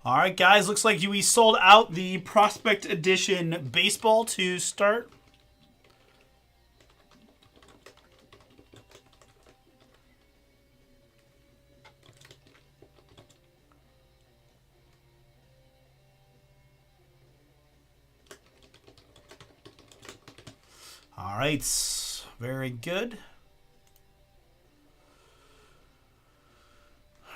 All right, guys. Looks like we sold out the Prospect Edition baseball to start. All right. Very good.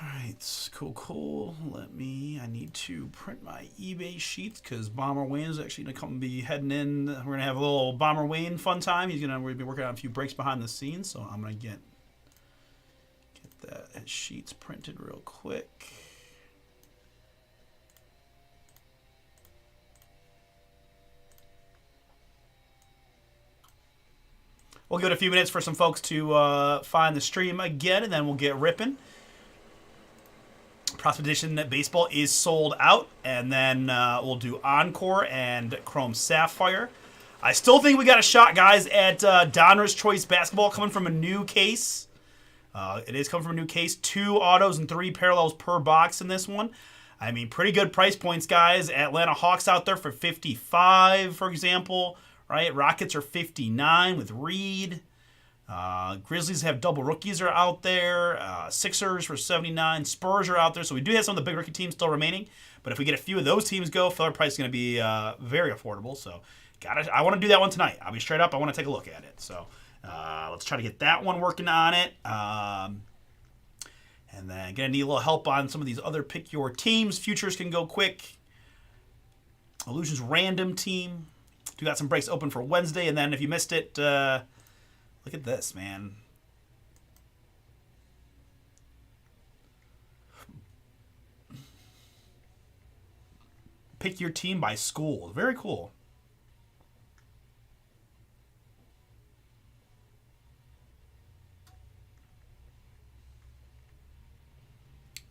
Alright, cool. I need to print my eBay sheets because Bomber Wayne is actually going to come be heading in. We're going to have a little Bomber Wayne fun time. We're going to be working on a few breaks behind the scenes, so I'm going to get that sheets printed real quick. We'll give it a few minutes for some folks to find the stream again, and then we'll get ripping. Prospect Edition Baseball is sold out, and then we'll do Encore and Chrome Sapphire. I still think we got a shot, guys, at Donruss Choice Basketball coming from a new case. It is coming from a new case. 2 autos and 3 parallels per box in this one. I mean, pretty good price points, guys. Atlanta Hawks out there for 55, for example. Right? Rockets are 59 with Reed. Grizzlies have double rookies are out there. Sixers for 79. Spurs are out there. So we do have some of the big rookie teams still remaining. But if we get a few of those teams go, filler price is going to be very affordable. So I want to do that one tonight. I'll be straight up. I want to take a look at it. So let's try to get that one working on it. And then going to need a little help on some of these other pick your teams. Futures can go quick. Illusions random team. We got some breaks open for Wednesday. And then if you missed it, look at this, man. Pick your team by school. Very cool.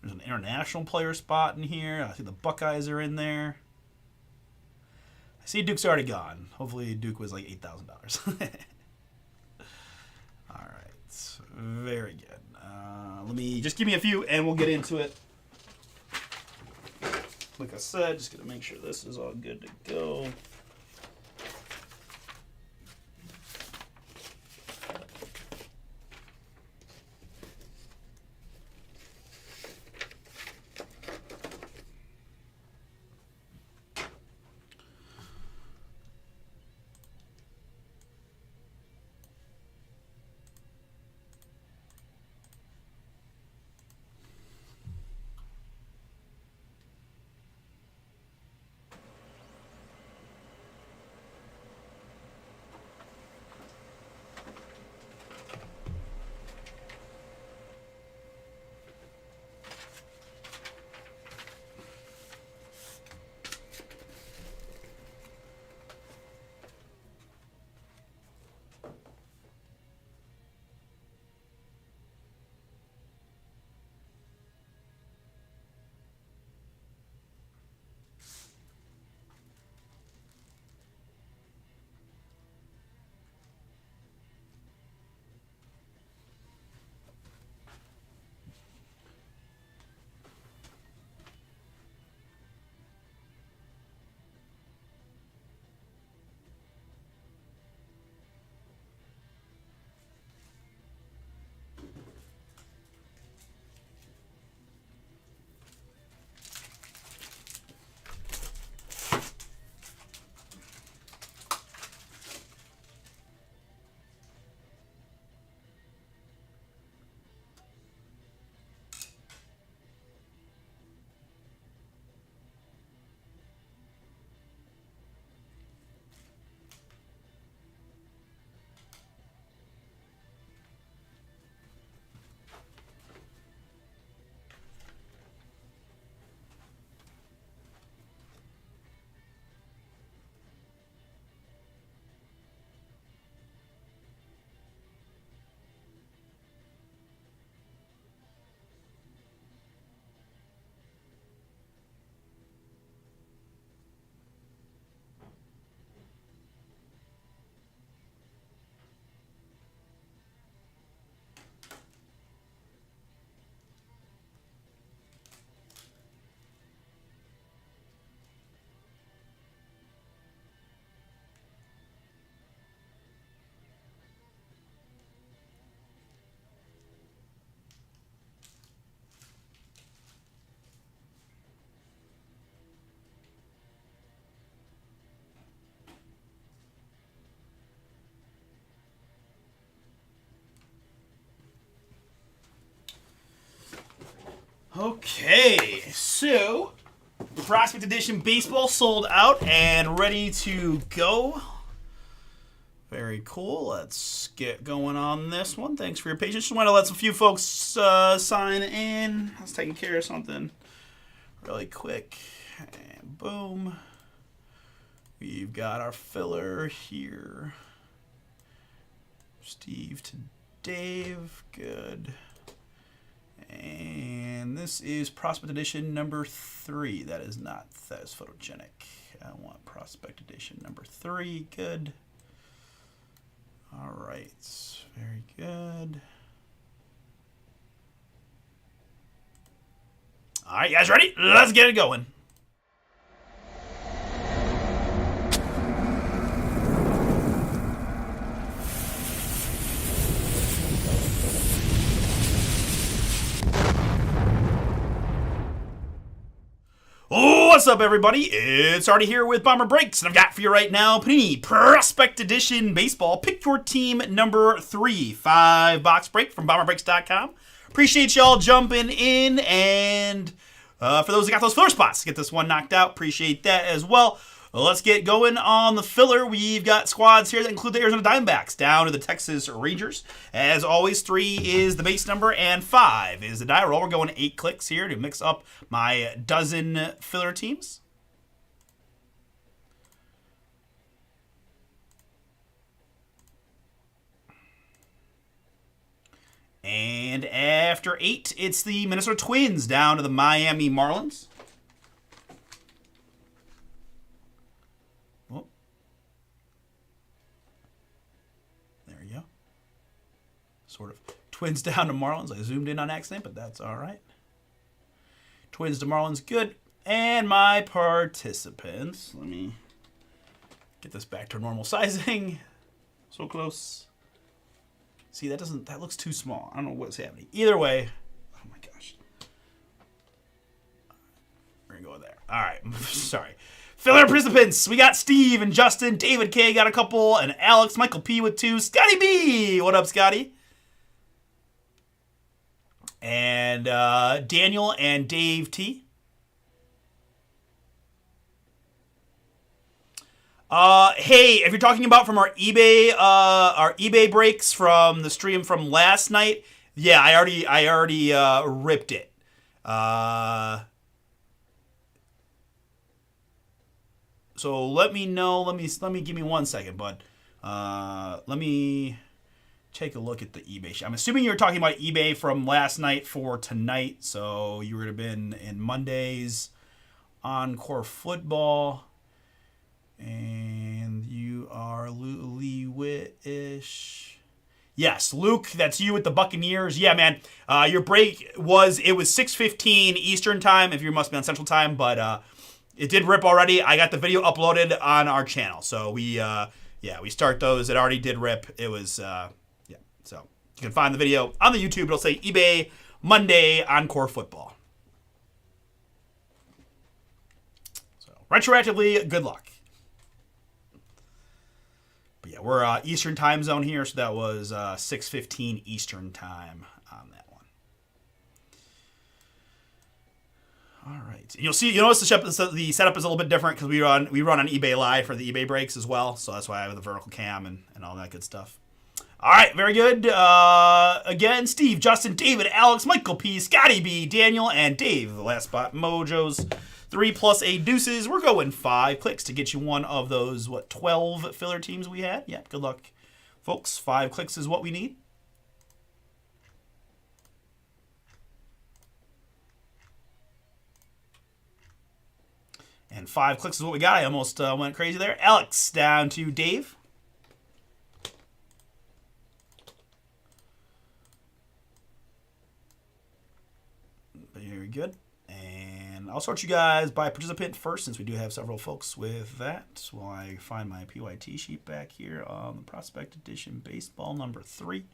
There's an international player spot in here. I see the Buckeyes are in there. I see Duke's already gone. Hopefully Duke was like $8,000. All right. Very good. Let me just give me a few and we'll get into it. Like I said, just going to make sure this is all good to go. Okay, so Prospect Edition Baseball sold out and ready to go. Very cool. Let's get going on this one. Thanks for your patience. Just want to let some few folks sign in. I was taking care of something really quick. And boom. We've got our filler here. Steve to Dave. Good. And this is Prospect Edition number 3. That is not. That is photogenic. I want Prospect Edition number 3. Good. All right. Very good. All right, you guys ready? Let's get it going. What's up, everybody? It's Artie here with BomberBreaks, and I've got for you right now Panini Prospect Edition Baseball. Pick your team number 3. 5-box break from BomberBreaks.com. Appreciate y'all jumping in, and for those that got those filler spots, get this one knocked out. Appreciate that as well. Let's get going on the filler. We've got squads here that include the Arizona Diamondbacks down to the Texas Rangers. As always, 3 is the base number and 5 is the die roll. We're going 8 clicks here to mix up my dozen filler teams. And after 8, it's the Minnesota Twins down to the Miami Marlins. Sort of Twins down to Marlins. I zoomed in on accident, but that's all right. Twins to Marlins, good. And my participants. Let me get this back to normal sizing. So close. See, that looks too small. I don't know what's happening. Either way, oh my gosh. We're gonna go there. All right, sorry. Filler participants, we got Steve and Justin. David K got a couple, and Alex, Michael P with 2. Scotty B, what up, Scotty? And Daniel and Dave T. Hey, if you're talking about from our eBay breaks from the stream from last night, yeah, I already ripped it. So let me know. Let me give me 1 second, bud. Let me take a look at the eBay shop. I'm assuming you were talking about eBay from last night for tonight, so you would have been in Monday's Encore Football, and you are Lee Witt-ish. Yes, Luke, that's you with the Buccaneers. Yeah, man, your break was 6:15 Eastern time, if you must be on Central time, but it did rip already. I got the video uploaded on our channel, so we start those. It already did rip. It was so you can find the video on the YouTube. It'll say eBay Monday Encore Football. So retroactively, good luck. But yeah, we're Eastern time zone here, so that was 6:15 Eastern time on that one. All right, you'll notice the setup is a little bit different because we run on eBay Live for the eBay breaks as well, so that's why I have the vertical cam and all that good stuff. All right, very good. Again, Steve, Justin, David, Alex, Michael P, Scotty B, Daniel, and Dave. The last spot, Mojo's 3 plus 8 deuces. We're going 5 clicks to get you one of those 12 filler teams we had. Yeah, good luck, folks. 5 clicks is what we need. And 5 clicks is what we got. I almost went crazy there. Alex down to Dave. Very good. And I'll sort you guys by participant first, since we do have several folks with that. While I find my PYT sheet back here on the Prospect Edition Baseball number 3.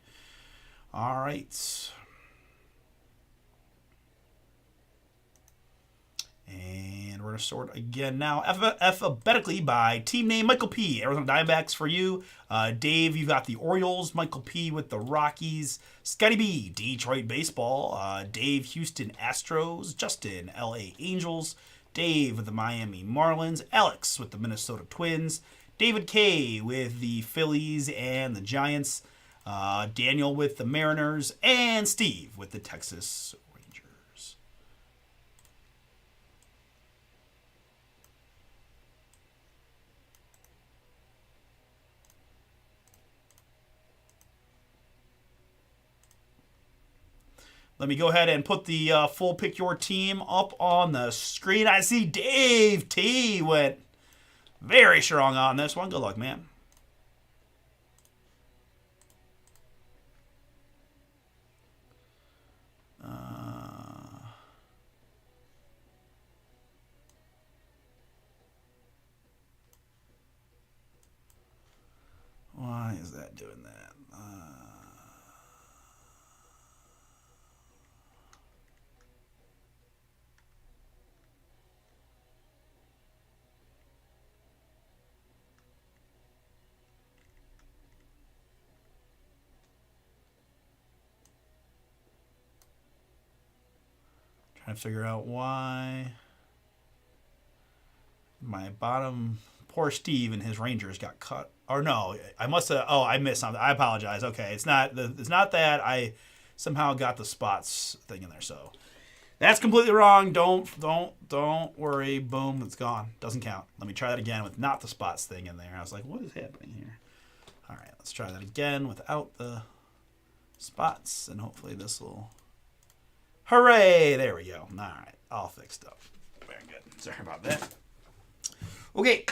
All right. And we're going to sort again now. Alphabetically by team name, Michael P. Arizona Diamondbacks for you. Dave, you've got the Orioles. Michael P. with the Rockies. Scotty B. Detroit Baseball. Dave, Houston Astros. Justin, LA Angels. Dave with the Miami Marlins. Alex with the Minnesota Twins. David K. with the Phillies and the Giants. Daniel with the Mariners. And Steve with the Texas Rangers. Let me go ahead and put the full pick your team up on the screen. I see Dave T. went very strong on this one. Good luck, man. Why is that doing that? Trying to figure out why my bottom, poor Steve and his Rangers got cut. Or no, I must have. Oh, I missed something. I apologize. Okay, it's not that. I somehow got the spots thing in there. So that's completely wrong. Don't worry. Boom, it's gone. Doesn't count. Let me try that again with not the spots thing in there. I was like, what is happening here? All right, let's try that again without the spots, and hopefully this will. Hooray! There we go. All right, all fixed up. Very good. Sorry about that. Okay.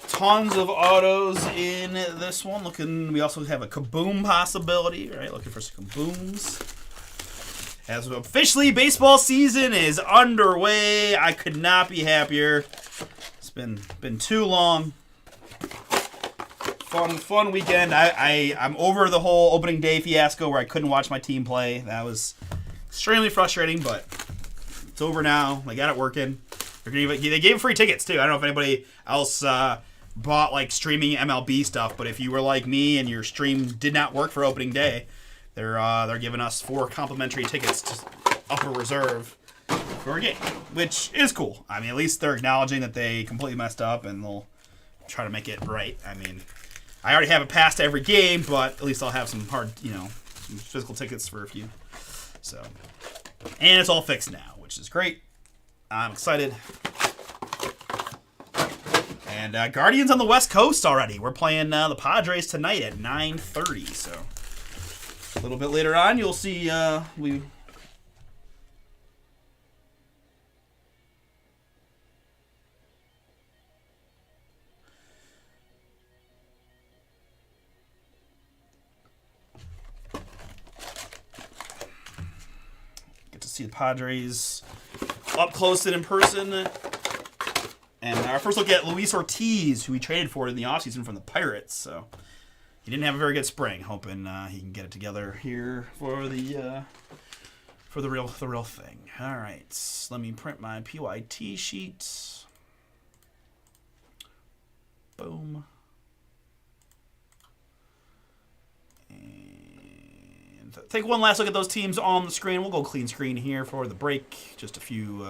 Tons of autos in this one. We also have a kaboom possibility, right? Looking for some kabooms. As officially baseball season is underway. I could not be happier. It's been too long. Fun weekend. I'm over the whole opening day fiasco where I couldn't watch my team play. That was extremely frustrating, but it's over now. They got it working. They gave free tickets too. I don't know if anybody else bought like streaming MLB stuff, but if you were like me and your stream did not work for opening day, they're giving us 4 complimentary tickets to upper reserve for a game, which is cool. I mean, at least they're acknowledging that they completely messed up and they'll try to make it right. I mean, I already have a pass to every game, but at least I'll have some some physical tickets for a few. So, and it's all fixed now, which is great. I'm excited. And Guardians on the West Coast already. We're playing the Padres tonight at 9:30. So a little bit later on, you'll see we. Get to see the Padres up close and in person. And our first look at Luis Ortiz, who we traded for in the offseason from the Pirates. So he didn't have a very good spring. Hoping he can get it together here for the real thing. All right, let me print my PYT sheet. Boom. And take one last look at those teams on the screen. We'll go clean screen here for the break. Just a few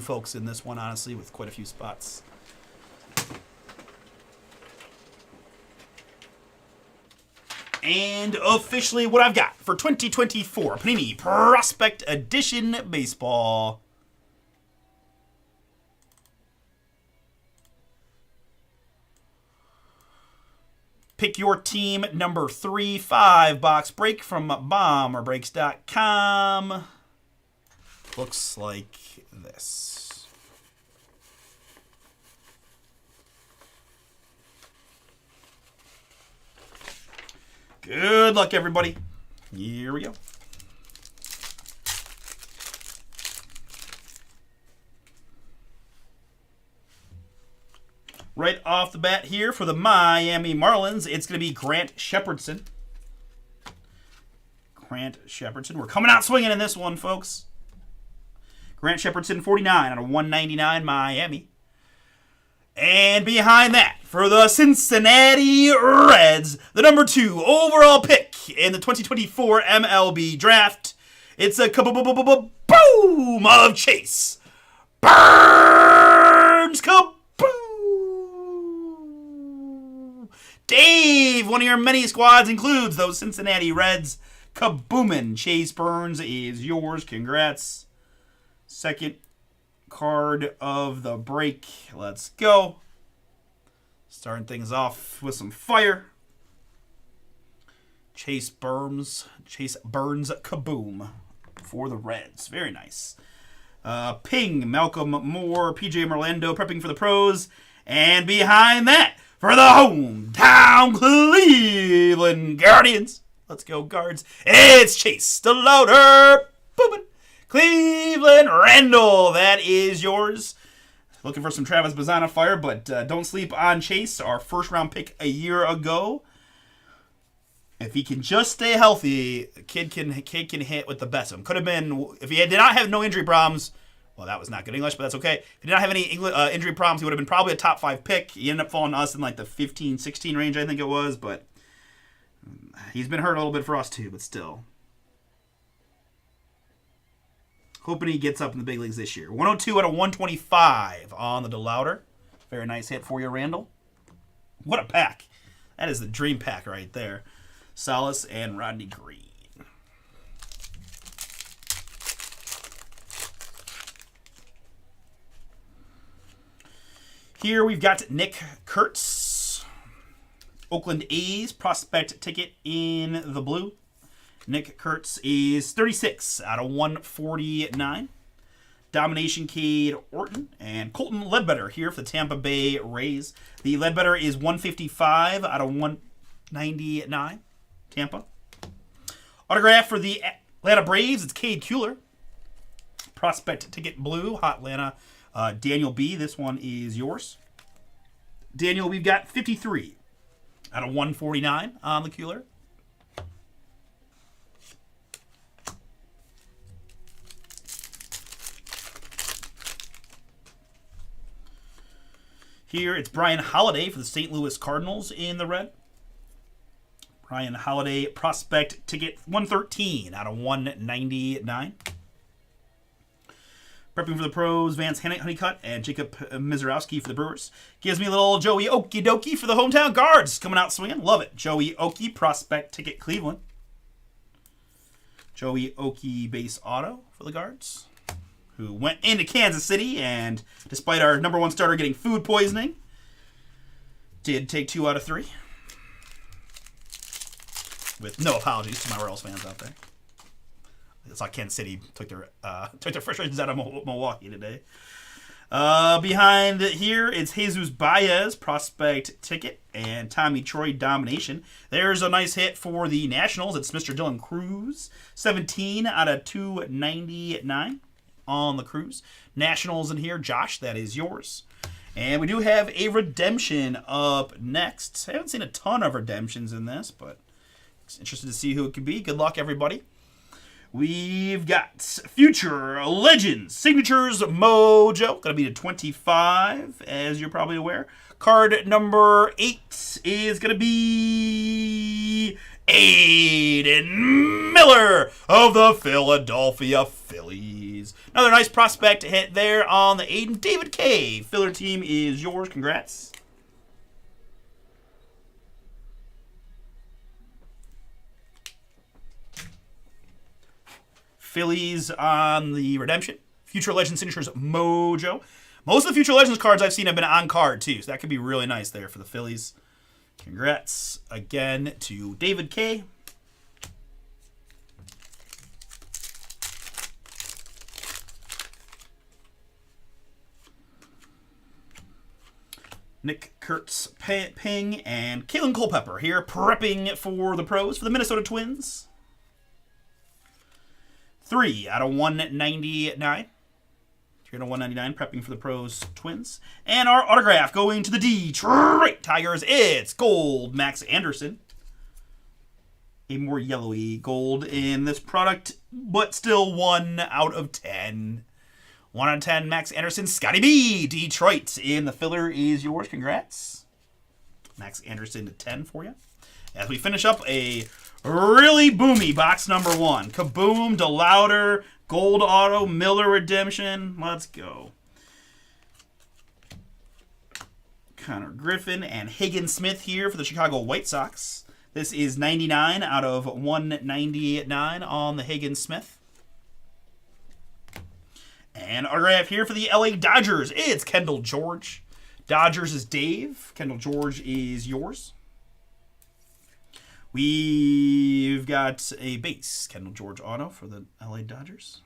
folks in this one, honestly, with quite a few spots. And officially what I've got for 2024 Panini Prospect Edition Baseball. Pick your team number 3-5 box break from BomberBreaks.com. Looks like this. Good luck, everybody. Here we go. Right off the bat here for the Miami Marlins, it's going to be Grant Shepherdson. Grant Shepherdson. We're coming out swinging in this one, folks. Grant Shepherdson, 49 out of 199, Miami. And behind that, for the Cincinnati Reds, the number 2 overall pick in the 2024 MLB Draft, it's a kaboom of Chase Burns. Kaboom! Dave, one of your many squads includes those Cincinnati Reds. Kaboomin'. Chase Burns is yours. Congrats. Second card of the break. Let's go. Starting things off with some fire. Chase Burns. Kaboom for the Reds. Very nice. Ping. Malcolm Moore. PJ Merlando prepping for the pros. And behind that, for the hometown Cleveland Guardians. Let's go, Guards. It's Chase the Loader. Boopin'. Cleveland Randall. That is yours. Looking for some Travis Bazzana fire, but don't sleep on Chase, our first-round pick a year ago. If he can just stay healthy, kid can hit with the best of them. Could have been, if he did not have no injury problems, well, that was not good English, but that's okay. If he did not have any injury problems, he would have been probably a top 5 pick. He ended up falling to us in like the 15, 16 range, I think it was, but he's been hurt a little bit for us too, but still. Hoping he gets up in the big leagues this year. 102 out of 125 on the DeLauder. Very nice hit for you, Randall. What a pack. That is the dream pack right there. Salas and Rodney Green. Here we've got Nick Kurtz. Oakland A's prospect ticket in the blue. Nick Kurtz is 36 out of 149. Domination Cade Orton and Colton Ledbetter here for the Tampa Bay Rays. The Ledbetter is 155 out of 199. Tampa. Autograph for the Atlanta Braves. It's Cade Kuehler. Prospect ticket blue. Hot Atlanta. Daniel B. This one is yours. Daniel, we've got 53 out of 149 on the Kuehler. Here, it's Brian Holiday for the St. Louis Cardinals in the red. Brian Holiday, prospect ticket 113 out of 199. Prepping for the pros, Vance Honeycutt and Jacob Mizorowski for the Brewers. Gives me a little Joey Okie dokie for the hometown Guards. Coming out swinging. Love it. Joey Okie, prospect ticket Cleveland. Joey Okie base auto for the Guards, who went into Kansas City and, despite our number 1 starter getting food poisoning, did take 2 out of 3. With no apologies to my Royals fans out there. It's like Kansas City took their frustrations out of Milwaukee today. Behind here, it's Jesus Baez, prospect ticket, and Tommy Troy domination. There's a nice hit for the Nationals. It's Mr. Dylan Cruz, 17 out of 299 on the Cruz. Nationals in here. Josh, that is yours. And we do have a redemption up next. I haven't seen a ton of redemptions in this, but it's interested to see who it could be. Good luck, everybody. We've got Future Legends Signatures Mojo. Going to be to 25, as you're probably aware. Card number 8 is going to be Aiden Miller of the Philadelphia Phillies. Another nice prospect hit there on the Aiden. David K. Filler team is yours. Congrats. Phillies on the redemption. Future Legends Signatures Mojo. Most of the Future Legends cards I've seen have been on card too, so that could be really nice there for the Phillies. Congrats again to David K. Nick Kurtz Ping and Caitlin Culpepper here prepping for the pros for the Minnesota Twins. 3 out of 199. Here to 199, prepping for the Pros Twins. And our autograph going to the Detroit Tigers. It's gold Max Anderson. A more yellowy gold in this product, but still 1 out of 10. 1 out of 10, Max Anderson. Scotty B, Detroit. In the filler is yours. Congrats. Max Anderson to 10 for you. As we finish up a really boomy box number 1. Kaboom, DeLauder, Gold Auto, Miller Redemption. Let's go. Connor Griffin and Higgins Smith here for the Chicago White Sox. This is 99 out of 199 on the Higgins Smith. And autograph here for the LA Dodgers. It's Kendall George. Dodgers is Dave. Kendall George is yours. We've got a base Kendall George auto for the LA Dodgers.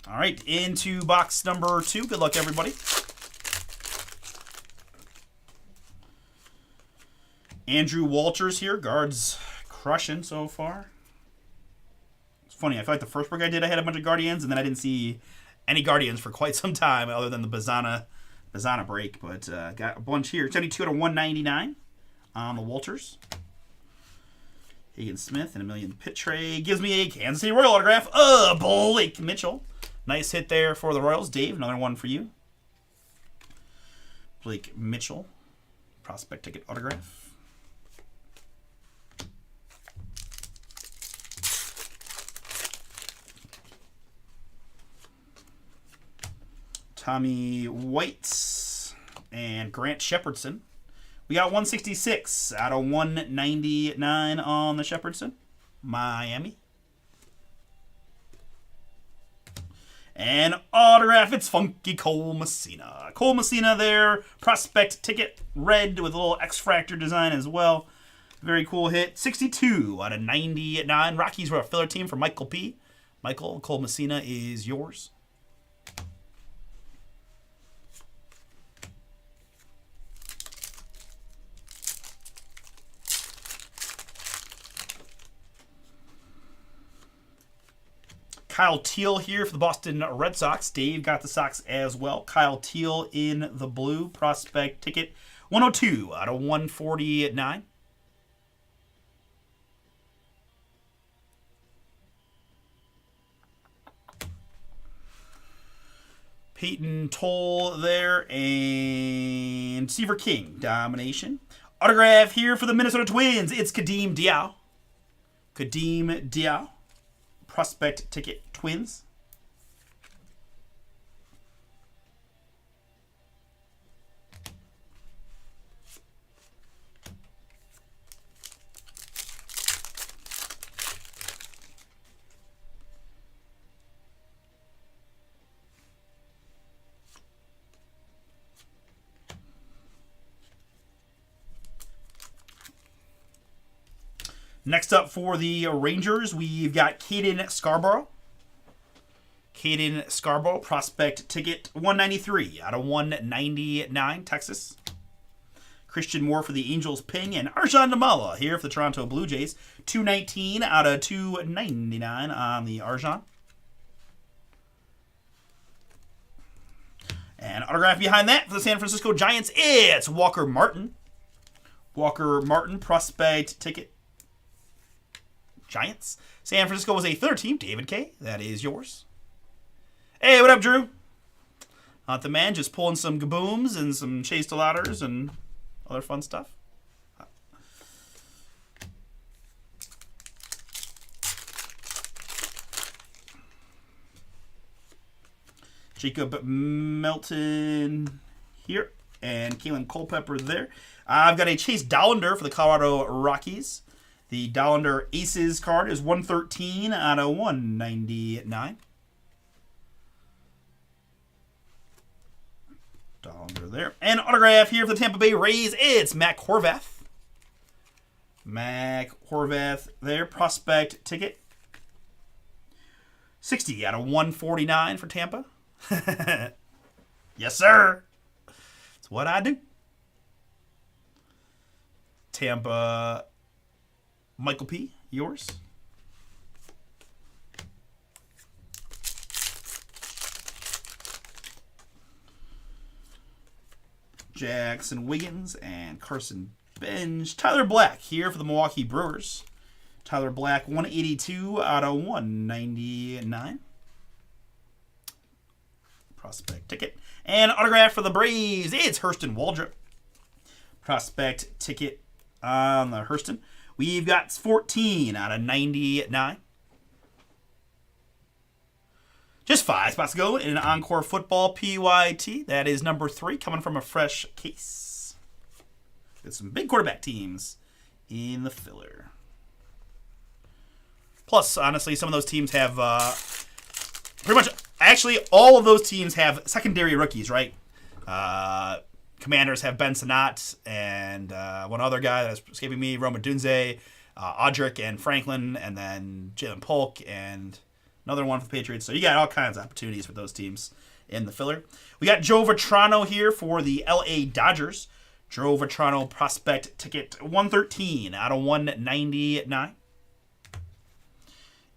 All right, into box number 2. Good luck, everybody. Andrew Walters here. Guards crushing so far. It's funny. I feel like the first break I did, I had a bunch of Guardians, and then I didn't see any Guardians for quite some time other than the Bazana break. But got a bunch here. 72 out of 199 on the Walters. Higgins Smith and a million pit tray. Gives me a Kansas City Royal autograph. Blake Mitchell. Nice hit there for the Royals. Dave, another one for you. Blake Mitchell. Prospect ticket autograph. Tommy White and Grant Shepherdson. We got 166 out of 199 on the Shepherdson. Miami. And autograph, it's Funky Cole Messina. Cole Messina there. Prospect ticket, red with a little X-Fractor design as well. Very cool hit. 62 out of 99. Rockies were a filler team for Michael P. Michael, Cole Messina is yours. Kyle Teal here for the Boston Red Sox. Dave got the Sox as well. Kyle Teal in the blue. Prospect ticket. 102 out of 149. Peyton Toll there. And Seaver King. Domination. Autograph here for the Minnesota Twins. It's Kadeem Diao. Kadeem Diao. Prospect ticket Twins. Next up for the Rangers, we've got Caden Scarborough. Caden Scarborough, prospect ticket, 193 out of 199, Texas. Christian Moore for the Angels, Ping, and Arjun Namala here for the Toronto Blue Jays. 219 out of 299 on the Arjun. And autograph behind that for the San Francisco Giants, it's Walker Martin. Walker Martin, prospect ticket, Giants. San Francisco was a third team. David K. That is yours. Hey, what up, Drew? Not the man, just pulling some gabooms and some chase DeLauders and other fun stuff. Jacob Melton here and Kalen Culpepper there. I've got a Chase Dollander for the Colorado Rockies. The Dollander Aces card is 113 out of 199. Dollander there. And autograph here for the Tampa Bay Rays. It's Mac Horvath. Mac Horvath there. Prospect ticket. 60 out of 149 for Tampa. Yes, sir. That's what I do. Tampa, Michael P., yours. Jackson Wiggins and Carson Bench. Tyler Black here for the Milwaukee Brewers. Tyler Black, 182 out of 199. Prospect ticket. And autograph for the Braves. It's Hurston Waldrop. Prospect ticket on the Hurston. We've got 14 out of 99. Just 5 spots to go in an Encore Football PYT. That is number 3, coming from a fresh case. Got some big quarterback teams in the filler. Plus, honestly, some of those teams have pretty much, actually, all of those teams have secondary rookies, right? Commanders have Ben Sinnott and one other guy that's escaping me, Roma Dunze, Audric and Franklin, and then Jalen Polk and another one for the Patriots. So you got all kinds of opportunities for those teams in the filler. We got Joe Vitrano here for the LA Dodgers. Joe Vitrano prospect ticket 113 out of 199.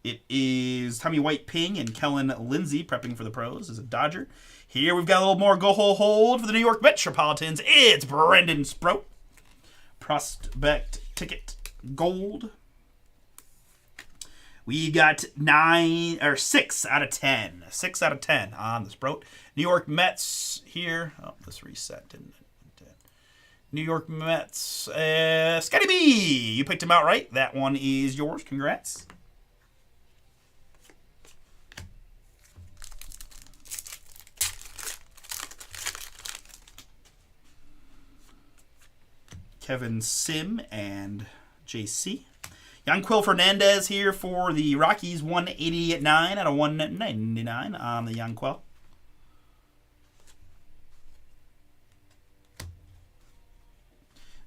It is Tommy White Ping and Kellen Lindsey prepping for the pros as a Dodger. Here we've got a little more hold for the New York Metropolitans. It's Brendan Sproat. Prospect ticket gold. We got 6 out of 10. 6 out of 10 on the Sprout. New York Mets here. Oh, this reset, didn't it? New York Mets. Scotty B. You picked him out right. That one is yours. Congrats. Kevin Sim and JC. Yanquill Fernandez here for the Rockies, 189 out of 199 on the Yanquill.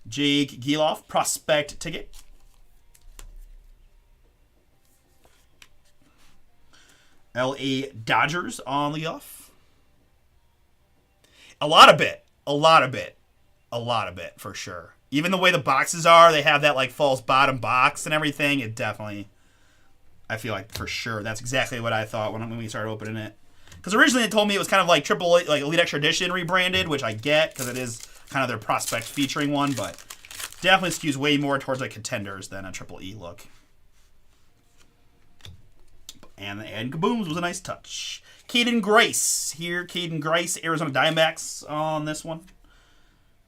Jake Geloff, prospect ticket. LA Dodgers on the off. A lot of bit for sure. Even the way the boxes are, they have that like false bottom box and everything. It definitely, I feel like for sure, that's exactly what I thought when we started opening it. Because originally they told me it was kind of like like Elite Extra Edition rebranded, which I get because it is kind of their prospect featuring one, but definitely skews way more towards like contenders than a Triple E look. And Kabooms was a nice touch. Caden Grice here. Caden Grice, Arizona Diamondbacks on this one.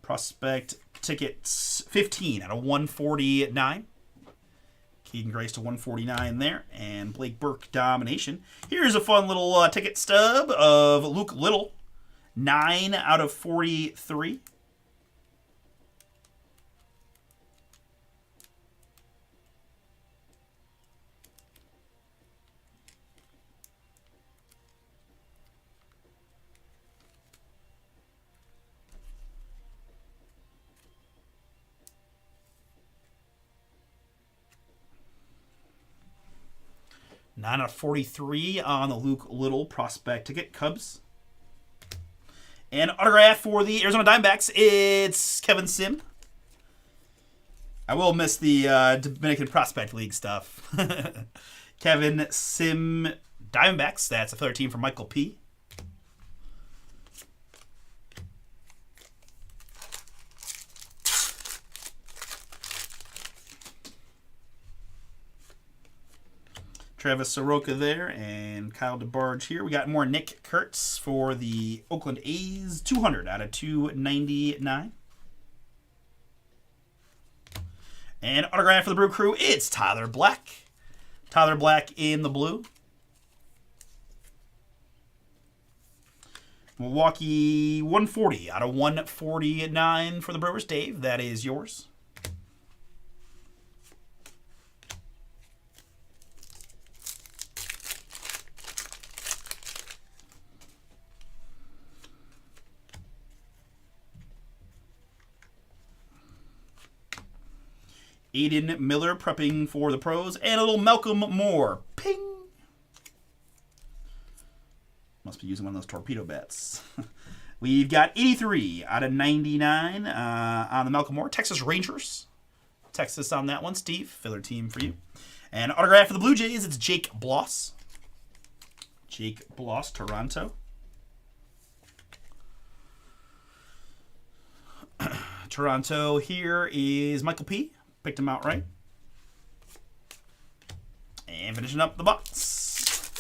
Prospect tickets 15 out of 149. Caden Grice to 149 there. And Blake Burke domination. Here's a fun little ticket stub of Luke Little. 9 out of 43. Nine out of 43 on the Luke Little prospect ticket, Cubs. And autograph for the Arizona Diamondbacks, it's Kevin Sim. I will miss the Dominican Prospect League stuff. Kevin Sim Diamondbacks, that's a filler team for Michael P. Travis Soroka there and Kyle DeBarge here. We got more Nick Kurtz for the Oakland A's. 200 out of 299. And autograph for the Brew Crew, it's Tyler Black. Tyler Black in the blue. Milwaukee 140 out of 149 for the Brewers. Dave, that is yours. Aiden Miller prepping for the pros. And a little Malcolm Moore. Ping! Must be using one of those torpedo bats. We've got 83 out of 99 on the Malcolm Moore. Texas Rangers. Texas on that one. Steve, filler team for you. And autograph for the Blue Jays, it's Jake Bloss. Jake Bloss, Toronto. Toronto here is Michael P. Picked him out right. And finishing up the box.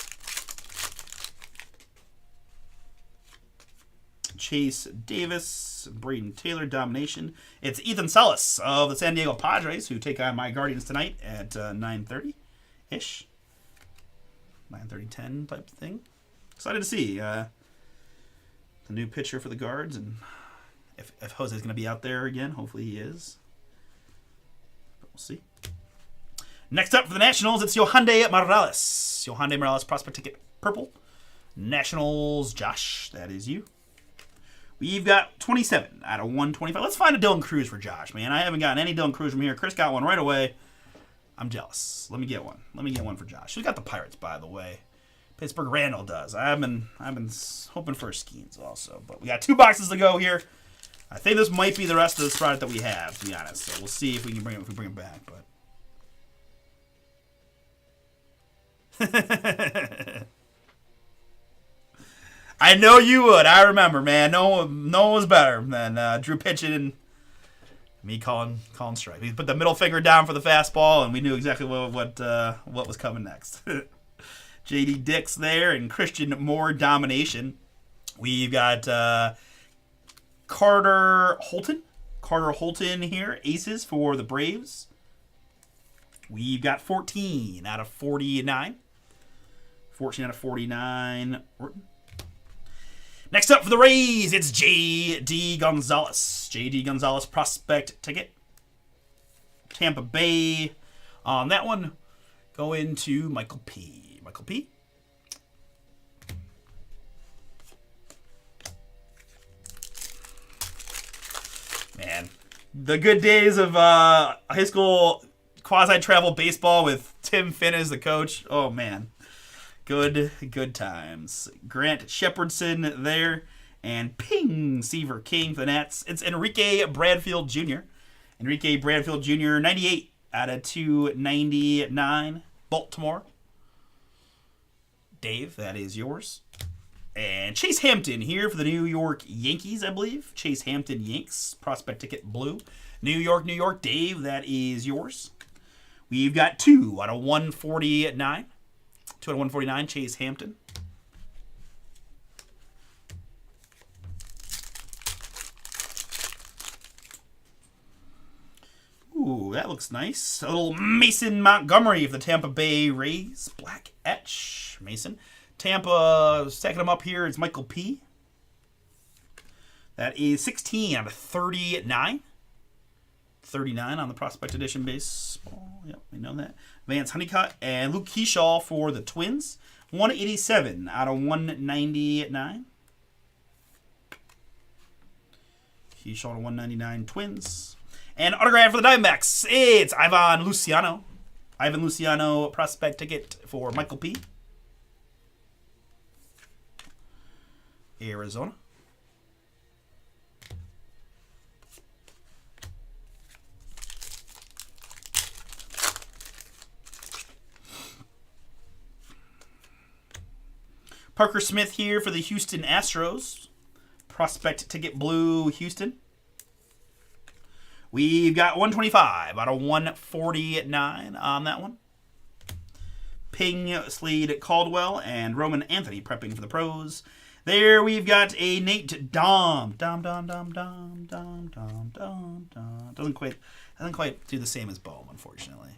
Chase Davis, Braden Taylor, domination. It's Ethan Salas of the San Diego Padres who take on my Guardians tonight at 9:30-ish. 9:30-10 type of thing. Excited to see the new pitcher for the Guards, and if Jose's going to be out there again. Hopefully he is. But we'll see. Next up for the Nationals, it's Yohandy Morales. Yohandy Morales, prospect ticket purple. Nationals, Josh, that is you. We've got 27 out of 125. Let's find a Dylan Cruz for Josh, man. I haven't gotten any Dylan Cruz from here. Chris got one right away. I'm jealous. Let me get one. Let me get one for Josh. Who's got the Pirates, by the way? Pittsburgh Randall does. I've been hoping for Skeens also. But we got 2 boxes to go here. I think this might be the rest of the product that we have, to be honest. So we'll see if we can bring it back. But I know you would. I remember, man. No one was better than Drew pitching and me calling strike. He put the middle finger down for the fastball, and we knew exactly what was coming next. J.D. Dix there and Christian Moore, domination. We've got Carter Holton here, aces for the Braves. We've got 14 out of 49. 14 out of 49. Next up for the Rays, it's J.D. Gonzalez. J.D. Gonzalez prospect ticket. Tampa Bay. On that one, go into Michael P. Michael P. Man, the good days of high school quasi-travel baseball with Tim Finn as the coach. Oh, man. Good times. Grant Shepherdson there. And ping, Seaver King for the Nats. It's Enrique Bradfield Jr. Enrique Bradfield Jr., 98 out of 299. Baltimore. Dave, that is yours. And Chase Hampton here for the New York Yankees, I believe. Chase Hampton Yanks, prospect ticket blue. New York, Dave, that is yours. We've got 2 out of 149. 2 out of 149, Chase Hampton. Ooh, that looks nice. A little Mason Montgomery of the Tampa Bay Rays. Black etch. Mason. Tampa, stacking them up here, it's Michael P. That is 16 out of 39. 39 on the Prospect Edition baseball. Yep, we know that. Vance Honeycutt and Luke Keyshaw for the Twins. 187 out of 199. Keyshaw to 199 Twins. And autograph for the Diamondbacks. It's Ivan Luciano. Ivan Luciano prospect ticket for Michael P. Arizona. Parker Smith here for the Houston Astros. Prospect ticket blue, Houston. We've got 125 out of 149 on that one. Ping, Slade Caldwell, and Roman Anthony prepping for the pros. There we've got a Nate Dom. Doesn't quite do the same as Bohm, unfortunately.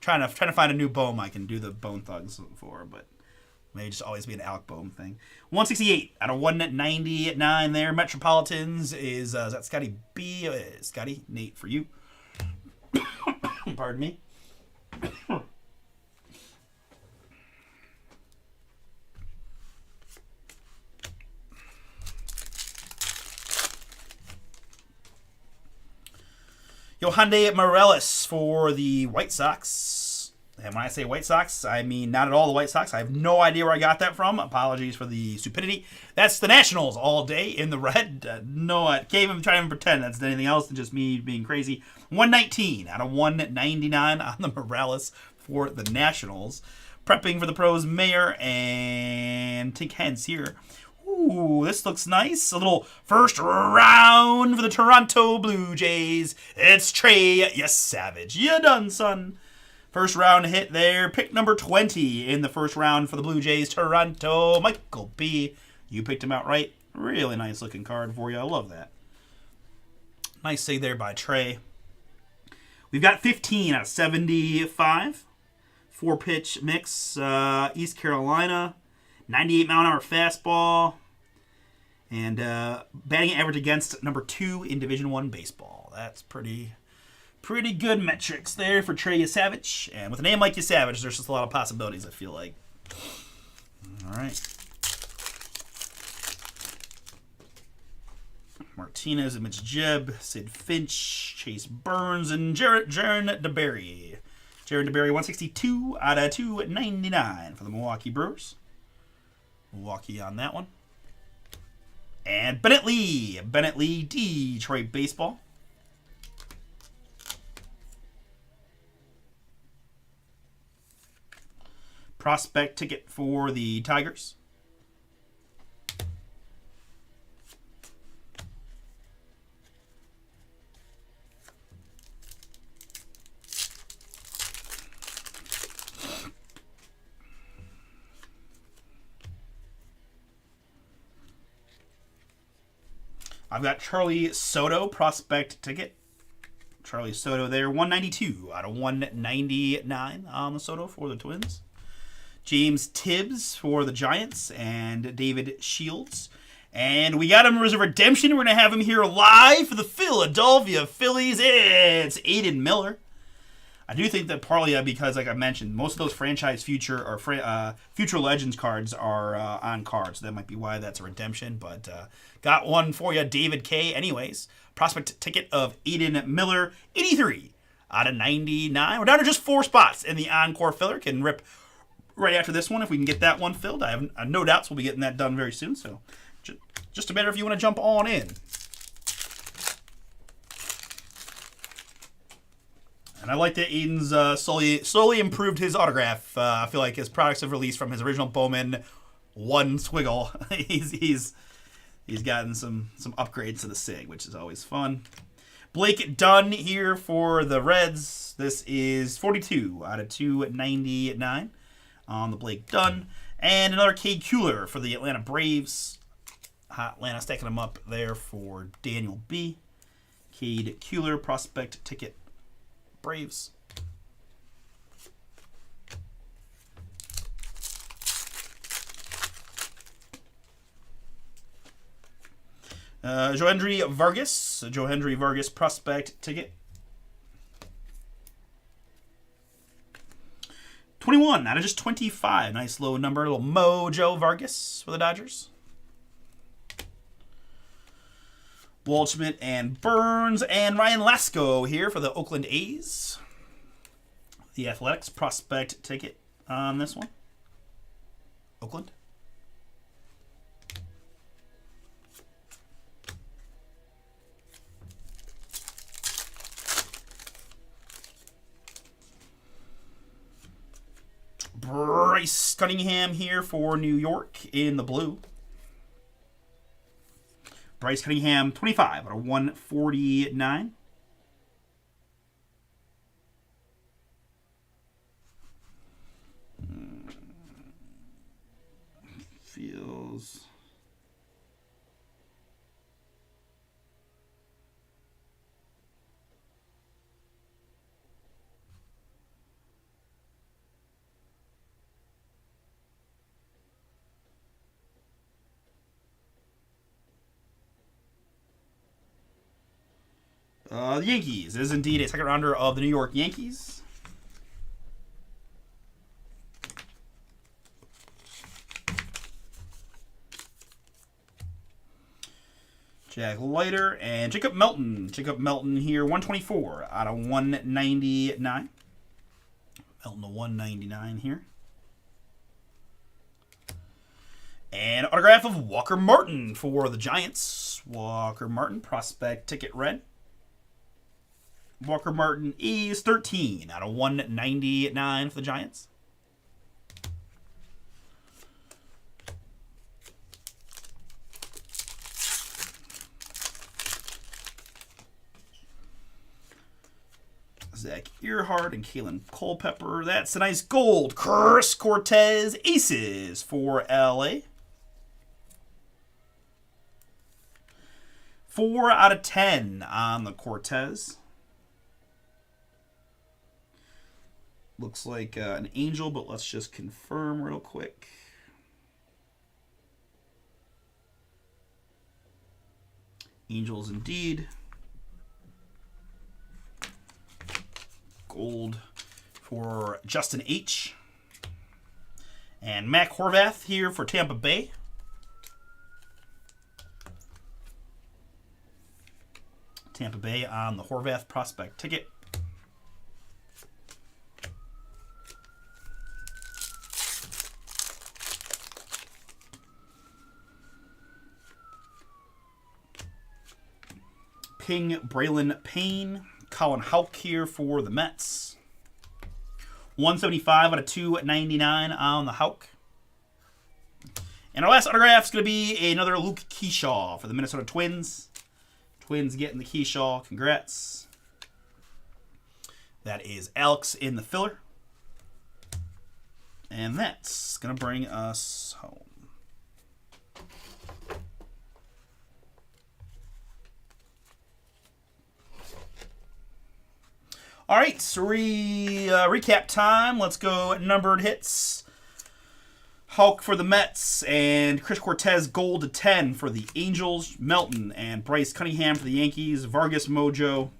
Trying to find a new Bohm I can do the Bone Thugs for, but may just always be an Alec Bohm thing. 168 out of 199 there. Metropolitans is that Scotty B? Scotty, Nate, for you. Pardon me. Yohandy Morales for the White Sox. And when I say White Sox, I mean not at all the White Sox. I have no idea where I got that from. Apologies for the stupidity. That's the Nationals all day in the red. No, I can't even try to pretend that's anything else than just me being crazy. 119 out of 199 on the Morales for the Nationals. Prepping for the pros, Mayer and Tink Hens here. Ooh, Ooh, this looks nice. A little first round for the Toronto Blue Jays. It's Trey, you savage. You done, son. First round hit there. Pick number 20 in the first round for the Blue Jays. Toronto, Michael P. You picked him out right. Really nice looking card for you. I love that. Nice save there by Trey. We've got 15 out of 75. 4-pitch mix. East Carolina. 98-mile-an-hour fastball. And batting average against number 2 in Division I baseball. That's pretty good metrics there for Trey Yesavage. And with a name like Yesavage, there's just a lot of possibilities, I feel like. All right. Martinez and Mitch Jebb, Sid Finch, Chase Burns, and Jaron DeBerry. Jaron DeBerry, 162 out of 299 for the Milwaukee Brewers. Milwaukee on that one. And Bennett Lee, Detroit baseball. Prospect ticket for the Tigers. I've got Charlie Soto prospect ticket. Charlie Soto there, 192 out of 199 on the Soto for the Twins. James Tibbs for the Giants and David Shields. And we got him as a redemption. We're going to have him here live for the Philadelphia Phillies. It's Aiden Miller. I do think that partly because, like I mentioned, most of those franchise future or future legends cards are on cards. So that might be why that's a redemption. But got one for you, David K. Anyways, prospect ticket of Aiden Miller, 83 out of 99. We're down to just 4 spots in the encore filler. Can rip right after this one if we can get that one filled. I have no doubts we'll be getting that done very soon. So just a matter if you want to jump on in. And I like that Aiden's slowly improved his autograph. I feel like his products have released from his original Bowman 1 swiggle. he's gotten some upgrades to the SIG, which is always fun. Blake Dunn here for the Reds. This is 42 out of 299 on the Blake Dunn. And another Cade Kuehler for the Atlanta Braves. Hot Atlanta stacking them up there for Daniel B. Cade Kuehler prospect ticket. Braves. Johendry Vargas prospect ticket. 21 out of just 25. Nice low number. Little Mojo Vargas for the Dodgers. Waldschmidt and Burns and Ryan Lasco here for the Oakland A's. The Athletics prospect ticket on this one. Oakland. Bryce Cunningham here for New York in the blue. Bryce Cunningham, 25 out of 149. Feels... The Yankees is indeed a second rounder of the New York Yankees. Jack Leiter and Jacob Melton. Jacob Melton here, 124 out of 199. Melton to 199 here. And autograph of Walker Martin for the Giants. Walker Martin, prospect ticket red. Walker Martin is 13 out of 199 for the Giants. Zach Earhart and Kalen Culpepper. That's a nice gold. Chris Cortez Aces for LA. 4 out of 10 on the Cortez. Looks like an angel, but let's just confirm real quick. Angels indeed. Gold for Justin H. And Mac Horvath here for Tampa Bay. Tampa Bay on the Horvath prospect ticket. Ping Braylon Payne. Colin Houck here for the Mets. 175 out of 299 on the Houck. And our last autograph is going to be another Luke Keyshaw for the Minnesota Twins. Twins getting the Keyshaw. Congrats. That is Alex in the filler. And that's going to bring us home. All right, so recap time. Let's go numbered hits. Hulk for the Mets and Chris Cortez gold to 10 for the Angels. Melton and Bryce Cunningham for the Yankees. Vargas Mojo.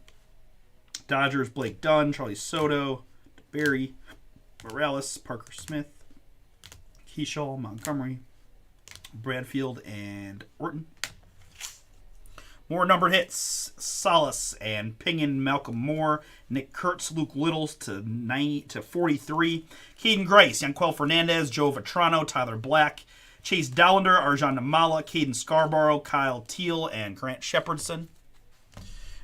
Dodgers Blake Dunn, Charlie Soto, Barry, Morales, Parker Smith, Keyshaw, Montgomery, Bradfield, and Orton. More numbered hits. Salas and Pinion, Malcolm Moore, Nick Kurtz, Luke Littles to 43. Caden Grice, Yanquel Fernandez, Joe Vetrano, Tyler Black, Chase Dollander, Arjan Namala, Caden Scarborough, Kyle Teal, and Grant Shepherdson.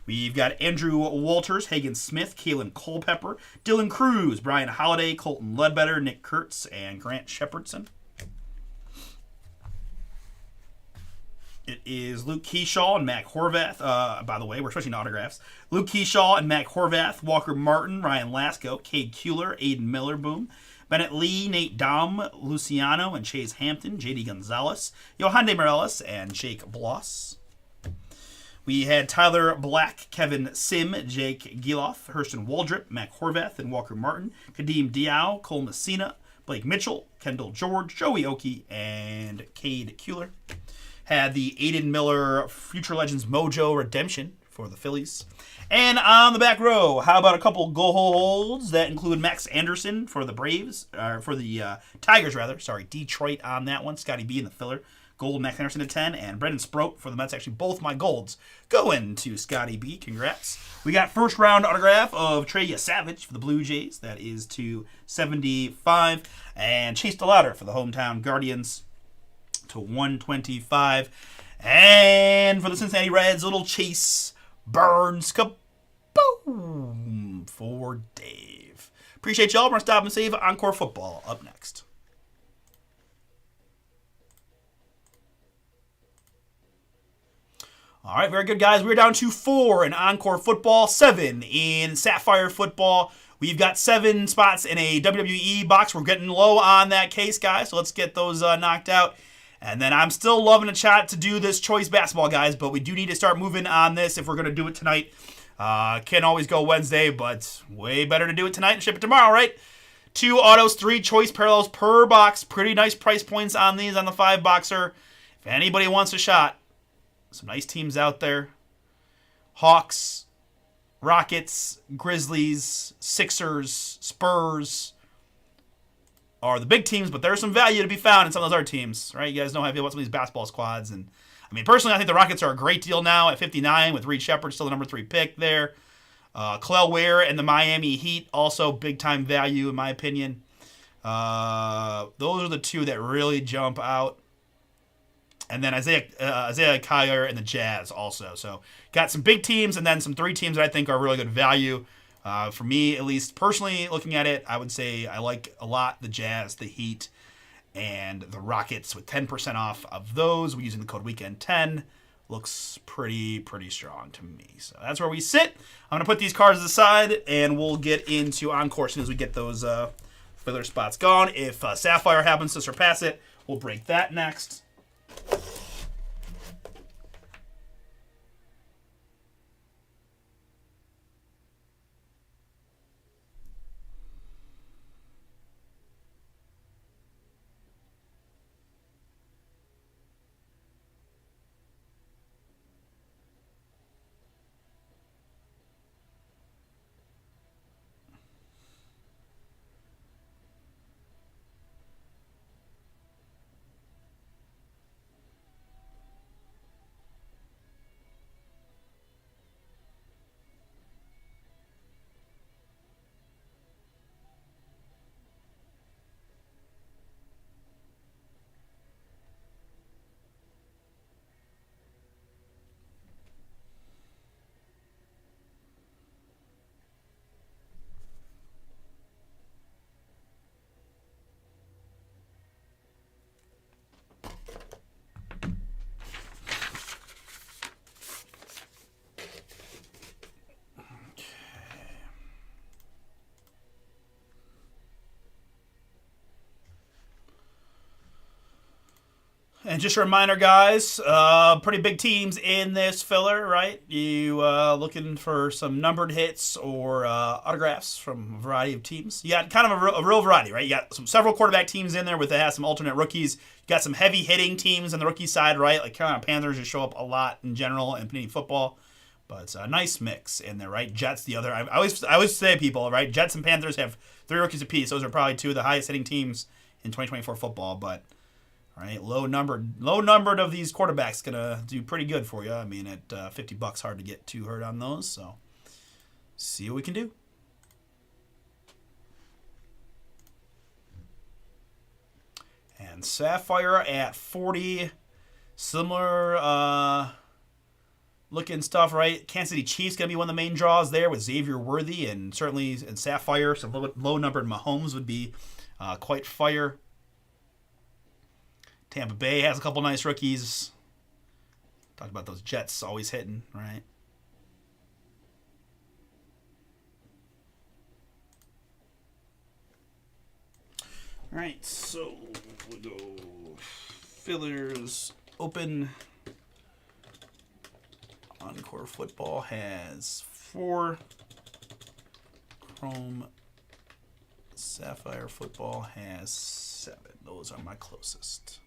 We've got Andrew Walters, Hagen Smith, Kalen Culpepper, Dylan Cruz, Brian Holiday, Colton Ledbetter, Nick Kurtz, and Grant Shepherdson. It is Luke Keyshaw and Mac Horvath. By the way, we're switching to autographs. Luke Keyshaw and Mac Horvath, Walker Martin, Ryan Lasko, Cade Kuehler, Aiden Miller, boom. Bennett Lee, Nate Daum, Luciano, and Chase Hampton, JD Gonzalez, Yohande Morales, and Jake Bloss. We had Tyler Black, Kevin Sim, Jake Giloff, Hurston Waldrip, Mac Horvath, and Walker Martin, Kadeem Diao, Cole Messina, Blake Mitchell, Kendall George, Joey Oki, and Cade Kuehler. Had the Aiden Miller Future Legends Mojo Redemption for the Phillies. And on the back row, how about a couple golds that include Max Anderson for the Braves, for the Tigers rather. Sorry, Detroit on that one. Scotty B in the filler. Gold Max Anderson to 10, and Brendan Sproat for the Mets. Actually, both my golds going to Scotty B. Congrats. We got first round autograph of Trey Savage for the Blue Jays. That is to 75. And Chase DeLauder for the hometown Guardians to 125. And for the Cincinnati Reds, little Chase Burns. Kaboom for Dave. Appreciate y'all. We're going to stop and save Encore Football up next. All right, very good, guys. We're down to 4 in Encore Football, 7 in Sapphire Football. We've got 7 spots in a WWE box. We're getting low on that case, guys, so let's get those knocked out. And then I'm still loving a chat to do this choice basketball, guys, but we do need to start moving on this if we're going to do it tonight. Can't always go Wednesday, but way better to do it tonight and ship it tomorrow, right? 2 autos, 3 choice parallels per box. Pretty nice price points on these on the 5-boxer. If anybody wants a shot, some nice teams out there. Hawks, Rockets, Grizzlies, Sixers, Spurs are the big teams, but there's some value to be found in some of those other teams, right? You guys know how I feel about some of these basketball squads. And I mean, personally, I think the Rockets are a great deal now at 59 with Reed Shepard still the number 3 pick there. Clell Ware and the Miami Heat, also big-time value in my opinion. Those are the 2 that really jump out. And then Isaiah Kyer and the Jazz also. So got some big teams and then some 3 teams that I think are really good value. For me, at least personally looking at it, I would say I like a lot the Jazz, the Heat, and the Rockets with 10% off of those. We're using the code WEEKEND10. looks pretty strong to me. So that's where we sit. I'm going to put these cards aside, and we'll get into Encore as soon as we get those filler spots gone. If Sapphire happens to surpass it, we'll break that next. And just a reminder, guys, pretty big teams in this filler, right? You looking for some numbered hits or autographs from a variety of teams. You got kind of a real variety, right? You got several quarterback teams in there that have some alternate rookies. You got some heavy hitting teams on the rookie side, right? Like Carolina Panthers just show up a lot in general in Panini football. But it's a nice mix in there, right? Jets, the other. I always say to people, right? Jets and Panthers have 3 rookies apiece. Those are probably 2 of the highest hitting teams in 2024 football, but... Right, low numbered of these quarterbacks gonna do pretty good for you. I mean, at $50, hard to get too hurt on those. So, see what we can do. And Sapphire at 40, similar looking stuff, right? Kansas City Chiefs gonna be one of the main draws there with Xavier Worthy, and certainly in Sapphire, some low numbered Mahomes would be quite fire. Tampa Bay has a couple nice rookies. Talked about those Jets always hitting, right? All right, so we'll go fillers open. Encore Football has 4. Chrome Sapphire Football has 7. Those are my closest.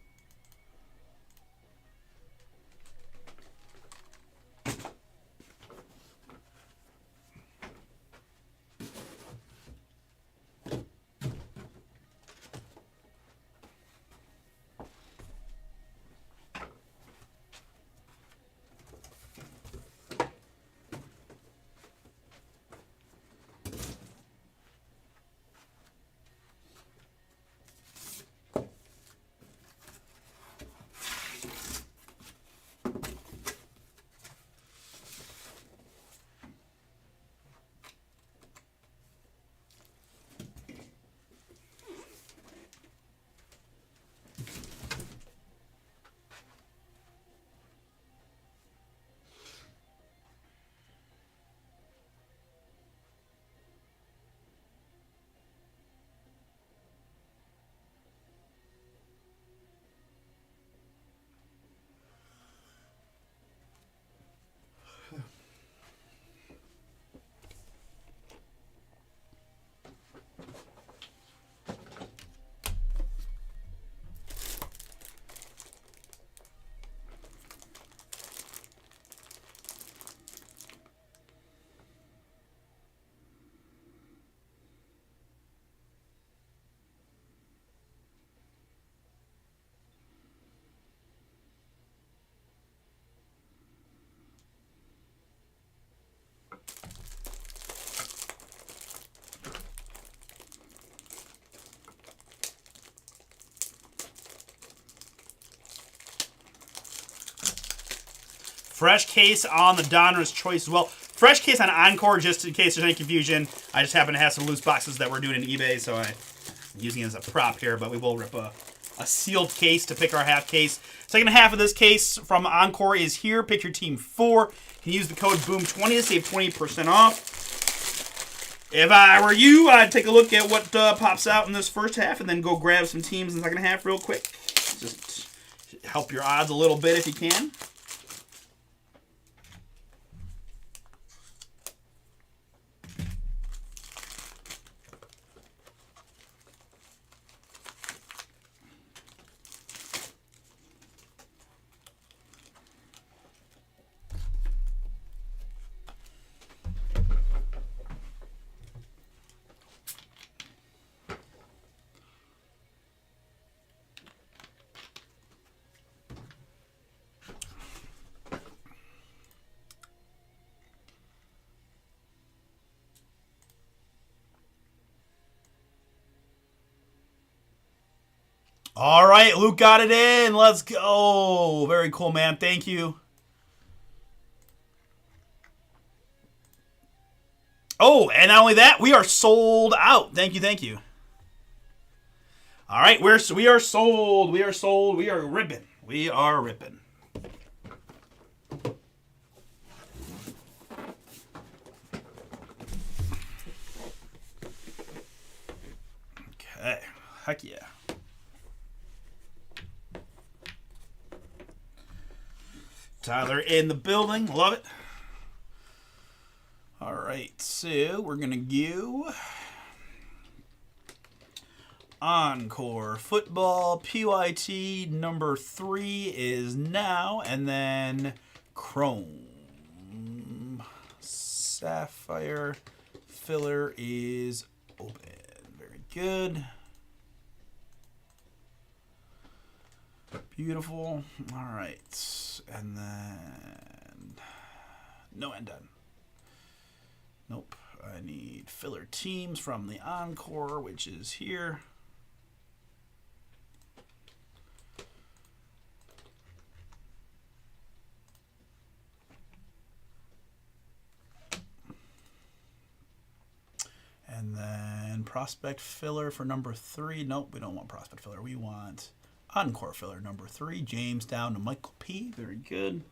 Fresh case on the Donruss Choice as well. Fresh case on Encore, just in case there's any confusion. I just happen to have some loose boxes that we're doing in eBay, so I'm using it as a prop here, but we will rip a a sealed case to pick our half case. Second half of this case from Encore is here. Pick your team 4. You can use the code BOOM20 to save 20% off. If I were you, I'd take a look at what pops out in this first half and then go grab some teams in the second half real quick. Just help your odds a little bit if you can. All right, Luke got it in. Let's go. Very cool, man. Thank you. Oh, and not only that, we are sold out. Thank you, thank you. All right, we are sold. We are sold. We are ripping. We are ripping. Okay. Heck yeah. Tyler in the building. Love it. All right, so we're going to go Encore Football. PYT number 3 is now. And then Chrome Sapphire filler is open. Very good. Beautiful. All right. And then no and done. Nope. I need filler teams from the Encore, which is here. And then prospect filler for number 3. Nope, we don't want prospect filler. We want Encore filler number 3. James down to Michael P. Very good.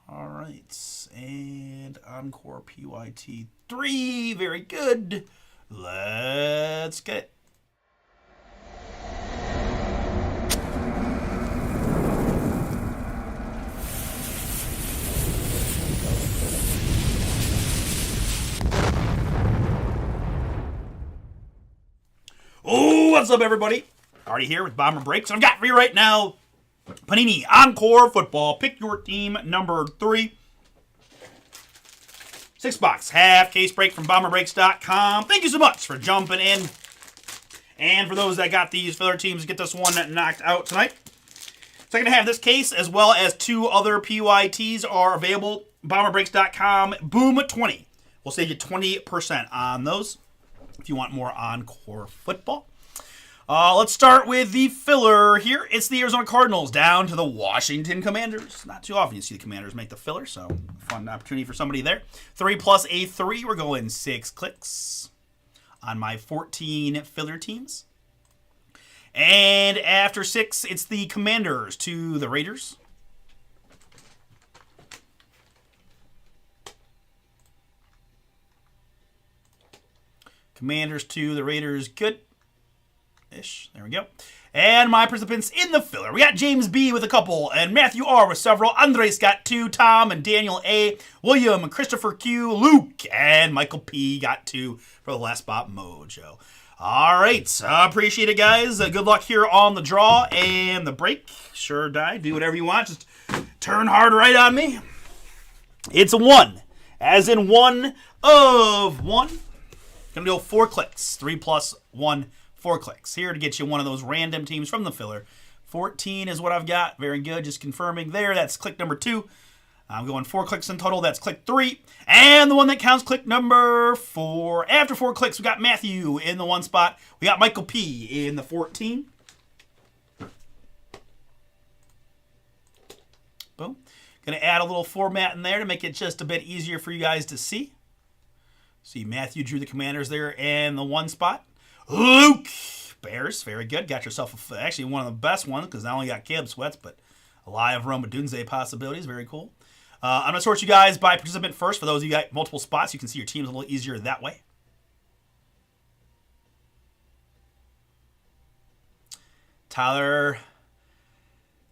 All right. And Encore PYT 3. Very good. Let's get it. Oh, what's up, everybody? Already here with BomberBreaks. I've got for you right now Panini Encore Football. Pick your team number 3. 6-box half case break from BomberBreaks.com. Thank you so much for jumping in. And for those that got these filler teams, get this one knocked out tonight. Second half of this case, as well as 2 other PYTs, are available. BomberBreaks.com. Boom20. We'll save you 20% on those if you want more Encore Football. Let's start with the filler here. It's the Arizona Cardinals down to the Washington Commanders. Not too often you see the Commanders make the filler, so fun opportunity for somebody there. 3 plus a 3. We're going 6 clicks on my 14 filler teams. And after 6, it's the Commanders to the Raiders. Commanders to the Raiders. Good-ish. There we go. And my participants in the filler. We got James B. with a couple, and Matthew R. with several. Andres got 2. Tom and Daniel A. William, Christopher Q. Luke, and Michael P. got 2 for the last spot mojo. All right. Appreciate it, guys. Good luck here on the draw and the break. Sure die. Do whatever you want. Just turn hard right on me. It's a 1. As in 1 of 1. Gonna go 4 clicks. 3 plus 1, 4 clicks. Here to get you one of those random teams from the filler. 14 is what I've got. Very good. Just confirming there. That's click number 2. I'm going 4 clicks in total. That's click 3. And the one that counts, click number 4. After 4 clicks, we got Matthew in the 1 spot. We got Michael P in the 14. Boom. Gonna add a little format in there to make it just a bit easier for you guys to see. See, Matthew drew the Commanders there in the 1 spot. Luke. Bears, very good. Got yourself actually one of the best ones because not only got Caleb Sweats, but a live Roma Dunze possibilities. Very cool. I'm going to sort you guys by participant first. For those of you got multiple spots, you can see your teams a little easier that way. Tyler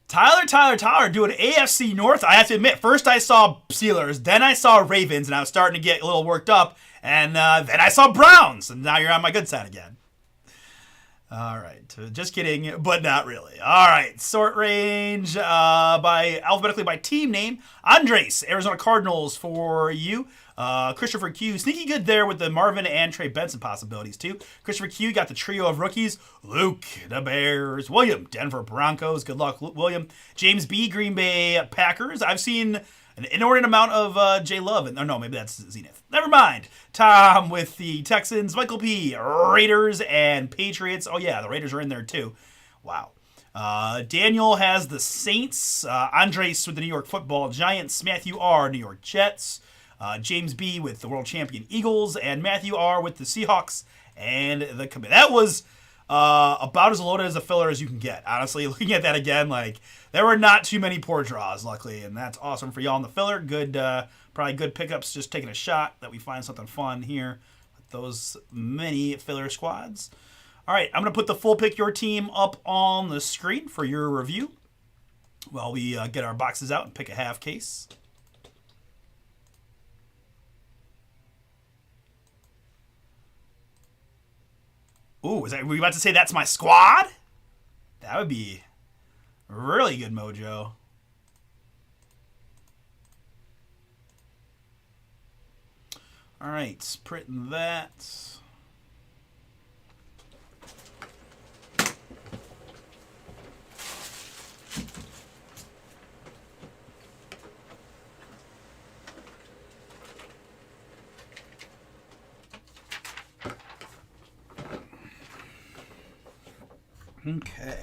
doing AFC North. I have to admit, first I saw Steelers, then I saw Ravens, and I was starting to get a little worked up, and then I saw Browns, and now you're on my good side again. All right, just kidding, but not really. All right, sort range alphabetically by team name. Andres, Arizona Cardinals for you. Christopher Q, sneaky good there with the Marvin and Trey Benson possibilities too. Christopher Q got the trio of rookies. Luke, the Bears. William, Denver Broncos. Good luck, William. James B, Green Bay Packers. I've seen an inordinate amount of J Love. No, maybe that's Zenith. Never mind. Tom with the Texans. Michael P, Raiders and Patriots. Oh yeah, the Raiders are in there too. Wow. Daniel has the Saints. Andres with the New York Football Giants. Matthew R, New York Jets. James B with the world champion Eagles, and Matthew R with the Seahawks and the Commanders. That was about as loaded as a filler as you can get. Honestly, looking at that again, like there were not too many poor draws, luckily, and that's awesome for y'all in the filler. Good, probably good pickups. Just taking a shot that we find something fun here with those many filler squads. All right, I'm gonna put the full pick your team up on the screen for your review while we get our boxes out and pick a half case. Ooh, were you about to say that's my squad? That would be really good mojo. All right, printing that. Okay.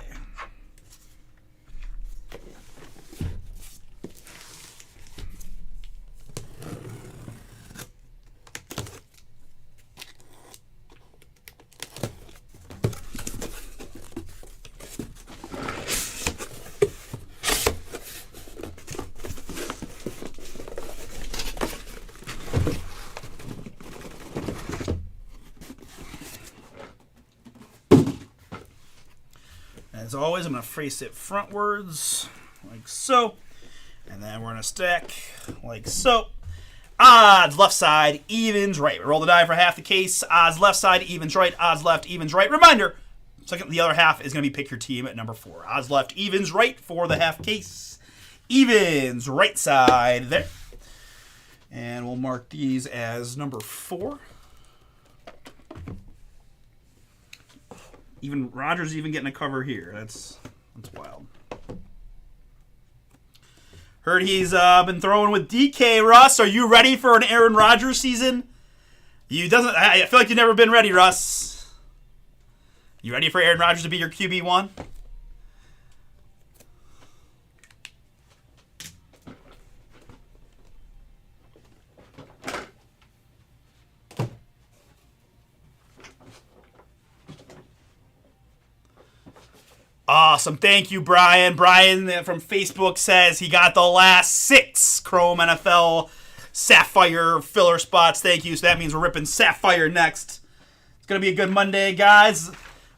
As always, I'm going to face it frontwards, like so. And then we're going to stack like so. Odds left side, evens right. We roll the die for half the case. Odds left side, evens right. Odds left, evens right. Reminder, the other half is going to be pick your team at number 4. Odds left, evens right for the half case. Evens right side there. And we'll mark these as number 4. Even Rodgers even getting a cover here. That's wild. Heard he's been throwing with DK. Russ, are you ready for an Aaron Rodgers season? I feel like you've never been ready, Russ. You ready for Aaron Rodgers to be your QB1? Awesome. Thank you, Brian. Brian from Facebook says he got the last 6 Chrome NFL Sapphire filler spots. Thank you. So that means we're ripping Sapphire next. It's going to be a good Monday, guys.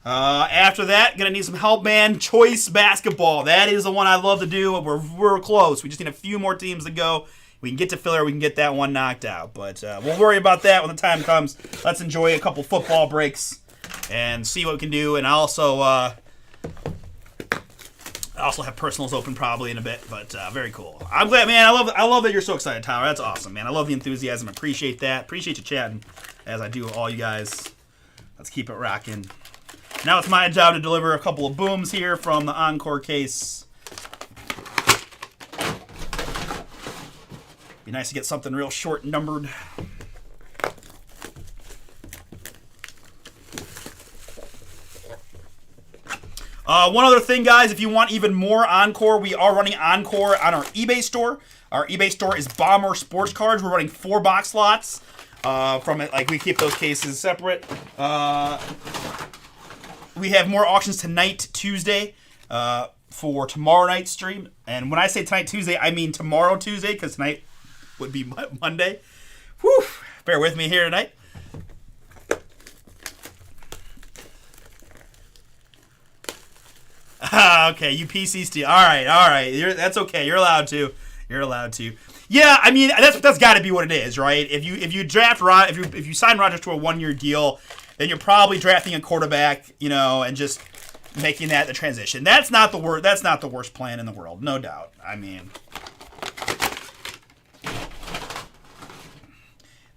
After that, going to need some help, man. Choice basketball. That is the one I love to do. We're close. We just need a few more teams to go. We can get to filler. We can get that one knocked out. But we'll worry about that when the time comes. Let's enjoy a couple football breaks and see what we can do. And I also have personals open probably in a bit, but very cool. I'm glad, man. I love that you're so excited, Tyler. That's awesome, man. I love the enthusiasm. Appreciate that. Appreciate you chatting, as I do all you guys. Let's keep it rocking. Now it's my job to deliver a couple of booms here from the Encore case. Be nice to get something real short numbered. One other thing, guys, if you want even more Encore, we are running Encore on our eBay store. Our eBay store is Bomber Sports Cards. We're running 4 box slots. from it. Like, we keep those cases separate. We have more auctions tonight, Tuesday, for tomorrow night's stream. And when I say tonight, Tuesday, I mean tomorrow, Tuesday, because tonight would be Monday. Whew. Bear with me here tonight. Okay, you PC steal. All right. That's okay. You're allowed to. Yeah, I mean that's got to be what it is, right? If you draft if you sign Rodgers to a 1-year deal, then you're probably drafting a quarterback, and just making that the transition. That's not the worst plan in the world, no doubt. I mean,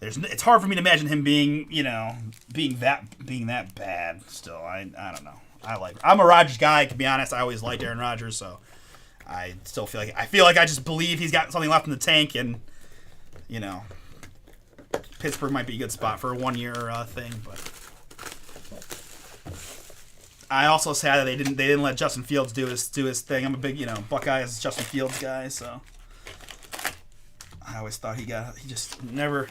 it's hard for me to imagine him being that bad. Still, I don't know. I'm a Rodgers guy, to be honest. I always liked Aaron Rodgers, so I still feel like I just believe he's got something left in the tank, and Pittsburgh might be a good spot for a 1-year thing. But I also sad that they didn't let Justin Fields do his thing. I'm a big Buckeyes Justin Fields guy, so I always thought he just never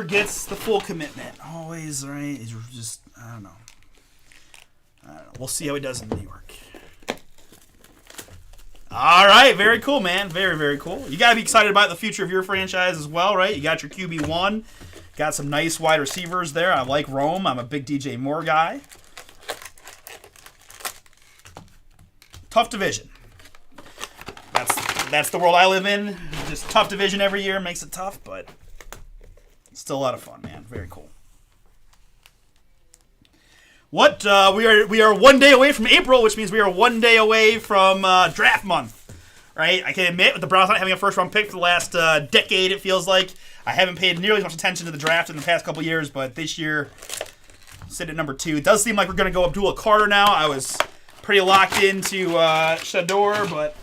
gets the full commitment. Always, right? He's just I don't know. We'll see how he does in New York. All right, very cool, man. Very, very cool. You got to be excited about the future of your franchise as well, right? You got your QB1. Got some nice wide receivers there. I like Rome. I'm a big DJ Moore guy. Tough division. That's the world I live in. Just tough division every year makes it tough, but it's still a lot of fun, man. Very cool. We are 1 day away from April, which means we are 1 day away from draft month, right? I can admit, with the Browns not having a first-round pick for the last decade, it feels like I haven't paid nearly as much attention to the draft in the past couple years, but this year, sitting at number 2. It does seem like we're going to go Abdullah Carter now. I was pretty locked into Shador, but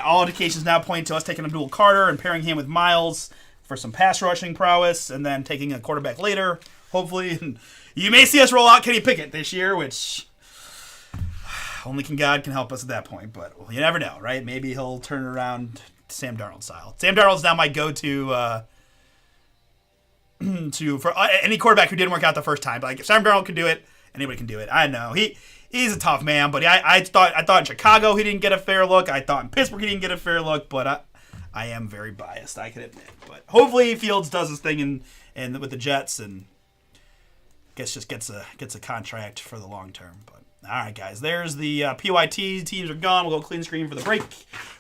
all indications now point to us taking Abdullah Carter and pairing him with Miles for some pass rushing prowess, and then taking a quarterback later, hopefully. And you may see us roll out Kenny Pickett this year, which only God can help us at that point. But you never know, right? Maybe he'll turn around Sam Darnold style. Sam Darnold's now my go-to for any quarterback who didn't work out the first time. Like, if Sam Darnold can do it, anybody can do it. I know he's a tough man, but I thought in Chicago he didn't get a fair look. I thought in Pittsburgh he didn't get a fair look. But I am very biased, I can admit. But hopefully Fields does his thing in with the Jets and gets a contract for the long term. But all right, guys, there's the PYT. Teams are gone. We'll go clean screen for the break.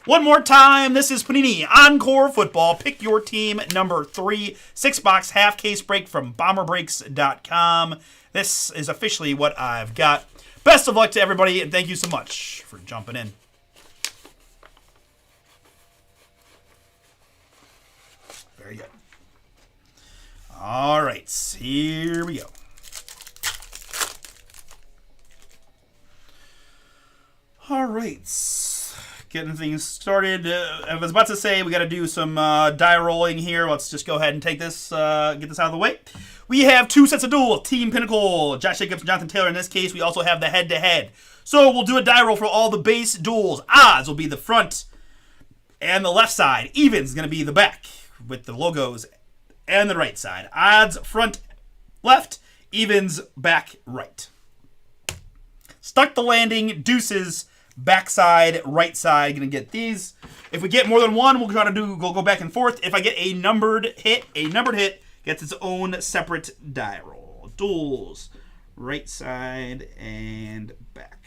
One more time. This is Panini Encore Football. Pick your team number 3. 6-box half case break from BomberBreaks.com. This is officially what I've got. Best of luck to everybody, and thank you so much for jumping in. Very good. All right, here we go. All right, getting things started. I was about to say we got to do some die rolling here. Let's just go ahead and take this, get this out of the way. We have 2 sets of duel, Team Pinnacle, Josh Jacobs and Jonathan Taylor. In this case, we also have the head-to-head. So we'll do a die roll for all the base duels. Odds will be the front and the left side. Evens is going to be the back with the logos and the right side. Odds front left, evens back right. Stuck the landing, deuces backside, right side. Gonna get these. If we get more than one, we'll go back and forth. If I get a numbered hit gets its own separate die roll. Duels, right side and back.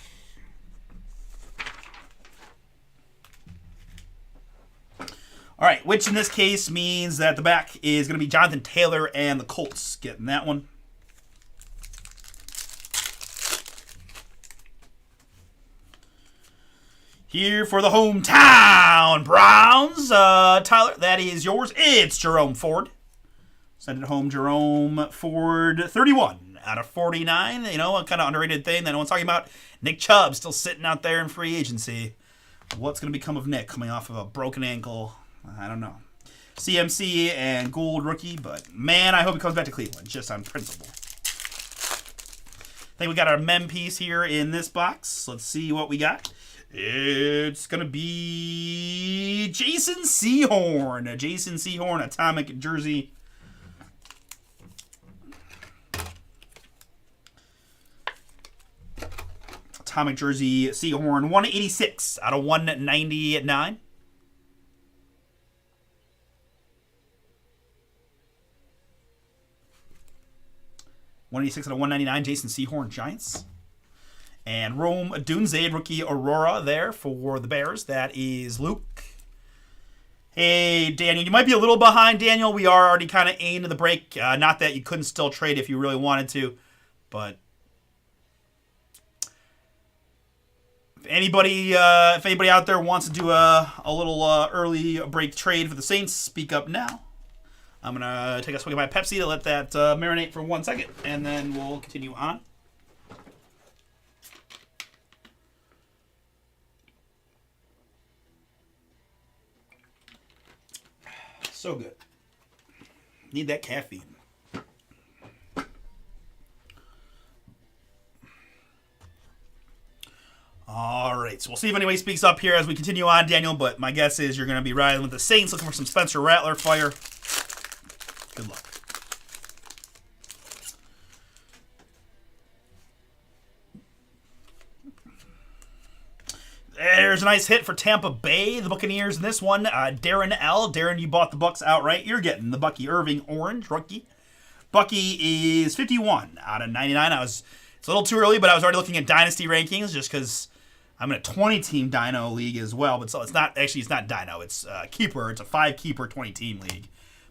All right, which in this case means that the back is going to be Jonathan Taylor and the Colts getting that one. Here for the hometown Browns, Tyler, that is yours. It's Jerome Ford. Send it home, Jerome Ford, 31 out of 49. You know, a kind of underrated thing that no one's talking about. Nick Chubb still sitting out there in free agency. What's going to become of Nick coming off of a broken ankle? I don't know. CMC and Gould rookie, but man, I hope he comes back to Cleveland, just on principle. I think we got our mem piece here in this box. Let's see what we got. It's going to be Jason Sehorn. A Jason Sehorn atomic jersey. atomic jersey Seahorn, 186 out of 199. 186 out of 199, Jason Seahorn, Giants. And Rome Odunze, rookie Aurora there for the Bears. That is Luke. Hey, Daniel, you might be a little behind, Daniel. We are already kind of into the break. Not that you couldn't still trade if you really wanted to, but if anybody out there wants to do a little early break trade for the Saints, speak up now. I'm going to take a swig of my Pepsi to let that marinate for 1 second, and then we'll continue on. So good. Need that caffeine. All right, so we'll see if anybody speaks up here as we continue on, Daniel, but my guess is you're going to be riding with the Saints, looking for some Spencer Rattler fire. Good luck. There's a nice hit for Tampa Bay, the Buccaneers in this one. Darren L. Darren, you bought the Bucks outright. You're getting the Bucky Irving orange rookie. Bucky is 51 out of 99. It's a little too early, but I was already looking at dynasty rankings just because I'm in a 20-team Dino league as well. But so it's not Dino. It's Keeper. It's a 5-keeper 20-team league.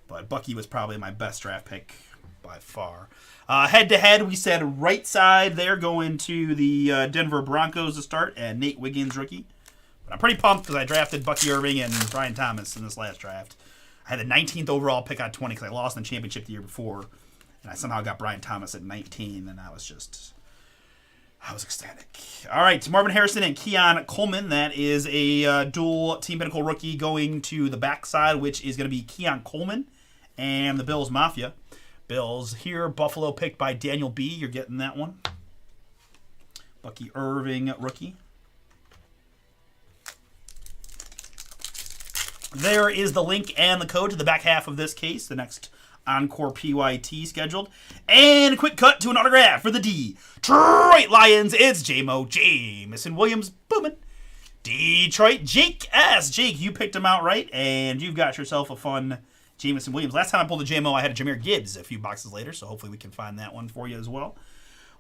But Bucky was probably my best draft pick by far. Head-to-head, we said right side there going to the Denver Broncos to start, and Nate Wiggins, rookie. But I'm pretty pumped because I drafted Bucky Irving and Brian Thomas in this last draft. I had the 19th overall pick on 20 because I lost in the championship the year before, and I somehow got Brian Thomas at 19, and I was ecstatic. All right, Marvin Harrison and Keon Coleman. That is a dual Team Pinnacle rookie going to the backside, which is going to be Keon Coleman and the Bills Mafia. Bills here, Buffalo picked by Daniel B. You're getting that one. Bucky Irving, rookie. There is the link and the code to the back half of this case, the next Encore PYT scheduled. And a quick cut to an autograph for the Detroit Lions. It's Jameson Williams booming. Detroit Jake S. Jake, you picked him out right, and you've got yourself a fun Jameson Williams. Last time I pulled a JMO, I had a Jahmyr Gibbs a few boxes later, so hopefully we can find that one for you as well.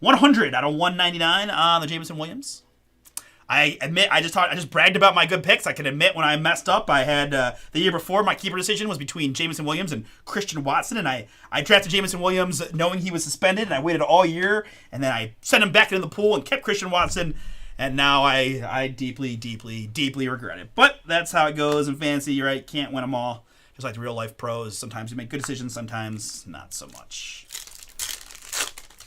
100 out of 199 on the Jameson Williams. I admit, I just bragged about my good picks. I can admit when I messed up, I had the year before, my keeper decision was between Jameson Williams and Christian Watson, and I drafted Jameson Williams knowing he was suspended, and I waited all year, and then I sent him back into the pool and kept Christian Watson, and now I deeply, deeply, deeply regret it. But that's how it goes in fantasy. You're right, can't win them all. Just like the real life pros, sometimes you make good decisions, sometimes not so much.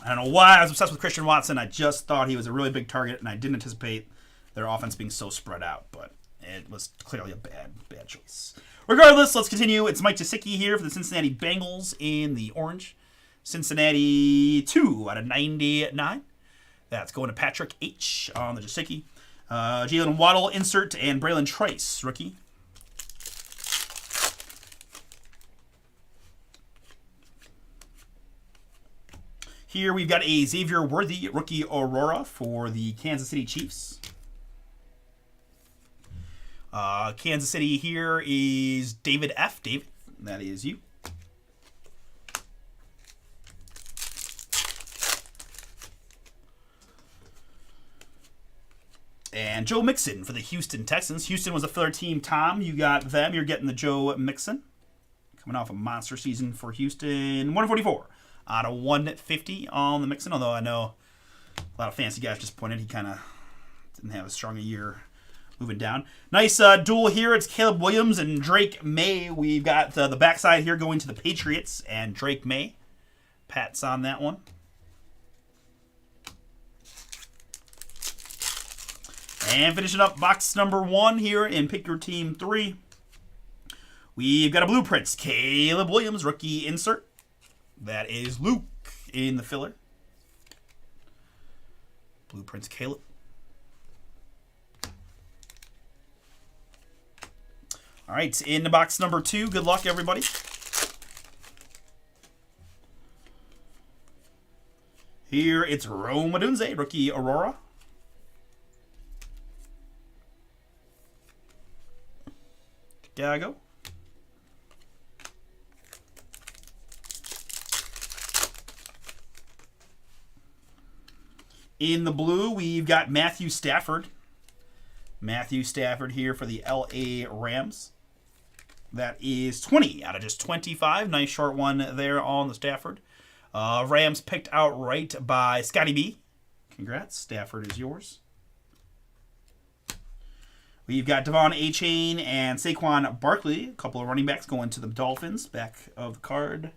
I don't know why I was obsessed with Christian Watson. I just thought he was a really big target, and I didn't anticipate their offense being so spread out, but it was clearly a bad choice. Regardless, let's continue. It's Mike Gesicki here for the Cincinnati Bengals in the orange. Cincinnati 2 out of 99. That's going to Patrick H. on the Gesicki. Jalen Waddle insert and Braylon Trice, rookie. Here we've got a Xavier Worthy rookie Aurora for the Kansas City Chiefs. Kansas City here is David F. David, that is you. And Joe Mixon for the Houston Texans. Houston was a filler team. Tom, you got them. You're getting the Joe Mixon. Coming off a monster season for Houston. 144 out of 150 on the Mixon. Although I know a lot of fancy guys disappointed. He kind of didn't have as strong a year moving down. Nice duel here. It's Caleb Williams and Drake May. We've got the backside here going to the Patriots and Drake May. Pat's on that one. And finishing up box number 1 here in Pick Your Team 3. We've got a Blueprints. Caleb Williams, rookie insert. That is Luke in the filler. Blueprints Caleb. All right, in the box number 2. Good luck, everybody. Here it's Rome Odunze, rookie Aurora. Chicago. In the blue, we've got Matthew Stafford. Matthew Stafford here for the LA Rams. That is 20 out of just 25. Nice short one there on the Stafford. Rams picked outright by Scotty B. Congrats. Stafford is yours. We've got Devon Achane and Saquon Barkley. A couple of running backs going to the Dolphins. Back of the card.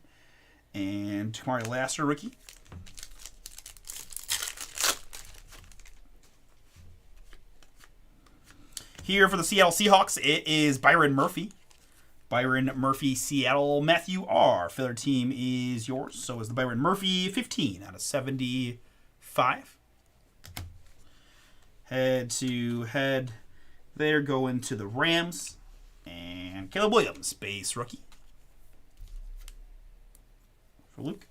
And Kamari Lassiter, rookie. Here for the Seattle Seahawks, it is Byron Murphy. Byron Murphy, Seattle. Matthew R. Filler team is yours. So is the Byron Murphy, 15 out of 75. Head to head there, going to the Rams. And Caleb Williams, base rookie. For Luke.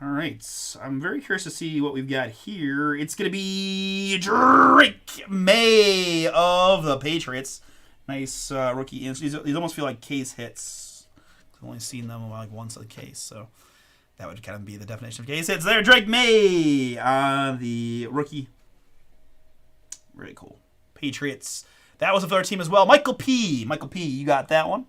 All right, I'm very curious to see what we've got here. It's going to be Drake May of the Patriots. Nice rookie. These almost feel like case hits. I've only seen them like once a case, so that would kind of be the definition of case hits there. Drake May, the rookie. Very cool. Patriots. That was a third team as well. Michael P, you got that one.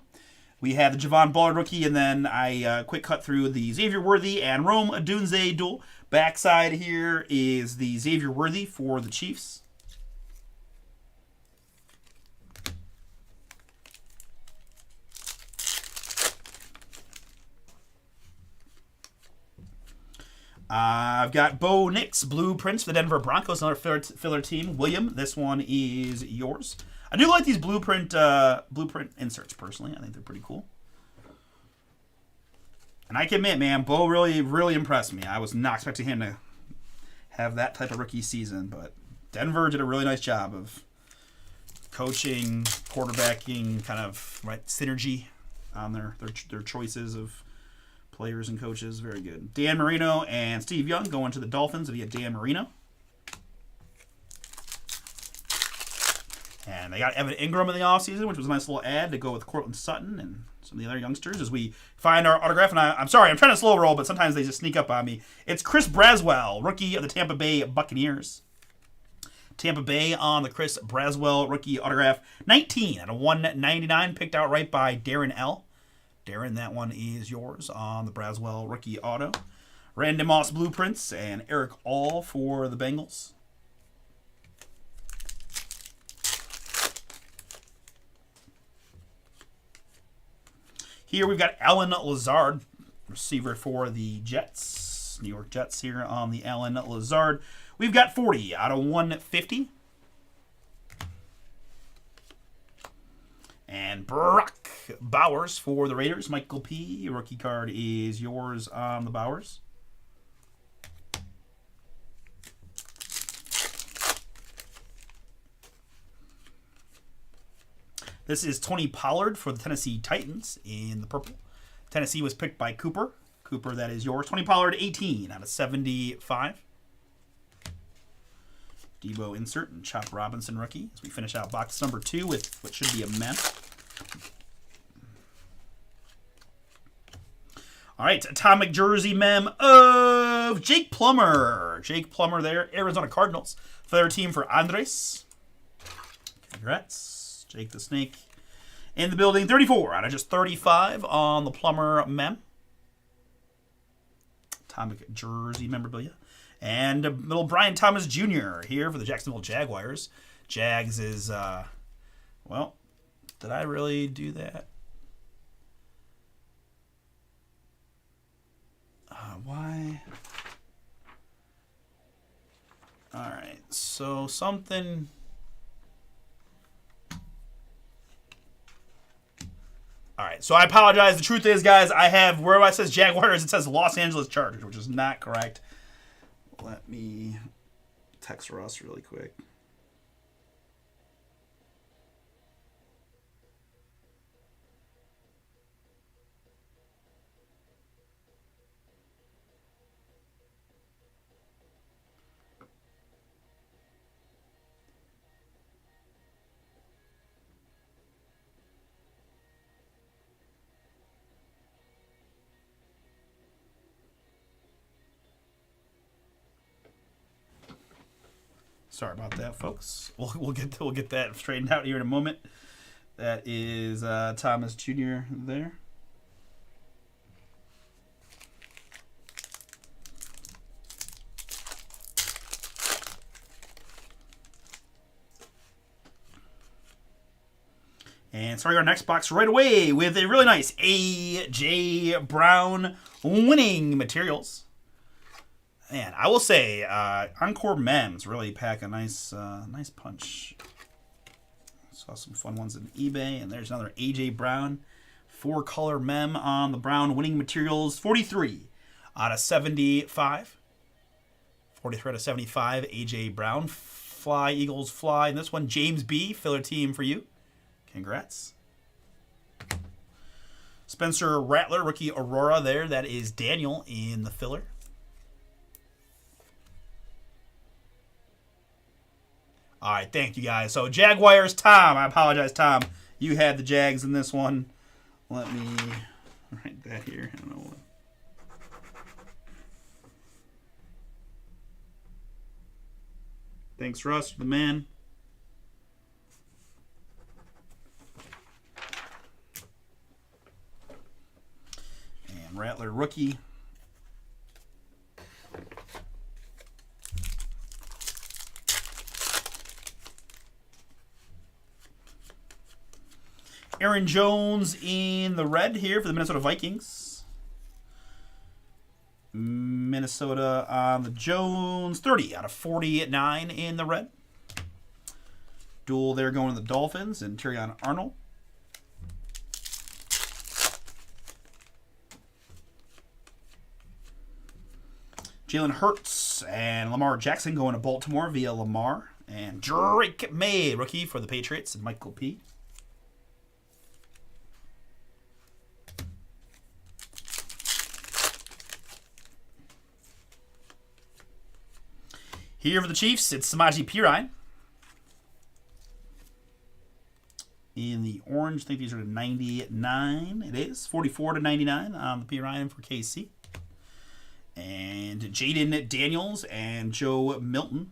We have the Javon Bullard rookie, and then I quick cut through the Xavier Worthy and Rome Odunze duel. Backside here is the Xavier Worthy for the Chiefs. I've got Bo Nix, blueprints for the Denver Broncos, another filler team. William, this one is yours. I do like these blueprint inserts, personally. I think they're pretty cool. And I can admit, man, Bo really impressed me. I was not expecting him to have that type of rookie season, but Denver did a really nice job of coaching, quarterbacking, kind of synergy on their choices of players and coaches. Very good. Dan Marino and Steve Young going to the Dolphins via Dan Marino. And they got Evan Ingram in the offseason, which was a nice little ad to go with Cortland Sutton and some of the other youngsters as we find our autograph. And I'm sorry, I'm trying to slow roll, but sometimes they just sneak up on me. It's Chris Braswell, rookie of the Tampa Bay Buccaneers. Tampa Bay on the Chris Braswell rookie autograph. 19 out of 199, picked out right by Darren L. Darren, that one is yours on the Braswell rookie auto. Randy Moss blueprints and Eric All for the Bengals. Here we've got Alan Lazard, receiver for the Jets. New York Jets here on the Alan Lazard. We've got 40 out of 150. And Brock Bowers for the Raiders. Michael P. Rookie card is yours on the Bowers. This is Tony Pollard for the Tennessee Titans in the purple. Tennessee was picked by Cooper. Cooper, that is yours. Tony Pollard, 18 out of 75. Debo insert and Chop Robinson rookie as we finish out box number 2 with what should be a mem. All right, atomic jersey mem of Jake Plummer. Jake Plummer there, Arizona Cardinals. Fair team for Andres. Congrats. Jake the Snake in the building. 34 out of just 35 on the Plummer mem. Atomic jersey memorabilia. And little Brian Thomas Jr. here for the Jacksonville Jaguars. Jags is, well, did I really do that? Why? All right, so something... All right, so I apologize. The truth is, guys, I have, where it says Jaguars, it says Los Angeles Chargers, which is not correct. Let me text Russ really quick. Sorry about that, folks. We'll get that straightened out here in a moment. That is Thomas Jr. there. And starting our next box right away with a really nice A.J. Brown winning materials. Man, I will say Encore Mems really pack a nice punch. Saw some fun ones on eBay, and there's another A.J. Brown 4-color mem on the Brown winning materials. 43 out of 75. 43 out of 75. A.J. Brown. Fly, Eagles, fly. And this one, James B. Filler team for you. Congrats. Spencer Rattler, rookie Aurora there. That is Daniel in the filler. All right, thank you guys. So Jaguars, Tom. I apologize, Tom. You had the Jags in this one. Let me write that here. I don't know what. Thanks, Russ, the man. And Rattler, rookie. Aaron Jones in the red here for the Minnesota Vikings. Minnesota on the Jones. 30 out of 49 in the red. Duel there going to the Dolphins and Terrion Arnold. Jalen Hurts and Lamar Jackson going to Baltimore via Lamar. And Drake May, rookie for the Patriots, and Michael P. Here for the Chiefs, it's Samaje Perine. In the orange, I think these are to 99. It is 44 to 99 on the Perine for KC. And Jaden Daniels and Joe Milton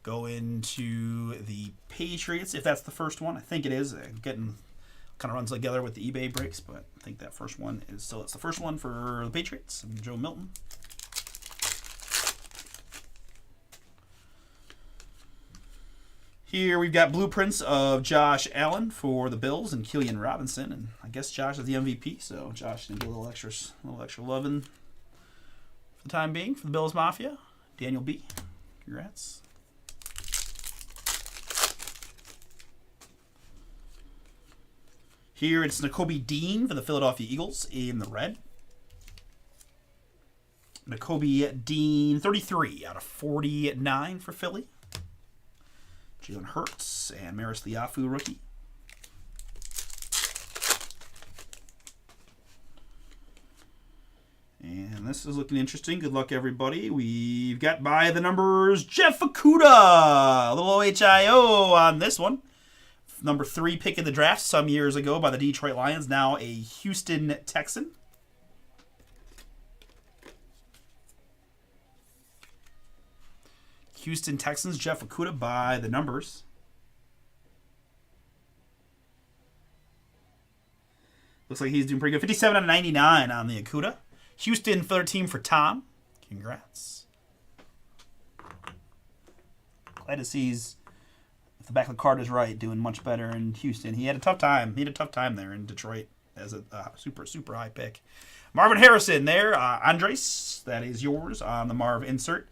go into the Patriots, if that's the first one. I think it is. Getting kind of runs together with the eBay breaks, but I think that first one is still it's the first one for the Patriots and Joe Milton. Here we've got blueprints of Josh Allen for the Bills and Killian Robinson, and I guess Josh is the MVP, so Josh can get a little extra loving for the time being for the Bills Mafia. Daniel B, congrats. Here it's Nakobe Dean for the Philadelphia Eagles in the red. Nakobe Dean, 33 out of 49 for Philly. Jalen Hurts and Maris Liafu, rookie. And this is looking interesting. Good luck, everybody. We've got by the numbers Jeff Okudah. A little OHIO on this one. Number 3 pick in the draft some years ago by the Detroit Lions. Now a Houston Texan. Houston Texans, Jeff Okudah by the numbers. Looks like he's doing pretty good. 57 out of 99 on the Okudah. Houston filler team for Tom. Congrats. Glad to see he's, if the back of the card is right, doing much better in Houston. He had a tough time. He had a tough time there in Detroit as a super high pick. Marvin Harrison there. Andres, that is yours on the Marv insert.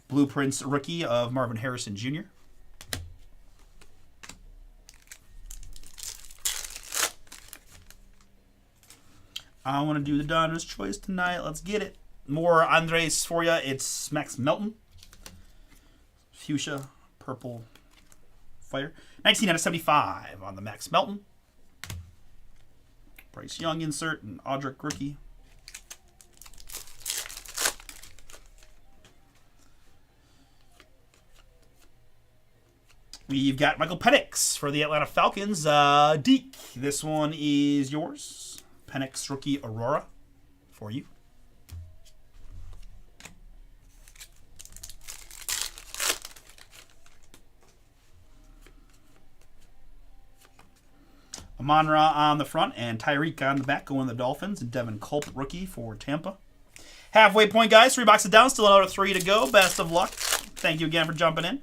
Blueprints rookie of Marvin Harrison Jr. I want to do the Donner's Choice tonight. Let's get it. More Andres for you. It's Max Melton. Fuchsia, purple, fire. 19 out of 75 on the Max Melton. Bryce Young insert and Audric rookie. We've got Michael Penix for the Atlanta Falcons. Deke, this one is yours. Penix rookie Aurora for you. Amon-Ra on the front and Tyreek on the back going to the Dolphins. And Devin Culp, rookie for Tampa. Halfway point, guys. 3 boxes down. Still another 3 to go. Best of luck. Thank you again for jumping in.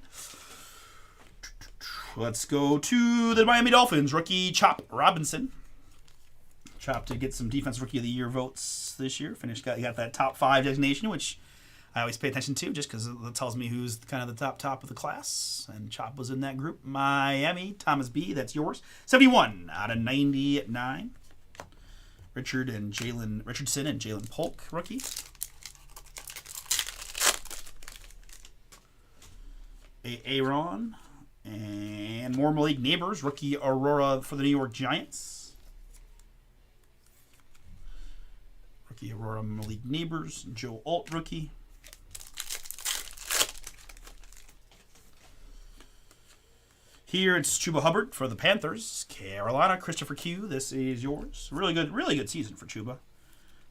Let's go to the Miami Dolphins. Rookie Chop Robinson. Chop to get some Defense Rookie of the Year votes this year. Got that top 5 designation, which I always pay attention to just because it tells me who's kind of the top of the class. And Chop was in that group. Miami, Thomas B. That's yours. 71 out of 99. Richardson and Jalen Polk, rookie. Aaron. And more Malik Neighbors, rookie Aurora for the New York Giants. Rookie Aurora Malik Neighbors. Joe Alt, rookie. Here it's Chuba Hubbard for the Panthers. Carolina, Christopher Q. This is yours. Really good season for Chuba.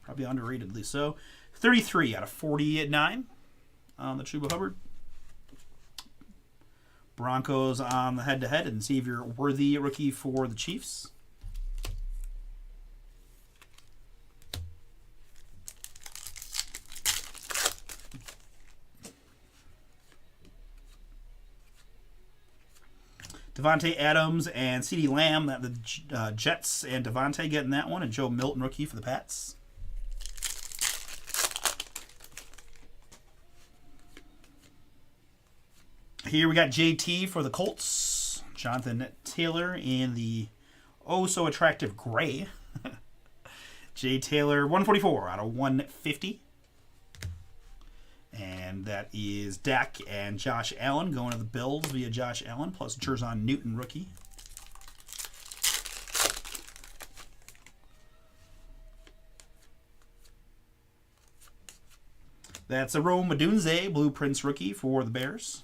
Probably underratedly so. 33 out of 49 on the Chuba Hubbard. Broncos on the head-to-head and Xavier Worthy, rookie for the Chiefs. Devontae Adams and CeeDee Lamb, the Jets and Devontae getting that one, and Joe Milton, rookie for the Pats. Here we got JT for the Colts. Jonathan Taylor in the oh-so-attractive gray. Jay Taylor, 144 out of 150. And that is Dak and Josh Allen going to the Bills via Josh Allen, plus Jerzon Newton, rookie. That's a Rome Odunze, Blueprints rookie for the Bears.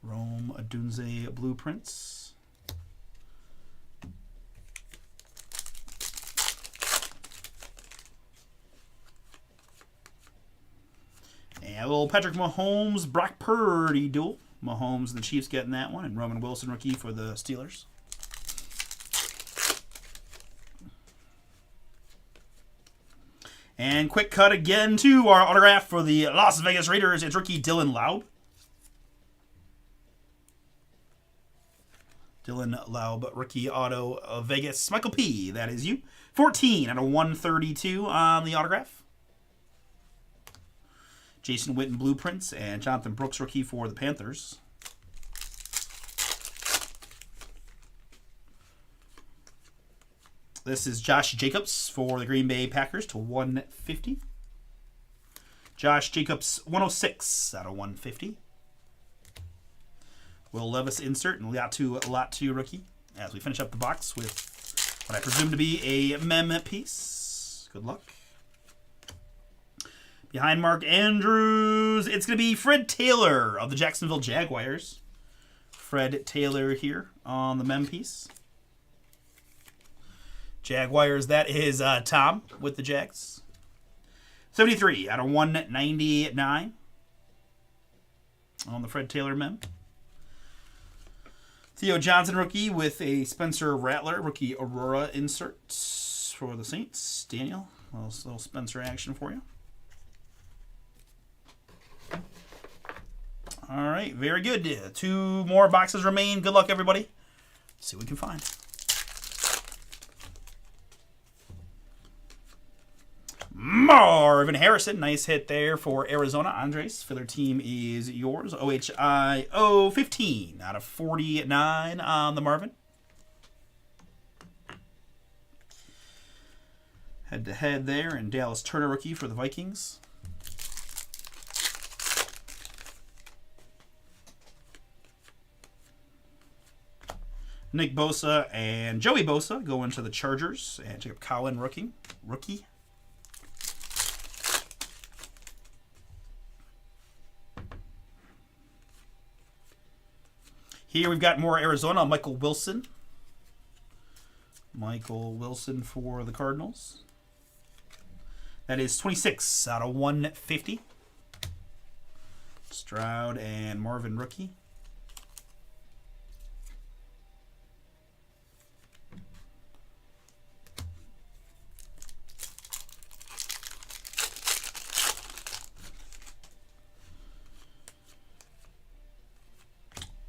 Rome Odunze Blueprints. And a little Patrick Mahomes, Brock Purdy duel. Mahomes and the Chiefs getting that one. And Roman Wilson, rookie for the Steelers. And quick cut again to our autograph for the Las Vegas Raiders. It's rookie Dylan Laub. Dylan Laub, rookie auto of Vegas. Michael P., that is you. 14 out of 132 on the autograph. Jason Witten, Blueprints, and Jonathan Brooks, rookie for the Panthers. This is Josh Jacobs for the Green Bay Packers to 150. Josh Jacobs, 106 out of 150. Will Levis insert and Latu rookie as we finish up the box with what I presume to be a mem piece. Good luck. Behind Mark Andrews, it's going to be Fred Taylor of the Jacksonville Jaguars. Fred Taylor here on the mem piece. Jaguars, that is Tom with the Jags. 73 out of 199 on the Fred Taylor mem. Theo Johnson, rookie, with a Spencer Rattler, rookie Aurora insert for the Saints. Daniel, a little Spencer action for you. All right, very good. 2 more boxes remain. Good luck, everybody. Let's see what we can find. Marvin Harrison, nice hit there for Arizona. Andres, for their team is yours. OHIO 15 out of 49 on the Marvin. Head-to-head there, and Dallas Turner, rookie for the Vikings. Nick Bosa and Joey Bosa going to the Chargers, and Jacob Cowan, rookie. Here we've got more Arizona. Michael Wilson. Michael Wilson for the Cardinals. That is 26 out of 150. Stroud and Marvin, rookie.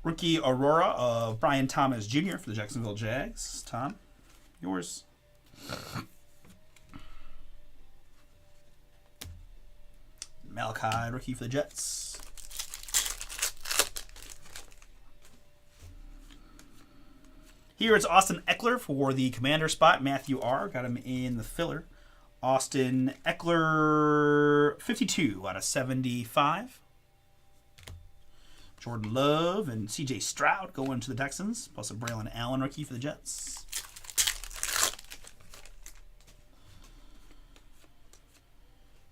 Rookie Aurora of Brian Thomas Jr. for the Jacksonville Jags. Tom, yours. Malachi, rookie for the Jets. Here it's Austin Eckler for the commander spot. Matthew R. got him in the filler. Austin Eckler, 52 out of 75. Jordan Love and C.J. Stroud going to the Texans, plus a Braylon Allen rookie for the Jets.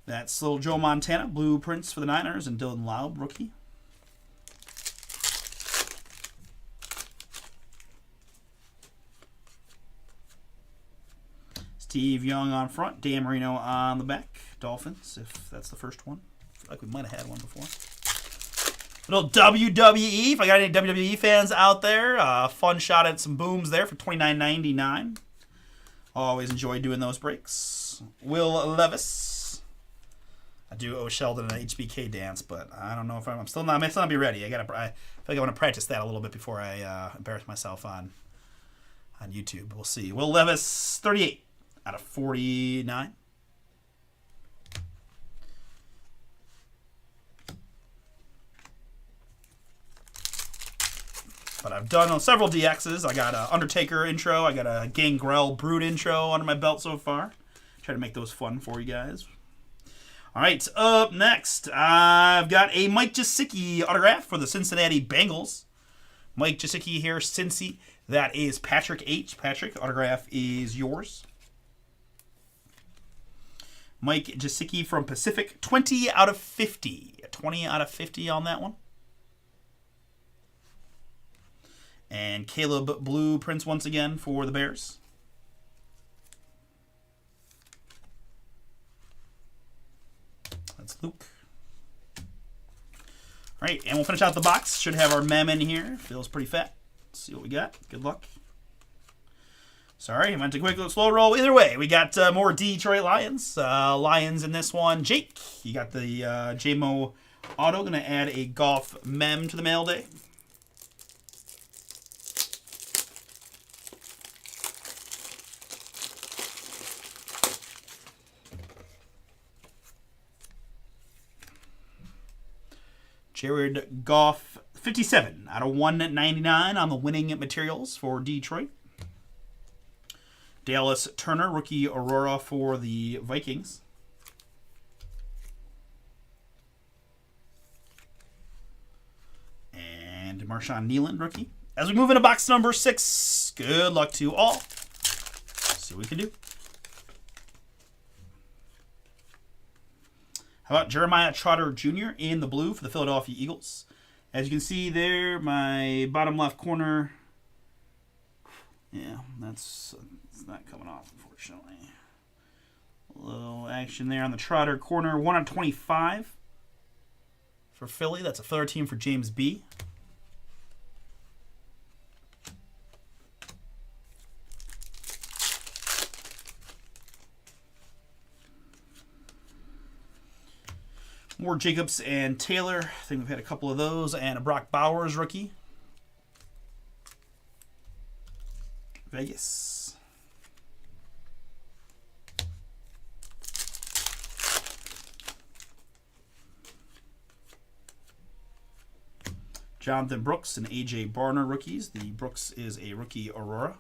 That's little Joe Montana, blueprints for the Niners, and Dylan Laub, rookie. Steve Young on front, Dan Marino on the back. Dolphins, if that's the first one. I feel like we might have had one before. Little WWE, if I got any WWE fans out there, fun shot at some booms there for $29.99. Always enjoy doing those breaks. Will Levis. I do owe Sheldon an HBK dance, but I don't know if I'm still not. I may still not be ready. I feel like I want to practice that a little bit before I embarrass myself on YouTube. We'll see. Will Levis, 38 out of 49. But I've done several DXs. I got an Undertaker intro. I got a Gangrel Brood intro under my belt so far. Try to make those fun for you guys. All right, up next, I've got a Mike Gesicki autograph for the Cincinnati Bengals. Mike Gesicki here, Cincy. That is Patrick H. Patrick, autograph is yours. Mike Gesicki from Pacific, 20 out of 50. 20 out of 50 on that one. And Caleb blueprints once again for the Bears. That's Luke. All right, and we'll finish out the box. Should have our mem in here. Feels pretty fat. Let's see what we got. Good luck. Sorry, I meant to quick slow roll. Either way, we got more Detroit Lions. Lions in this one. Jake, you got the JMO auto. Going to add a golf mem to the mail day. Jared Goff, 57 out of 199 on the winning materials for Detroit. Dallas Turner, rookie Aurora for the Vikings. And Marshawn Nealon, rookie. As we move into box number 6, good luck to all. See what we can do. How about Jeremiah Trotter Jr. in the blue for the Philadelphia Eagles? As you can see there, my bottom left corner. Yeah, it's not coming off, unfortunately. A little action there on the Trotter corner. 1 out of 25 for Philly. That's a filler team for James B. More Jacobs and Taylor. I think we've had a couple of those. And a Brock Bowers rookie. Vegas. Jonathan Brooks and A.J. Barner rookies. The Brooks is a rookie Aurora.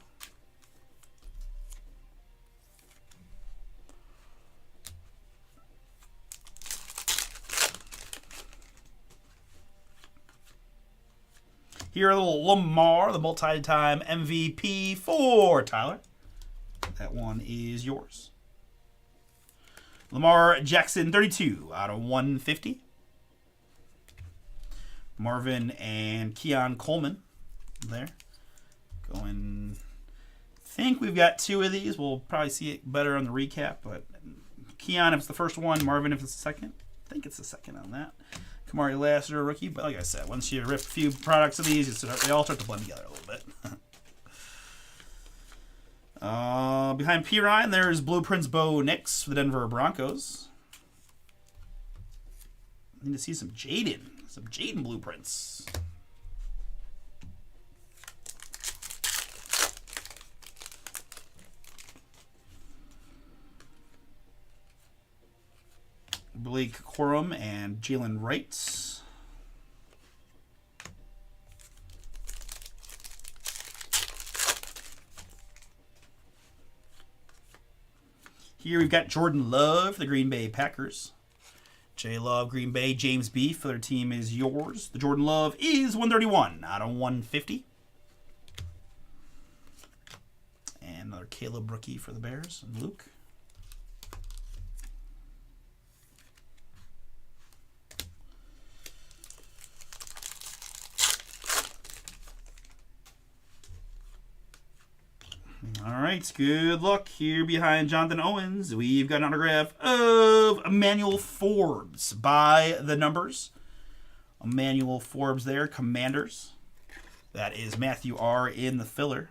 Here, a little Lamar, the multi-time MVP for Tyler. That one is yours. Lamar Jackson, 32 out of 150. Marvin and Keon Coleman there. Going, I think we've got 2 of these. We'll probably see it better on the recap, but Keon if it's the first one, Marvin if it's the second. I think it's the second on that. Kamari Lassiter, rookie. But like I said, once you rip a few products of these, they all start to blend together a little bit. Behind P. Ryan, there's Blueprints Bo Nix for the Denver Broncos. I need to see some Jaden blueprints. Blake Corum and Jalen Wright. Here we've got Jordan Love for the Green Bay Packers. J Love, Green Bay, James B. for their team is yours. The Jordan Love is 131 out of 150. And another Caleb rookie for the Bears, and Luke. All right, good luck. Here behind Jonathan Owens, we've got an autograph of Emmanuel Forbes by the numbers. Emmanuel Forbes there, Commanders. That is Matthew R. in the filler.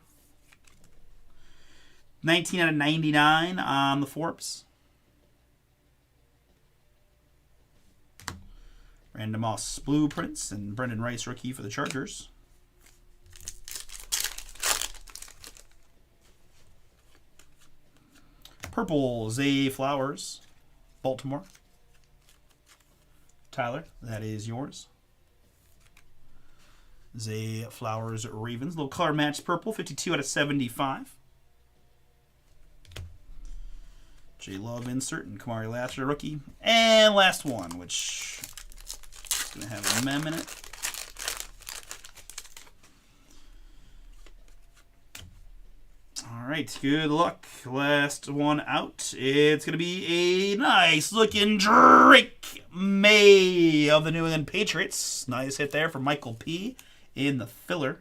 19 out of 99 on the Forbes. Random Moss Blueprints and Brendan Rice rookie for the Chargers. Purple, Zay Flowers, Baltimore. Tyler, that is yours. Zay Flowers, Ravens. Little color matched purple, 52 out of 75. J Love insert and Kamari Lassiter rookie. And last one, which is going to have a mem in it. All right, good luck. Last one out. It's going to be a nice looking Drake May of the New England Patriots. Nice hit there for Michael P. in the filler.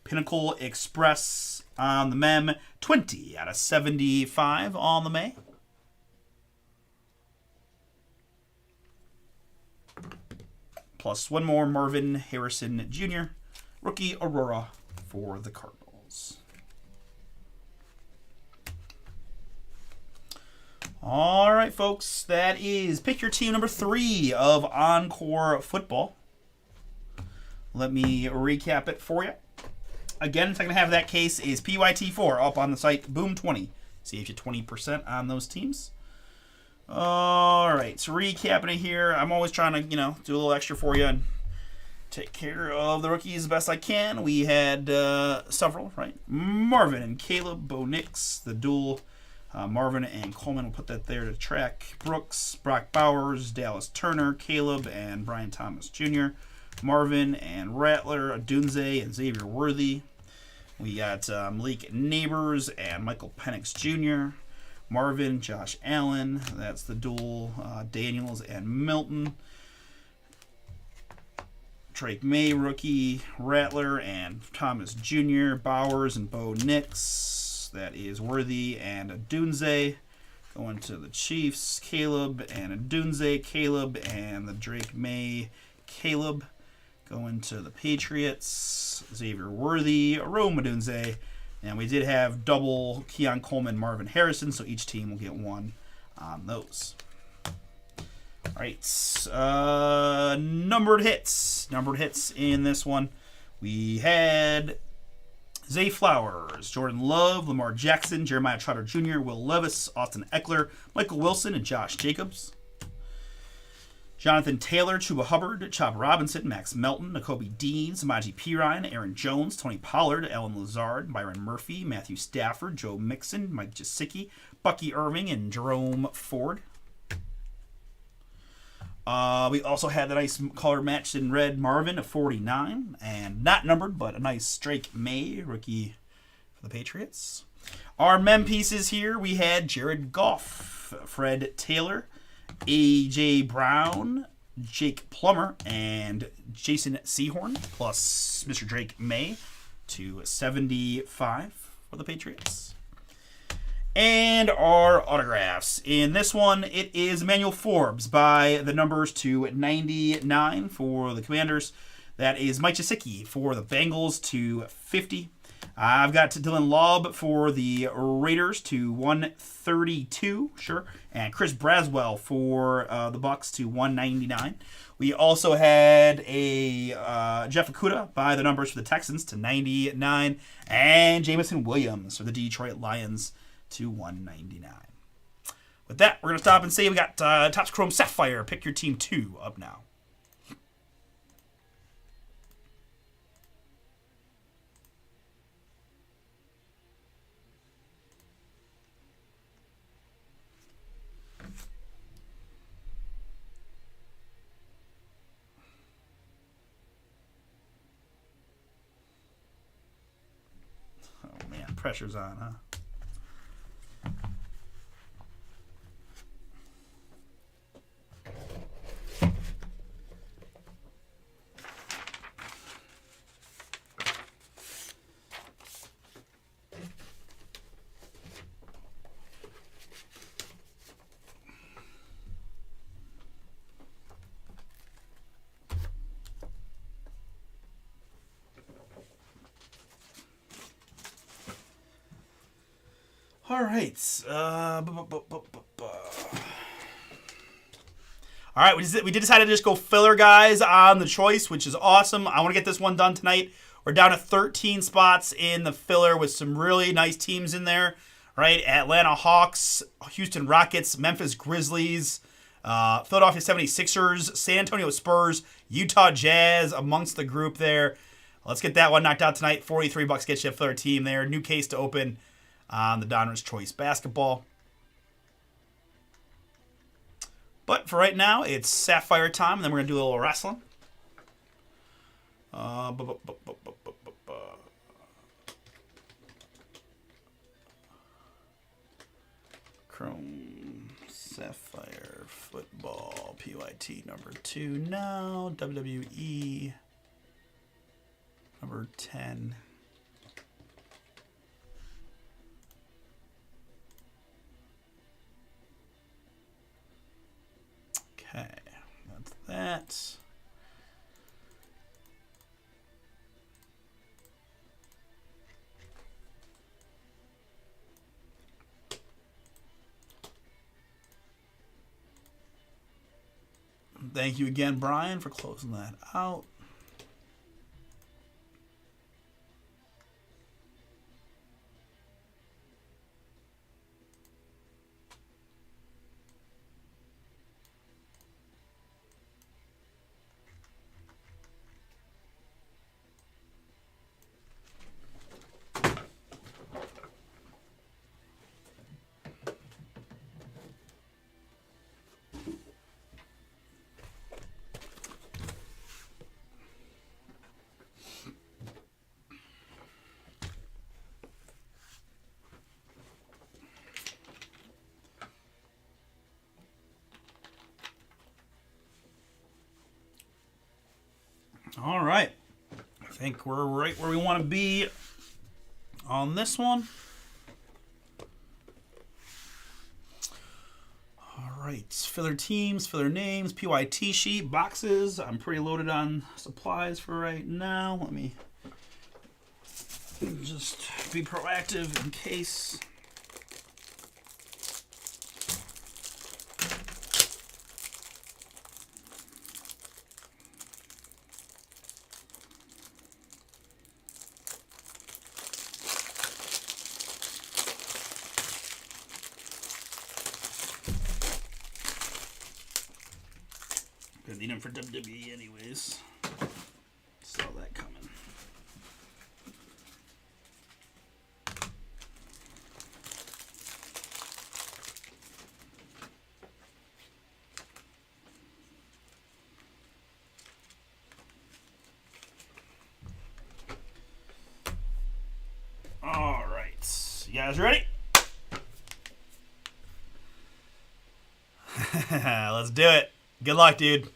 Pinnacle Express on the mem. 20 out of 75 on the May. Plus one more Marvin Harrison Jr. Rookie Aurora for the Cardinals. All right, folks. That is pick your team number 3 of Encore Football. Let me recap it for you. Again, second half of that case is PYT4 up on the site. Boom 20. Saves you 20% on those teams. All right, so recapping it here. I'm always trying to, do a little extra for you and take care of the rookies the best I can. We had several, right? Marvin and Caleb, Bo Nix, the dual. Marvin and Coleman, we'll put that there to track. Brooks, Brock Bowers, Dallas Turner, Caleb, and Brian Thomas Jr. Marvin and Rattler, Adunze, and Xavier Worthy. We got Malik Neighbors and Michael Penix Jr. Marvin, Josh Allen, that's the dual. Daniels and Milton. Drake May, rookie. Rattler and Thomas Jr. Bowers and Bo Nix. That is Worthy and Adunze. Going to the Chiefs, Caleb and Adunze. Caleb and the Drake May, Caleb. Going to the Patriots, Xavier Worthy, Rome Adunze. And we did have double Keon Coleman, Marvin Harrison, so each team will get one on those. All right, numbered hits. Numbered hits in this one. We had Zay Flowers, Jordan Love, Lamar Jackson, Jeremiah Trotter Jr., Will Levis, Austin Eckler, Michael Wilson, and Josh Jacobs. Jonathan Taylor, Chuba Hubbard, Chop Robinson, Max Melton, Nakobe Dean, Samaje Perine, Aaron Jones, Tony Pollard, Alan Lazard, Byron Murphy, Matthew Stafford, Joe Mixon, Mike Gesicki, Bucky Irving, and Jerome Ford. We also had the nice color matched in red Marvin of 49, and not numbered, but a nice Drake May, rookie for the Patriots. Our mem pieces here, we had Jared Goff, Fred Taylor, A.J. Brown, Jake Plummer, and Jason Sehorn, plus Mr. Drake May to 75 for the Patriots. And our autographs. In this one, it is Emmanuel Forbes by the numbers to 99 for the Commanders. That is Mike Gesicki for the Bengals to 50. I've got Dylan Lobb for the Raiders to 132, sure. And Chris Braswell for the Bucks to 199. We also had a Jeff Okudah by the numbers for the Texans to 99. And Jamison Williams for the Detroit Lions to 199. With that, we're going to stop and say we got Topps Chrome Sapphire. Pick your team 2 up now. Oh man, pressure's on, huh? All right. All right, we did decide to just go filler, guys, on the choice, which is awesome. I want to get this one done tonight. We're down to 13 spots in the filler with some really nice teams in there, right? Atlanta Hawks, Houston Rockets, Memphis Grizzlies, Philadelphia 76ers, San Antonio Spurs, Utah Jazz amongst the group there. Let's get that one knocked out tonight. $43 gets you a filler team there. New case to open on the Donruss Choice Basketball. But for right now, it's Sapphire time, and then we're going to do a little wrestling. Chrome Sapphire Football PYT number 2 now. WWE number 10. Okay, that's that. Thank you again, Brian, for closing that out. All right. I think we're right where we want to be on this one. All right. Filler teams, filler names, PYT sheet, boxes. I'm pretty loaded on supplies for right now. Let me just be proactive in case. Gonna need them for WWE anyways. Saw that coming. All right, you guys ready? Let's do it. Good luck, dude.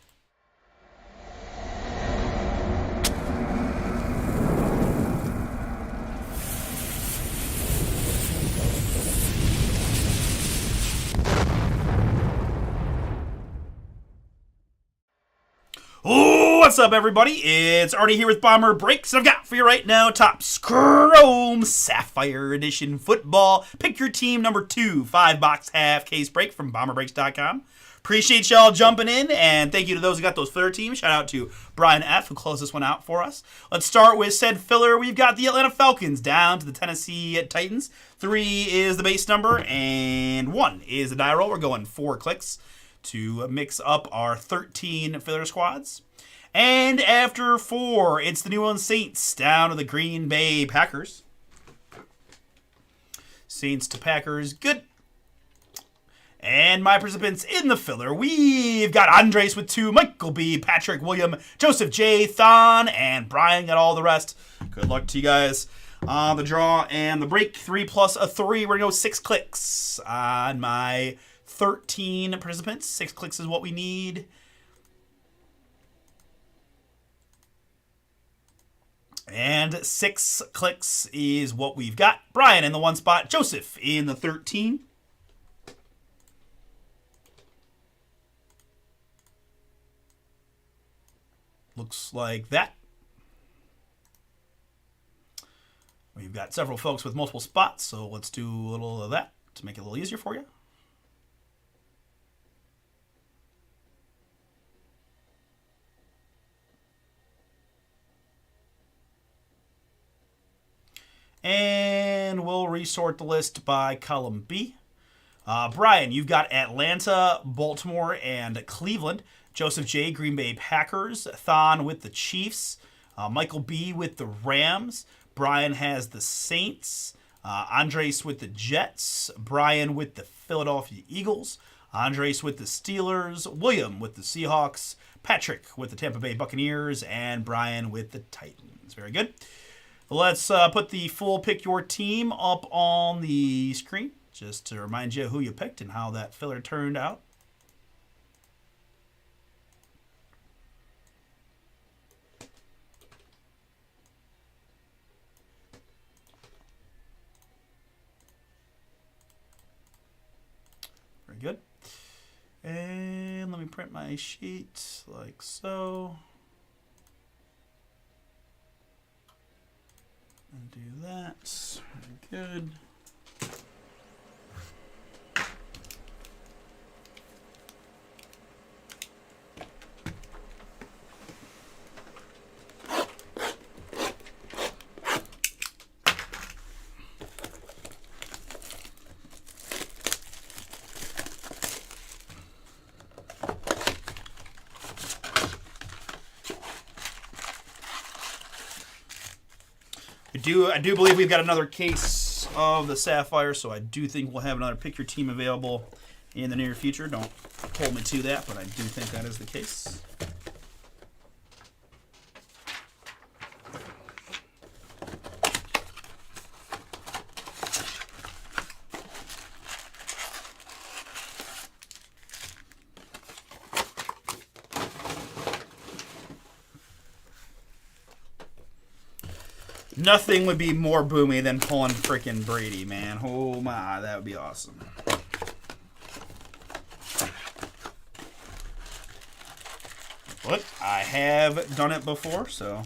What's up, everybody? It's Artie here with BomberBreaks. I've got for you right now Topps Chrome Sapphire Edition Football. Pick your team number 2, 5-box half case break from BomberBreaks.com. Appreciate y'all jumping in, and thank you to those who got those filler teams. Shout out to Brian F., who closed this one out for us. Let's start with said filler. We've got the Atlanta Falcons down to the Tennessee Titans. 3 is the base number, and 1 is the die roll. We're going 4 clicks to mix up our 13 filler squads. And after 4, it's the New Orleans Saints down to the Green Bay Packers. Saints to Packers, good. And my participants in the filler, we've got Andres with 2, Michael B, Patrick, William, Joseph J, Thon, and Brian got all the rest. Good luck to you guys on the draw and the break. 3 plus a 3, we're going to go 6 clicks on my 13 participants. 6 clicks is what we need. And 6 clicks is what we've got. Brian in the 1 spot, Joseph in the 13. Looks like that. We've got several folks with multiple spots, so let's do a little of that to make it a little easier for you. And we'll resort the list by column B. Brian, you've got Atlanta, Baltimore, and Cleveland. Joseph J, Green Bay Packers. Thon with the Chiefs. Michael B with the Rams. Brian has the Saints. Andres with the Jets. Brian with the Philadelphia Eagles. Andres with the Steelers. William with the Seahawks. Patrick with the Tampa Bay Buccaneers. And Brian with the Titans. Very good. Let's put the full pick your team up on the screen just to remind you who you picked and how that filler turned out. Very good. And let me print my sheet like so. And do that. Very good. I do believe we've got another case of the Sapphire, so I do think we'll have another pick your team available in the near future. Don't hold me to that, but I do think that is the case. Nothing would be more boomy than pulling freaking Brady, man. Oh my, that would be awesome. But I have done it before, so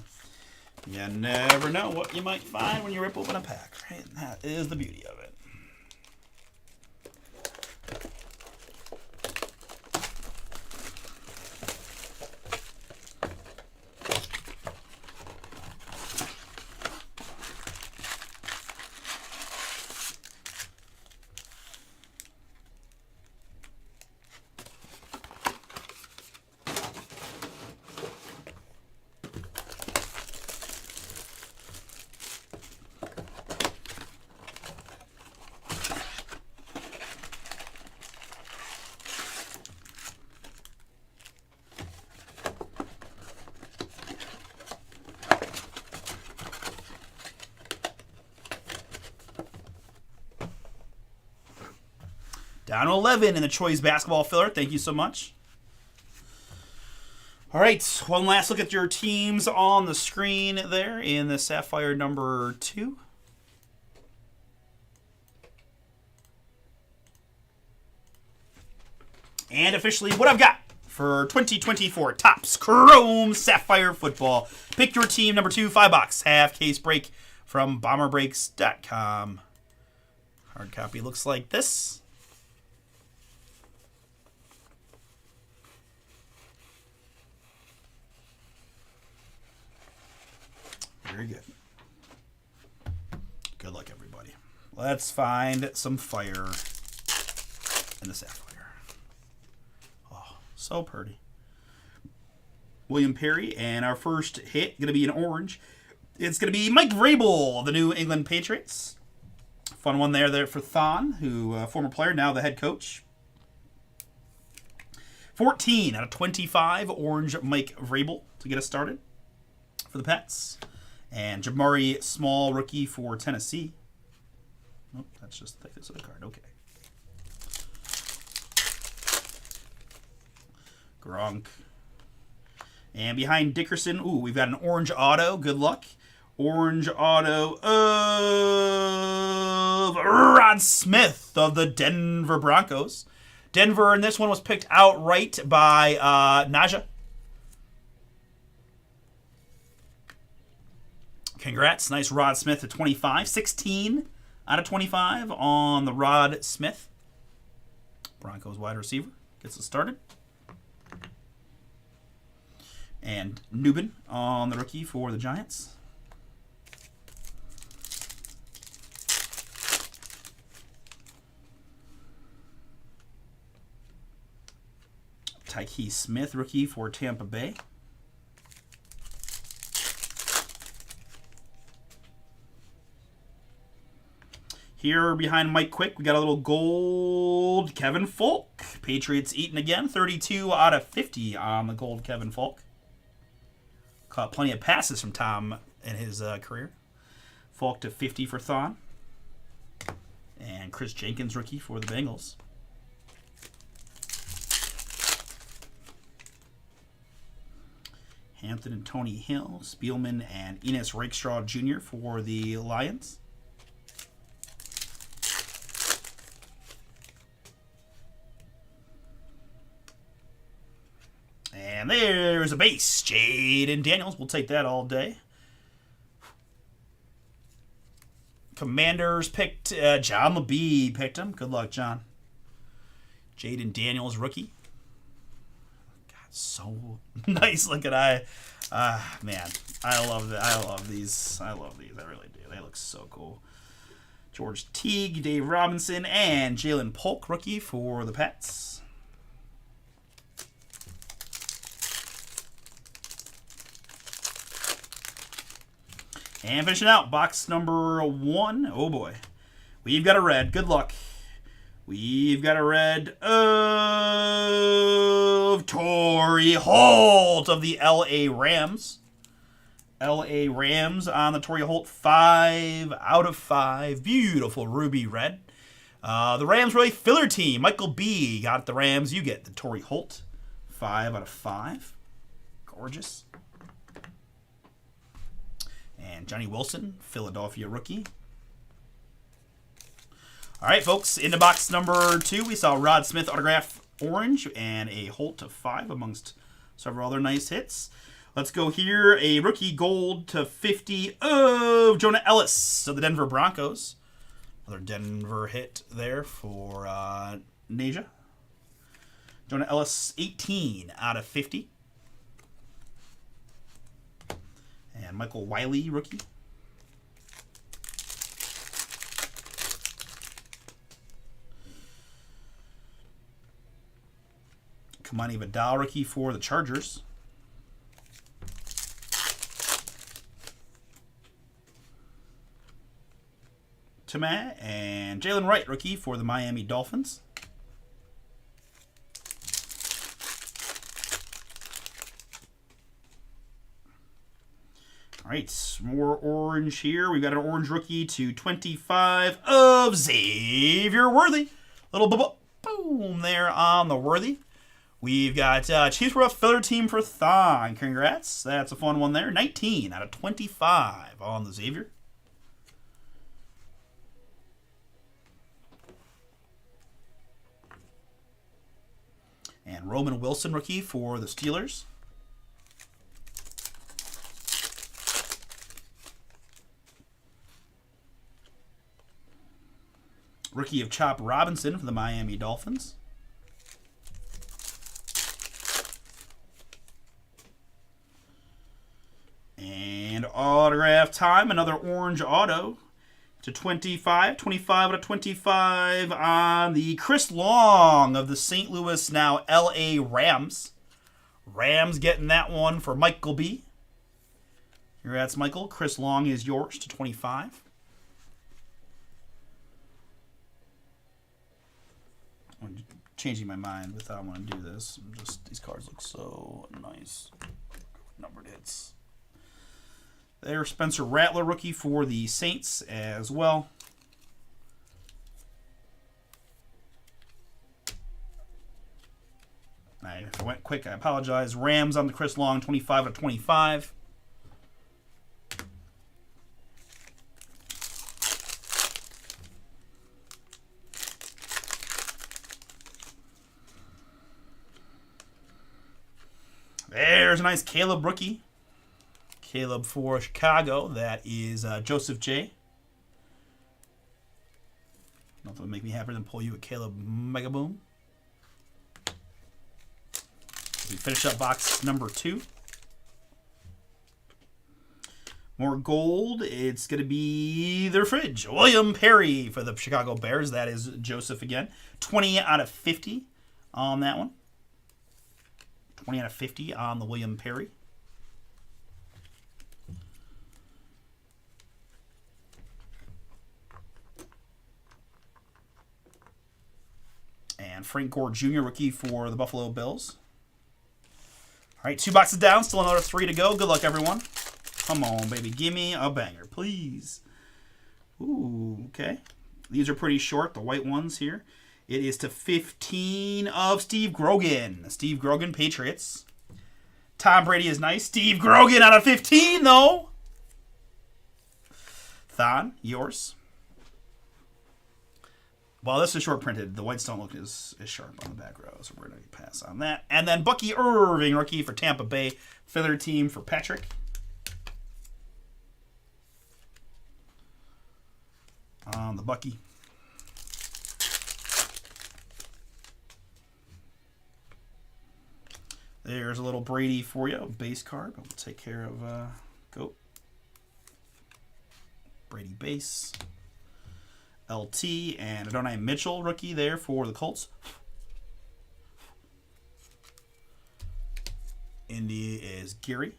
you never know what you might find when you rip open a pack, right? And that is the beauty of it. Down to 11 in the Choice Basketball Filler. Thank you so much. All right, one last look at your teams on the screen there in the Sapphire number 2. And officially what I've got for 2024 Topps Chrome Sapphire Football. Pick your team number 2, 5-box, half case break from BomberBreaks.com. Hard copy looks like this. Very good. Good luck, everybody. Let's find some fire in the sapphire. Oh, so pretty. William Perry, and our first hit going to be an orange. It's going to be Mike Vrabel, the New England Patriots. Fun one there for Thon, who former player, now the head coach. 14 out of 25, orange Mike Vrabel to get us started for the Pets. And Jamari Small, rookie for Tennessee. Oh, that's just the thickness of the card. Okay. Gronk. And behind Dickerson, ooh, we've got an orange auto. Good luck. Orange auto of Rod Smith of the Denver Broncos. Denver, and this one was picked outright by Naja. Congrats. Nice Rod Smith at 25. 16 out of 25 on the Rod Smith. Broncos wide receiver. Gets us started. And Nubin on the rookie for the Giants. Tyke Smith, rookie for Tampa Bay. Here behind Mike Quick, we got a little gold Kevin Folk. Patriots eating again. 32 out of 50 on the gold Kevin Folk. Caught plenty of passes from Tom in his career. Folk to 50 for Thon. And Chris Jenkins, rookie for the Bengals. Hampton and Tony Hill, Spielman and Enos Rakestraw Jr. for the Lions. And there's a base. Jaden Daniels. We'll take that all day. Commanders picked John LeBee. Picked him. Good luck, John. Jaden Daniels, rookie. So nice looking eye. Man, I love that. I love these. I really do. They look so cool. George Teague, Dave Robinson, and Jalen Polk, rookie for the Pets. And finishing out, box number 1. Oh boy. We've got a red. Good luck. We've got a red of Torrey Holt of the L.A. Rams. L.A. Rams on the Torrey Holt. 5 out of 5. Beautiful ruby red. The Rams really filler team. Michael B. got the Rams. You get the Torrey Holt. 5 out of 5. Gorgeous. And Johnny Wilson, Philadelphia rookie. All right, folks, into box number 2, we saw Rod Smith autograph orange and a Holt of 5 amongst several other nice hits. Let's go here, a rookie gold to 50 of Jonah Ellis of the Denver Broncos. Another Denver hit there for Naja. Jonah Ellis, 18 out of 50. And Michael Wiley, rookie. Kamani Vidal, rookie for the Chargers. Tomei and Jalen Wright, rookie for the Miami Dolphins. All right, more orange here. We've got an orange rookie to 25 of Xavier Worthy. Little boom there on the Worthy. We've got Chiefs Rough filler team for Thon. Congrats. That's a fun one there. 19 out of 25 on the Xavier. And Roman Wilson, rookie for the Steelers. Rookie of Chop Robinson for the Miami Dolphins. And autograph time. Another orange auto to 25. 25 out of 25 on the Chris Long of the St. Louis, now LA Rams. Rams getting that one for Michael B. Congrats, Michael. Chris Long is yours to 25. I'm changing my mind with how I want to do this. These cards look so nice. Numbered hits. There's Spencer Rattler, rookie for the Saints as well. If I went quick, I apologize. Rams on the Chris Long, 25 out of 25. There's a nice Caleb rookie. Caleb for Chicago. That is Joseph J. Nothing would make me happier than pull you a Caleb Mega Boom. We finish up box number 2. More gold. It's going to be their fridge. William Perry for the Chicago Bears. That is Joseph again. 20 out of 50 on that one. 20 out of 50 on the William Perry. And Frank Gore Jr., rookie for the Buffalo Bills. All right, 2 boxes down. Still another 3 to go. Good luck, everyone. Come on, baby. Give me a banger, please. Ooh, okay. These are pretty short, the white ones here. It is to 15 of Steve Grogan. Steve Grogan, Patriots. Tom Brady is nice. Steve Grogan out of 15, though. Thon, yours. Well, this is short printed. The whites don't look as sharp on the back row, so we're going to pass on that. And then Bucky Irving, rookie for Tampa Bay. Feather team for Patrick. On the Bucky. There's a little Brady for you, a base card. We'll take care of Goat. Brady base. LT and Adonai Mitchell, rookie there for the Colts. Indy is Geary.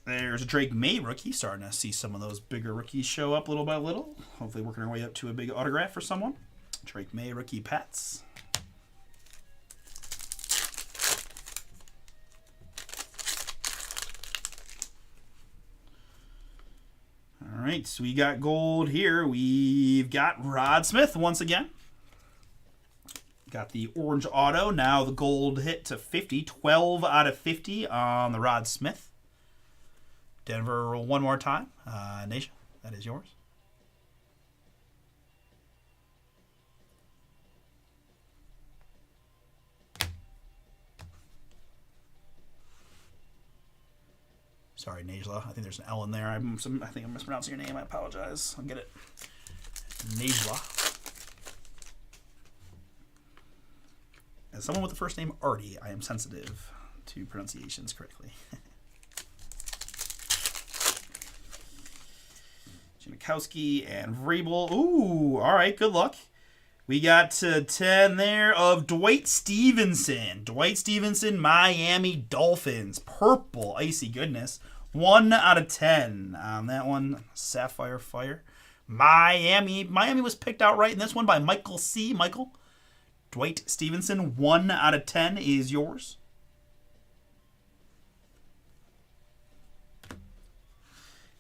There's a Drake May rookie. Starting to see some of those bigger rookies show up little by little. Hopefully working our way up to a big autograph for someone. Drake May rookie Pats. All right, so we got gold here. We've got Rod Smith once again. Got the orange auto. Now the gold hit to 50. 12 out of 50 on the Rod Smith. Denver one more time. Nation, that is yours. Sorry, Najla. I think there's an L in there. I think I'm mispronouncing your name. I apologize. I'll get it. Najla. As someone with the first name Artie, I am sensitive to pronunciations correctly. Janikowski and Vrabel. Ooh, all right, good luck. We got 10 there of Dwight Stevenson. Dwight Stevenson, Miami Dolphins. Purple, icy goodness. 1 out of 10 on that one. Sapphire Fire. Miami was picked out right in this one by Michael C. Michael. Dwight Stevenson, 1 out of 10 is yours.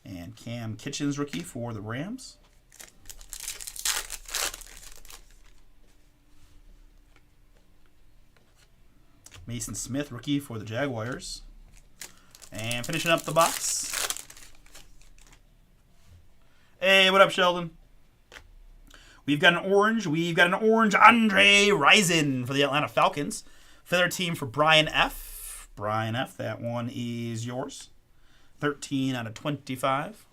And Cam Kitchens, rookie for the Rams. Mason Smith, rookie for the Jaguars. And finishing up the box. Hey, what up, Sheldon? We've got an orange. Andre Rison for the Atlanta Falcons. Feather team for Brian F. Brian F., that one is yours. 13 out of 25.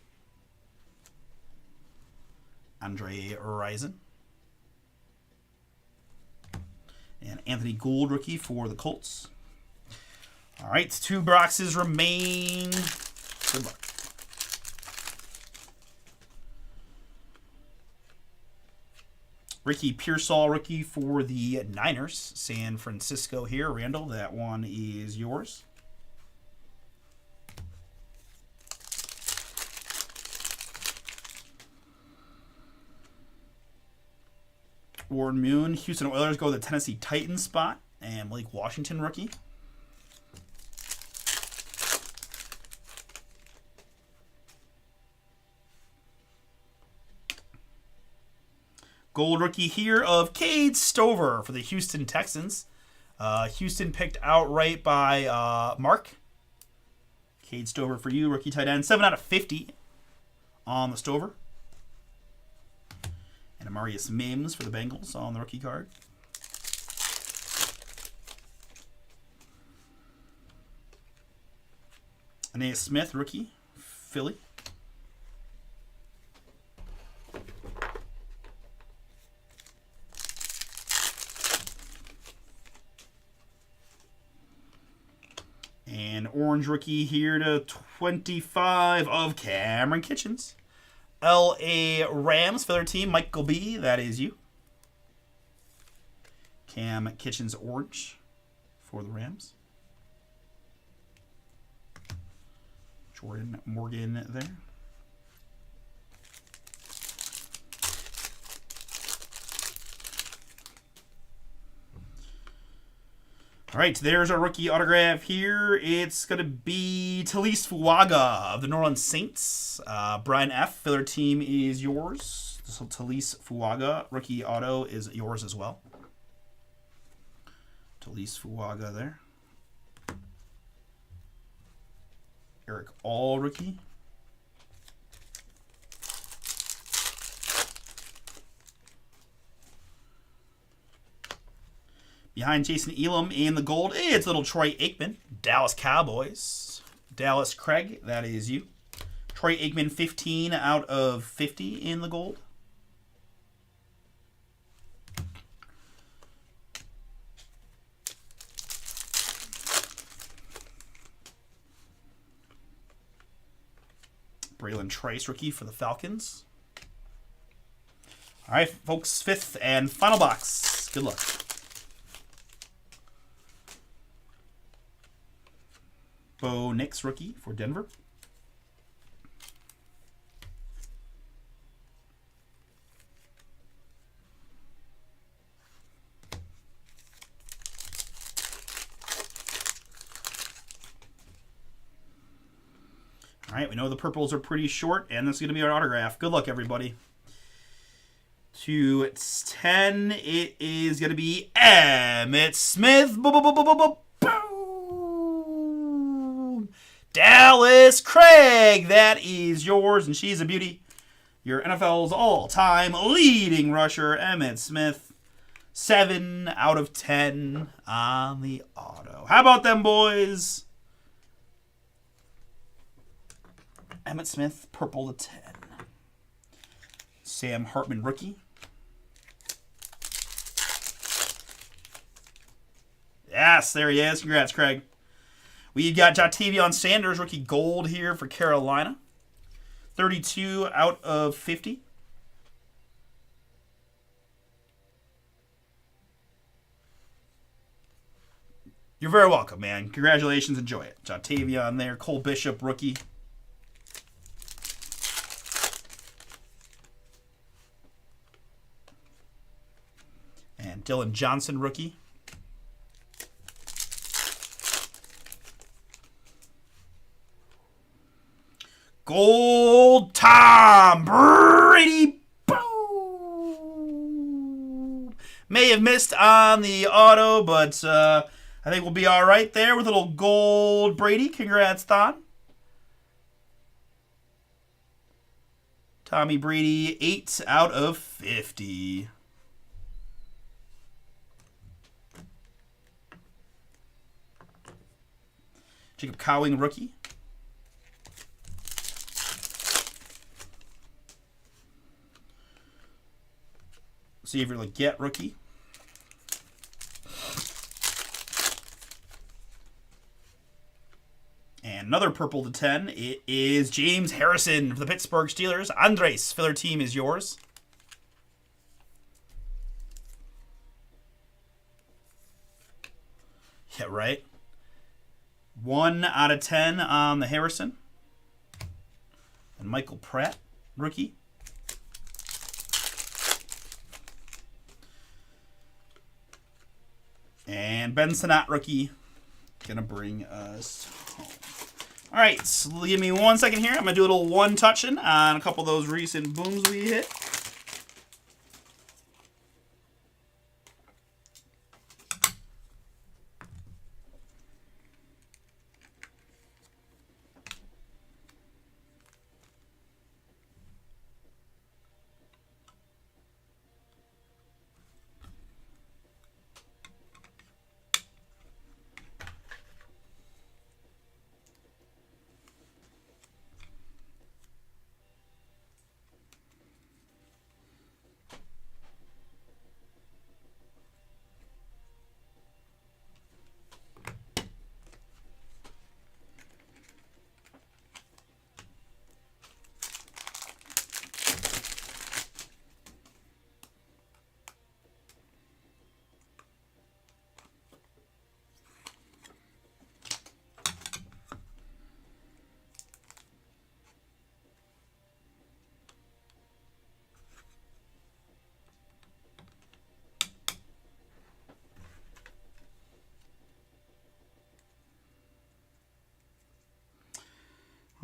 Andre Rison. And Anthony Gould rookie for the Colts. All right, 2 boxes remain. Good luck. Ricky Pearsall rookie for the Niners. San Francisco here. Randall, that one is yours. Warren Moon. Houston Oilers go to the Tennessee Titans spot. And Malik Washington rookie. Gold rookie here of Cade Stover for the Houston Texans. Houston picked outright by Mark. Cade Stover for you, rookie tight end. 7 out of 50 on the Stover. And Amarius Mims for the Bengals on the rookie card. Aeneas Smith, rookie, Philly. And orange rookie here to 25 of Cameron Kitchens. L.A. Rams for their team. Michael B., that is you. Cam Kitchens orange for the Rams. Jordan Morgan there. All right, there's our rookie autograph here. It's going to be Talise Fuaga of the New Orleans Saints. Brian F., for their team is yours. So Talise Fuaga, rookie auto, is yours as well. Talise Fuaga there. Eric All, rookie. Behind Jason Elam in the gold, it's little Troy Aikman. Dallas Cowboys. Dallas Craig, that is you. Troy Aikman, 15 out of 50 in the gold. Braylon Trice, rookie for the Falcons. All right, folks, 5th and final box. Good luck. Bo Nix, rookie for Denver. All right, we know the purples are pretty short, and this is going to be our autograph. Good luck, everybody. To 10, it is going to be Emmitt Smith. Boom. Dallas Craig, that is yours, and she's a beauty. Your NFL's all-time leading rusher, Emmitt Smith. 7 out of 10 on the auto. How about them, boys? Emmitt Smith, purple to 10. Sam Hartman, rookie. Yes, there he is. Congrats, Craig. We've got Jatavion Sanders, rookie gold here for Carolina. 32 out of 50. You're very welcome, man. Congratulations. Enjoy it. Jatavion there. Cole Bishop, rookie. And Dylan Johnson, rookie. Gold Tom Brady. Boom. May have missed on the auto, but I think we'll be all right there with a little gold Brady. Congrats, Thon. Tommy Brady, 8 out of 50. Jacob Cowing, rookie. Xavier Legette, rookie. another purple to 10. It is James Harrison for the Pittsburgh Steelers. Andres, filler team is yours. Yeah, right. 1 out of 10 on the Harrison. And Michael Pratt, rookie. And Ben Sinnott, rookie. Gonna bring us home. All right, so give me 1 second here. I'm gonna do a little one touching on a couple of those recent booms we hit.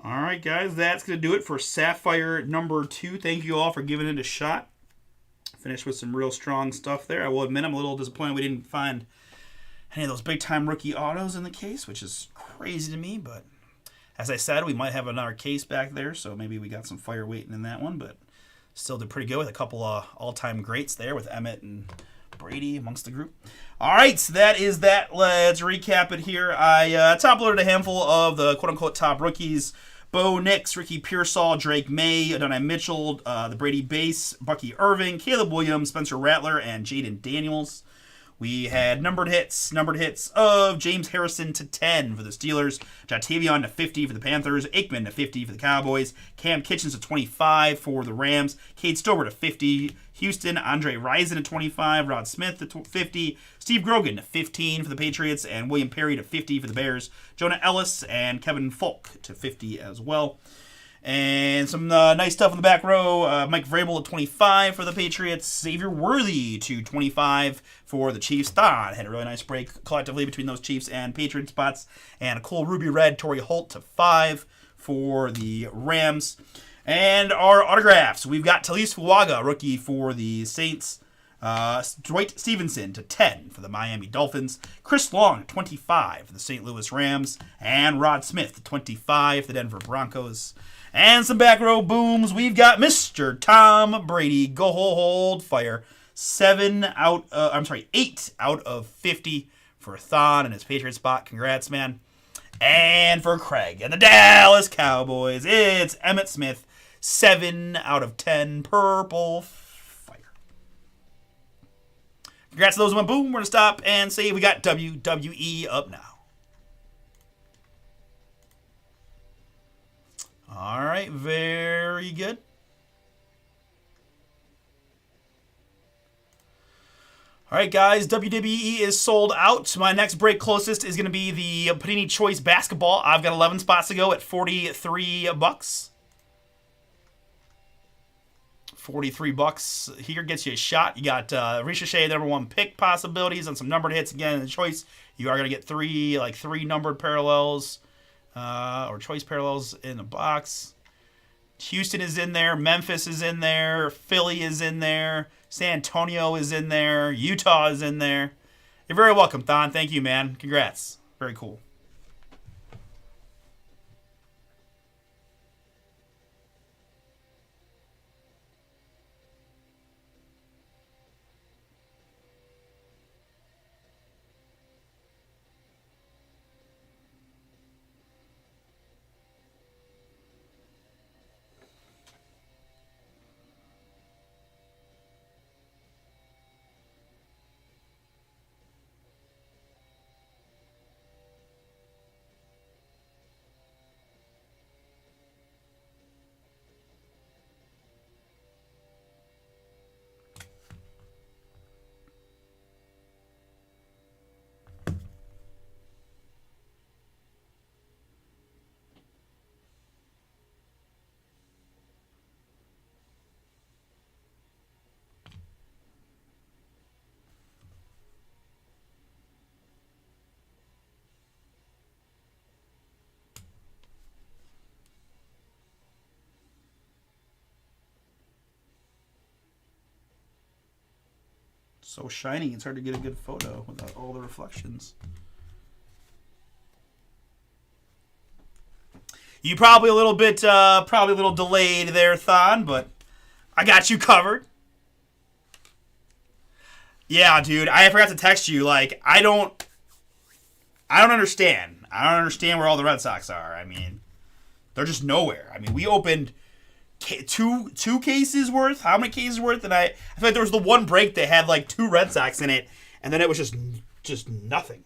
All right, guys, that's going to do it for Sapphire number 2. Thank you all for giving it a shot. Finished with some real strong stuff there. I will admit I'm a little disappointed we didn't find any of those big-time rookie autos in the case, which is crazy to me. But as I said, we might have another case back there, so maybe we got some fire waiting in that one. But still did pretty good with a couple of all-time greats there with Emmett and Brady amongst the group. All right, so that is that. Let's recap it here. I top-loaded a handful of the quote-unquote top rookies. Bo Nix, Ricky Pearsall, Drake May, Adonai Mitchell, the Brady Base, Bucky Irving, Caleb Williams, Spencer Rattler, and Jaden Daniels. We had numbered hits of James Harrison to 10 for the Steelers, Jatavion to 50 for the Panthers, Aikman to 50 for the Cowboys, Cam Kitchens to 25 for the Rams, Cade Stover to 50, Houston, Andre Rison to 25, Rod Smith to 50, Steve Grogan to 15 for the Patriots, and William Perry to 50 for the Bears, Jonah Ellis and Kevin Falk to 50 as well. And some nice stuff in the back row. Mike Vrabel at 25 for the Patriots. Xavier Worthy to 25 for the Chiefs. Thon had a really nice break collectively between those Chiefs and Patriot spots. And a cool ruby red Torrey Holt to 5 for the Rams. And our autographs. We've got Talise Fuaga, rookie for the Saints. Dwight Stevenson to 10 for the Miami Dolphins. Chris Long, 25 for the St. Louis Rams. And Rod Smith, to 25 for the Denver Broncos. And some back row booms. We've got Mr. Tom Brady. Go hold fire. 8 out of 50 for Thon and his Patriot spot. Congrats, man. And for Craig and the Dallas Cowboys, it's Emmitt Smith. 7 out of 10 purple fire. Congrats to those who went boom. We're going to stop and say we got WWE up now. All right, very good. All right, guys, WWE is sold out. My next break closest is going to be the Panini Choice Basketball. I've got 11 spots to go at $43. $43 here gets you a shot. You got Ricochet, number 1 pick possibilities, and some numbered hits again in the choice. You are going to get three numbered parallels. Or choice parallels in the box. Houston is in there. Memphis is in there. Philly is in there. San Antonio is in there. Utah is in there. You're very welcome, Thon. Thank you, man. Congrats. Very cool. So shiny, it's hard to get a good photo without all the reflections. You probably a little bit, probably a little delayed there, Thon, but I got you covered. Yeah, dude, I forgot to text you. Like, I don't understand. I don't understand where all the Red Sox are. I mean, they're just nowhere. I mean, we opened two cases worth. How many cases worth? And I feel like there was the one break that had like 2 Red Sox in it, and then it was just nothing.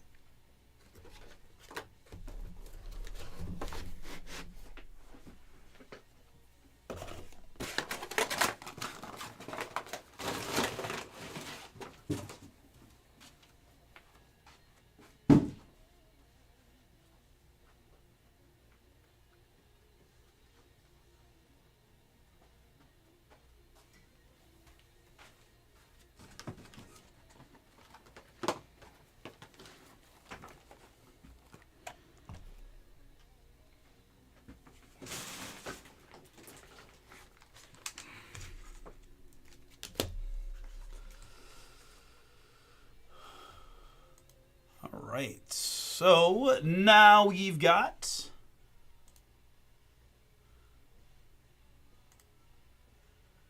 Right, so now you've got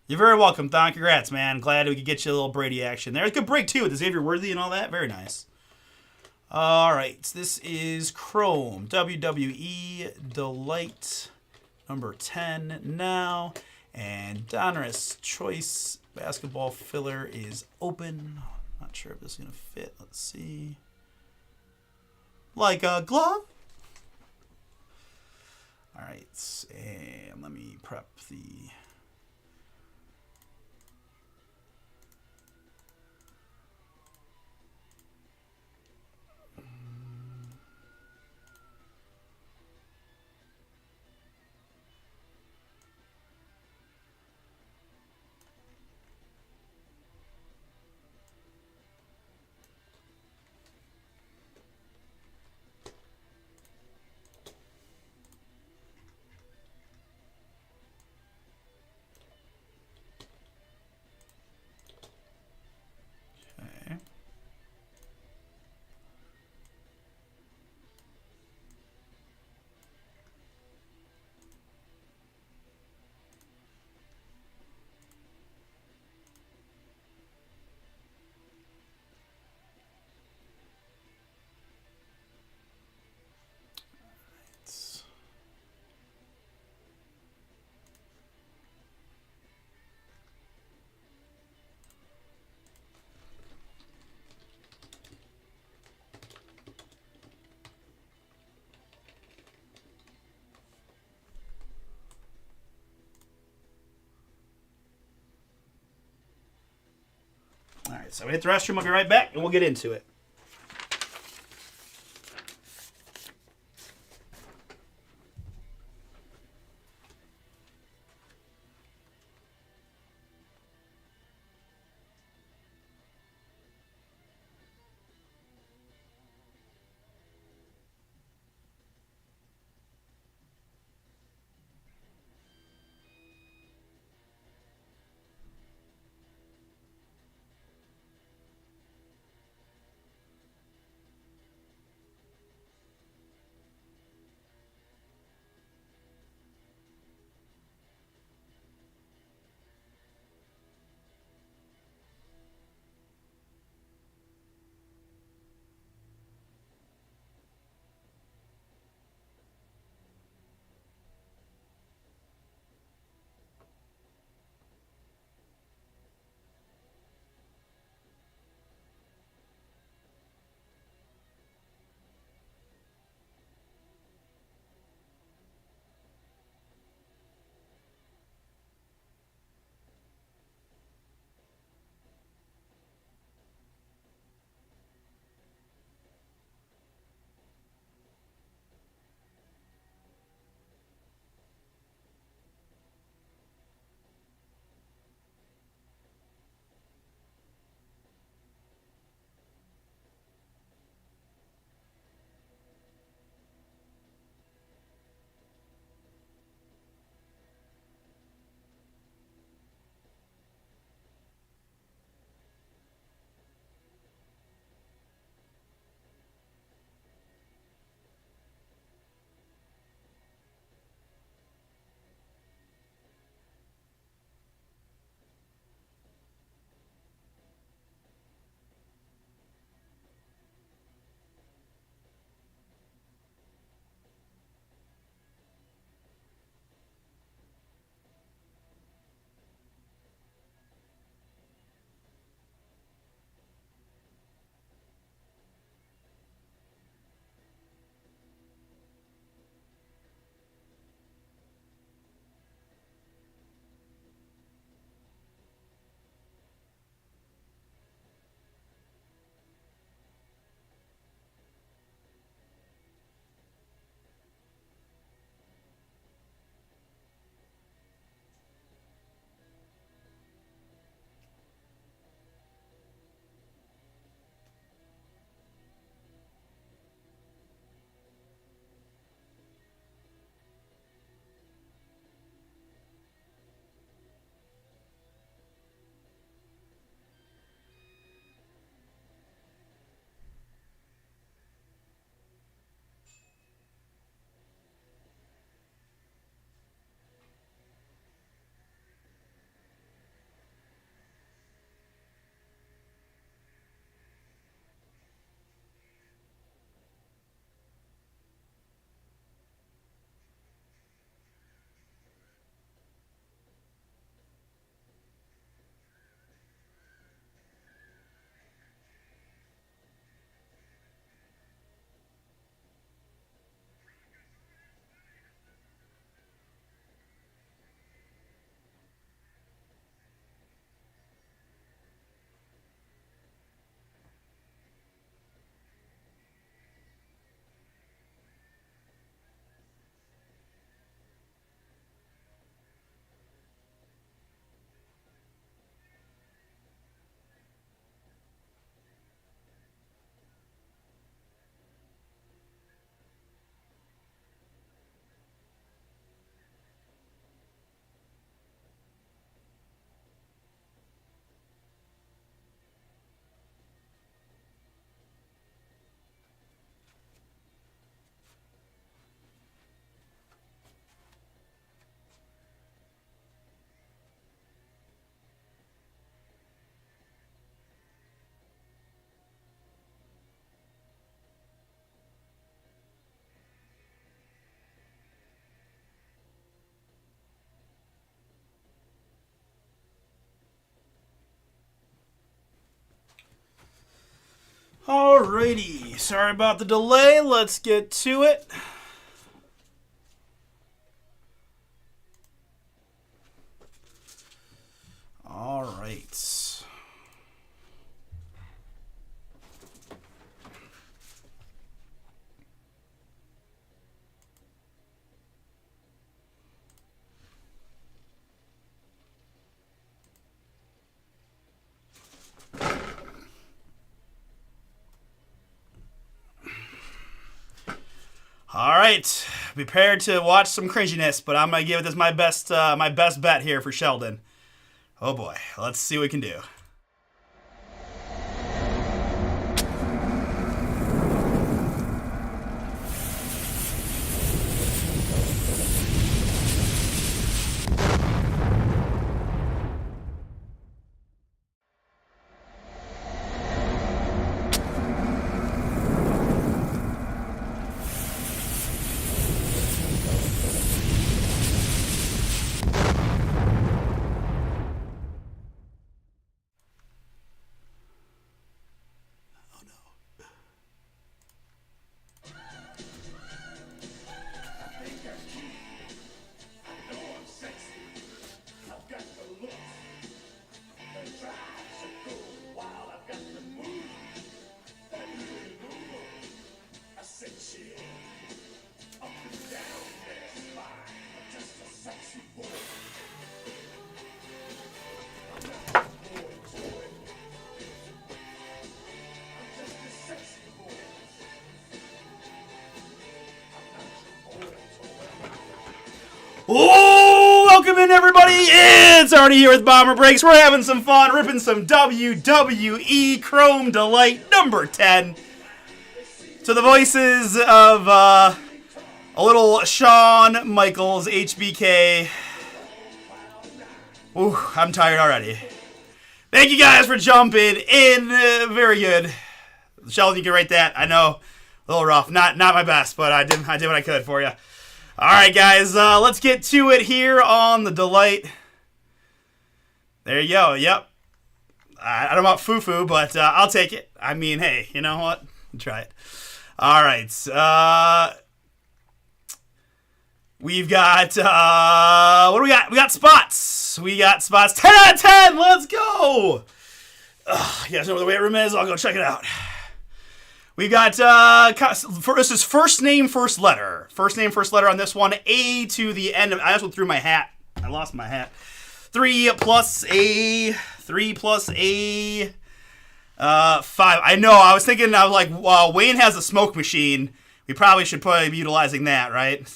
You're very welcome, Thon. Congrats, man. Glad we could get you a little Brady action there. It's a good break, too, with the Xavier Worthy and all that. Very nice. All right, this is Chrome WWE Delight number 10 now. And Donruss Choice Basketball Filler is open. Not sure if this is going to fit. Let's see. Like a glove. All right, and let me prep the... All right, so we hit the restroom. I'll be right back, and we'll get into it. Alrighty, sorry about the delay. Let's get to it. All right. All right, prepared to watch some cringiness, but I'm gonna give this my best bet here for Sheldon. Oh boy, let's see what we can do. Oh, welcome in everybody. It's Artie here with BomberBreaks. We're having some fun, ripping some WWE Chrome Delight number 10. To the voices of a little Shawn Michaels, HBK. Ooh, I'm tired already. Thank you guys for jumping in. Very good. Sheldon, you can rate that. I know, a little rough. Not my best, but I did what I could for you. All right, guys, let's get to it here on the Delight. There you go. Yep. I don't know about foo-foo, but I'll take it. I mean, hey, you know what? Try it. All right. We've got, what do we got? We got spots. 10 out of 10. Let's go. You guys know where the weight room is? I'll go check it out. We got, this is first name, first letter. First name, first letter on this one. A to the end of, I also threw my hat. I lost my hat. 3 plus A, 5. I know, I was like, well, Wayne has a smoke machine. We probably should be utilizing that, right?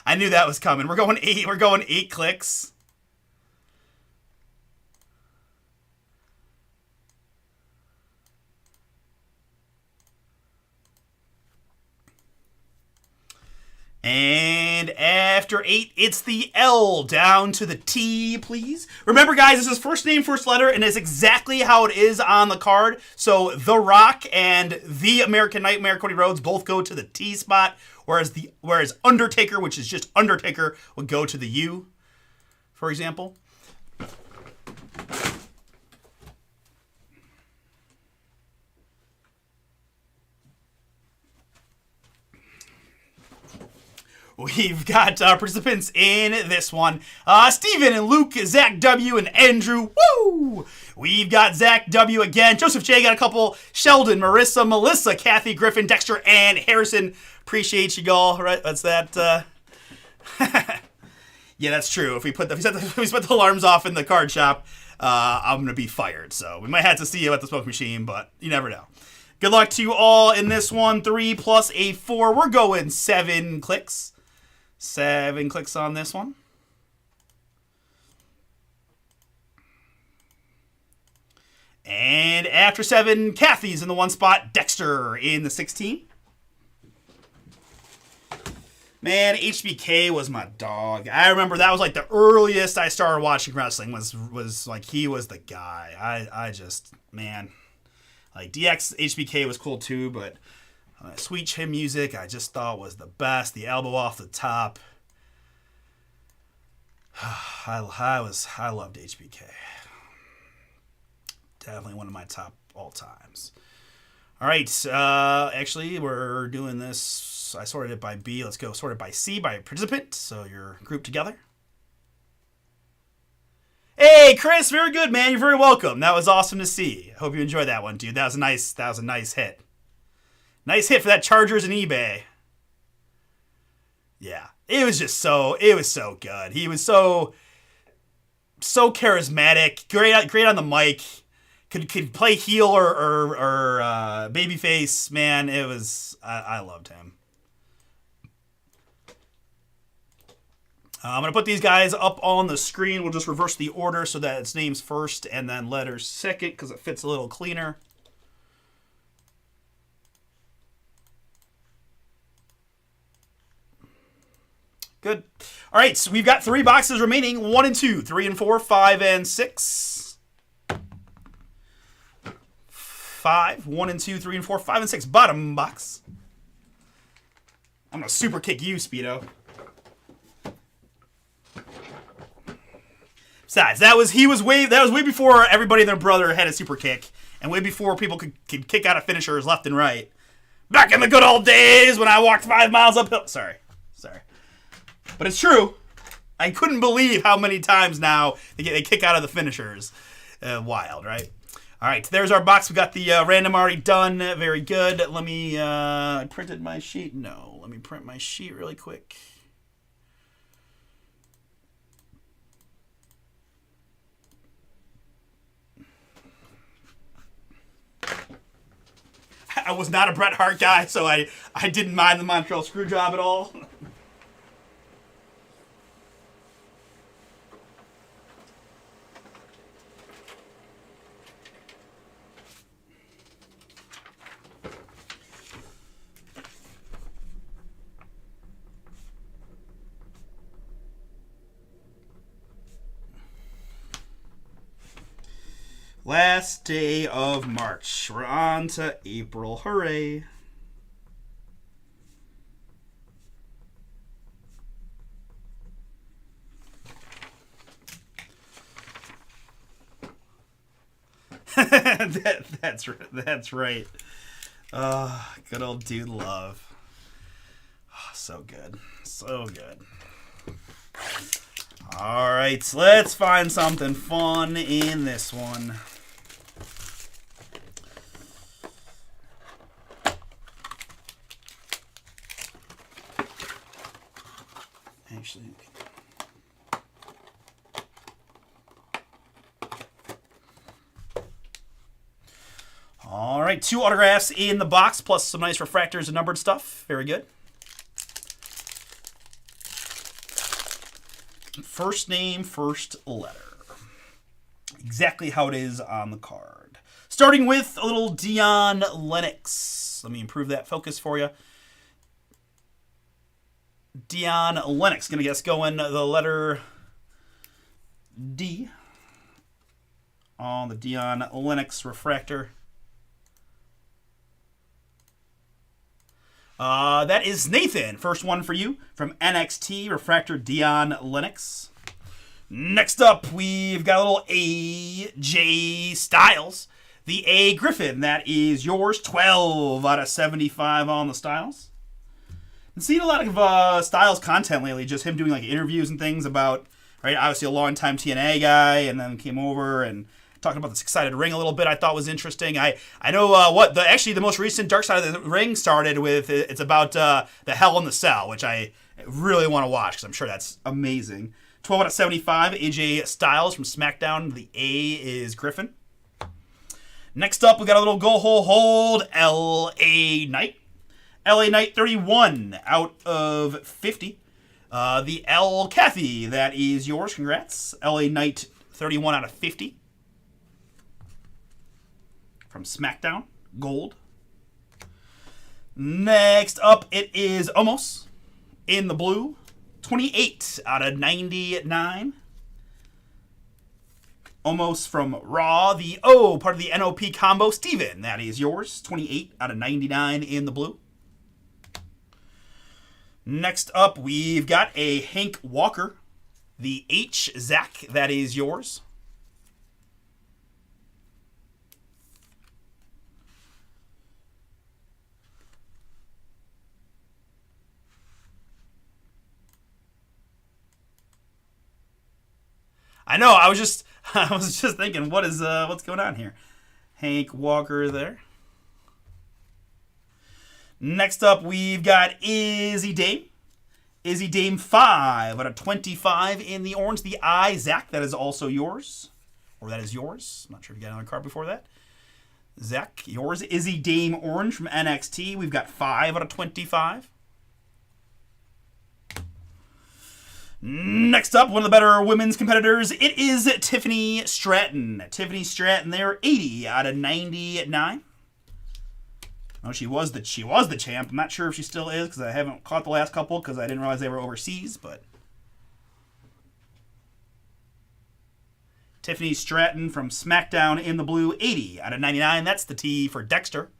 I knew that was coming. We're going 8 clicks. And after 8, it's the L down to the T, please. Remember, guys, this is first name, first letter, and it's exactly how it is on the card. So The Rock and The American Nightmare, Cody Rhodes, both go to the T spot, whereas Undertaker, which is just Undertaker, would go to the U, for example. We've got participants in this one. Steven and Luke, Zach W, and Andrew. Woo! We've got Zach W again. Joseph J got a couple. Sheldon, Marissa, Melissa, Kathy, Griffin, Dexter, and Harrison. Appreciate you all. Right? That's that. Yeah, that's true. If we set the alarms off in the card shop, I'm gonna be fired. So we might have to see you at the smoke machine, but you never know. Good luck to you all in this one. 3 plus a 4. We're going 7 clicks. 7 clicks on this one. And after 7, Kathy's in the 1 spot. Dexter in the 16. Man, HBK was my dog. I remember that was like the earliest I started watching wrestling was like he was the guy. I just, man, like DX HBK was cool too, but Sweet Chin Music I just thought was the best. The elbow off the top. I loved HBK. Definitely one of my top all times. All right. Actually, we're doing this. I sorted it by B. Let's go sort it by C, by participant. So you're grouped together. Hey, Chris, very good, man. You're very welcome. That was awesome to see. Hope you enjoyed that one, dude. That was a nice hit. Nice hit for that Chargers and eBay. Yeah. It was so good. He was so charismatic, great on the mic. Could play heel or babyface. Man, it was I loved him. I'm going to put these guys up on the screen. We'll just reverse the order so that it's names first and then letters second because it fits a little cleaner. Good. All right, so we've got 3 boxes remaining. 1 and 2, 3 and 4, 5 and 6. 5, 1 and 2, 3 and 4, 5 and 6. Bottom box. I'm going to super kick you, Speedo. Besides, that was way before everybody and their brother had a super kick, and way before people could kick out of finishers left and right. Back in the good old days when I walked 5 miles uphill. Sorry. But it's true. I couldn't believe how many times now they kick out of the finishers. Wild, right? All right, there's our box. We got the random already done. Very good. Let me, I printed my sheet. No, let me print my sheet really quick. I was not a Bret Hart guy, so I didn't mind the Montreal Screwjob at all. Last day of March. We're on to April. Hooray. That's right. Good old Dude Love. Oh, so good. So good. All right, so let's find something fun in this one. Actually, all right, 2 autographs in the box, plus some nice refractors and numbered stuff. Very good. First name, first letter. Exactly how it is on the card. Starting with a little Dion Lennox. Let me improve that focus for you. Dion Lennox. Going to guess going the letter D on the Dion Lennox refractor. That is Nathan. First one for you from NXT Refractor Dion Lennox. Next up, we've got a little AJ Styles. The A Griffin. That is yours. 12 out of 75 on the Styles. I've seen a lot of Styles content lately, just him doing like interviews and things about, right, obviously a long-time TNA guy, and then came over and talking about this excited ring a little bit. I thought was interesting. I know the most recent Dark Side of the Ring started with. It's about the Hell in the Cell, which I really want to watch because I'm sure that's amazing. 12 out of 75, AJ Styles from SmackDown. The A is Griffin. Next up, we got a little go hold LA Knight. LA Knight 31 out of 50. The L Kathy, that is yours. Congrats. LA Knight 31 out of 50. From SmackDown. Gold. Next up, it is Omos in the blue. 28 out of 99. Omos from Raw. The O, part of the NOP combo. Steven, that is yours. 28 out of 99 in the blue. Next up, we've got a Hank Walker. The H, Zach, that is yours. I know. I was just thinking, what's going on here? Hank Walker there. Next up, we've got Izzy Dame. Izzy Dame 5 out of 25 in the orange. The I, Zach, that is also yours. Or that is yours. I'm not sure if you got another card before that. Zach, yours. Izzy Dame orange from NXT. We've got 5 out of 25. Next up, one of the better women's competitors. It is Tiffany Stratton. Tiffany Stratton there, 80 out of 99. Oh, she was the champ. I'm not sure if she still is because I haven't caught the last couple because I didn't realize they were overseas. But Tiffany Stratton from SmackDown in the blue, 80 out of 99. That's the T for Dexter.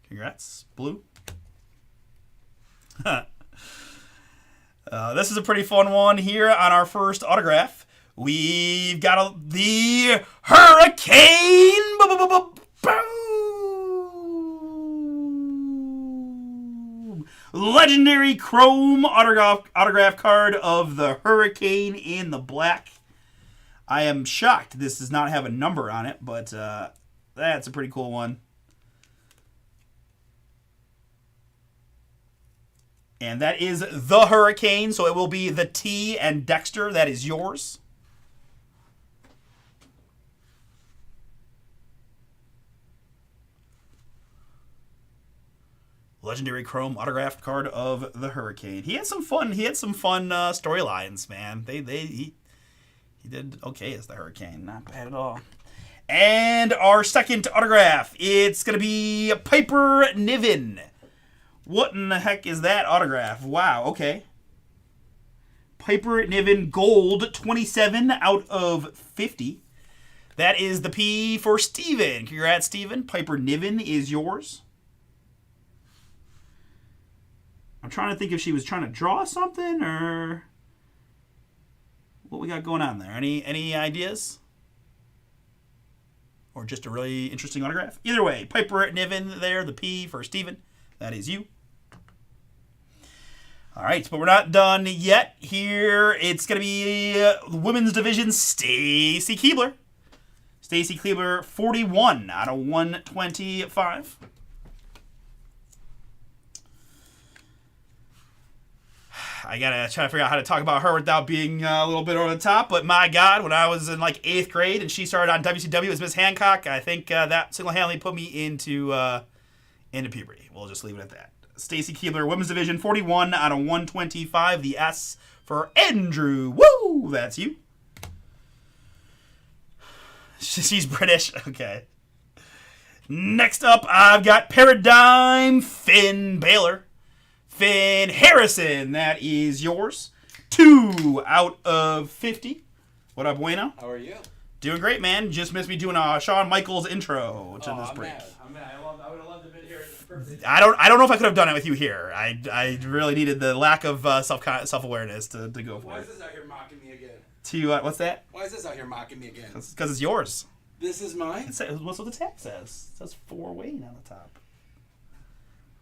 Congrats, blue. This is a pretty fun one here on our first autograph. We've got the Hurricane. Boom! Legendary chrome autograph card of the Hurricane in the black. I am shocked this does not have a number on it, but that's a pretty cool one. And that is the Hurricane, so it will be the T and Dexter. That is yours. Legendary chrome autographed card of the Hurricane. He had some fun. Storylines, man. He did okay as the Hurricane. Not bad at all. And our second autograph, it's gonna be Piper Niven. What in the heck is that autograph? Wow. Okay. Piper Niven gold, 27 out of 50. That is the P for Steven. Congrats, Steven. Piper Niven is yours. I'm trying to think if she was trying to draw something or what we got going on there. Any ideas? Or just a really interesting autograph? Either way, Piper Niven there, the P for Steven. That is you. All right, but we're not done yet. Here, it's going to be the women's division, Stacy Keibler. Stacy Keibler, 41 out of 125. I gotta try to figure out how to talk about her without being a little bit over the top. But my God, when I was in like 8th grade and she started on WCW as Miss Hancock, I think that single-handedly put me into puberty. We'll just leave it at that. Stacy Keibler, women's division, 41 out of 125. The S for Andrew. Woo! That's you. She's British. Okay. Next up, I've got Paradigm Finn Balor. Finn Harrison, that is yours. 2 out of 50. What up, Bueno? How are you? Doing great, man. Just missed me doing a Shawn Michaels intro to this break. I'm mad. I would have loved to be here. I don't know if I could have done it with you here. I really needed the lack of self-awareness to go for it. Why is this out here mocking me again? What's that? Why is this out here mocking me again? Because it's yours. This is mine? What's what the tag says. It says 4 Wayne on the top.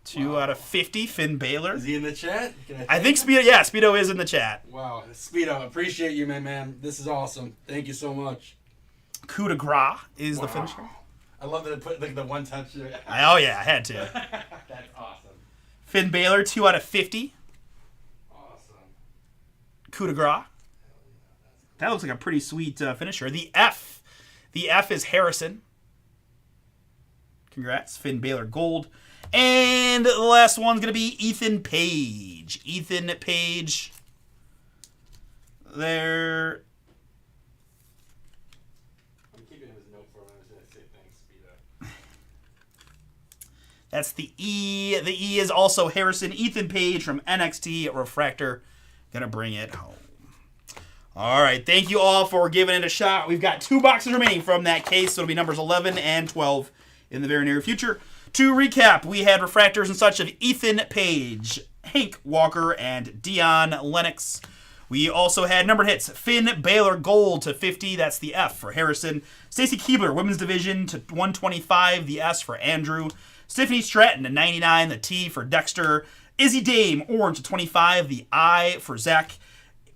2 out of 50, Finn Balor. Is he in the chat? I think Speedo is in the chat. Wow, Speedo, appreciate you, man. This is awesome. Thank you so much. Coup de grace is the finisher. I love that it put the one touch. Oh yeah, I had to. That's awesome. Finn Balor, 2 out of 50. Awesome. Coup de grace. That looks like a pretty sweet finisher. The F is Harrison. Congrats, Finn Balor gold. And the last one's going to be Ethan Page. Ethan Page. There. I'm keeping his note for him. I was going to say thanks, Speedo. That's the E. The E is also Harrison. Ethan Page from NXT Refractor. Going to bring it home. All right. Thank you all for giving it a shot. We've got 2 boxes remaining from that case. So it'll be numbers 11 and 12 in the very near future. To recap, we had refractors and such of Ethan Page, Hank Walker, and Dion Lennox. We also had numbered hits, Finn Balor gold to 50, that's the F for Harrison. Stacy Keibler, women's division to 125, the S for Andrew. Tiffany Stratton to 99, the T for Dexter. Izzy Dame, orange to 25, the I for Zach.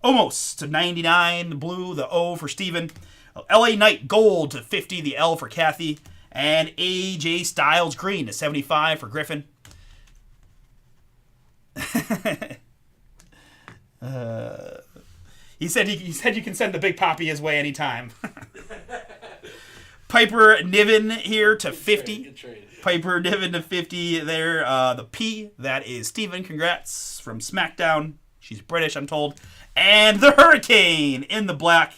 Almost to 99, the blue, the O for Steven. LA Knight gold to 50, the L for Kathy. And AJ Styles green to 75 for Griffin. He said you can send the Big Poppy his way anytime. Piper Niven here to 50. Good trade. Piper Niven to 50 there. The P, that is Steven. Congrats from SmackDown. She's British, I'm told. And the Hurricane in the black.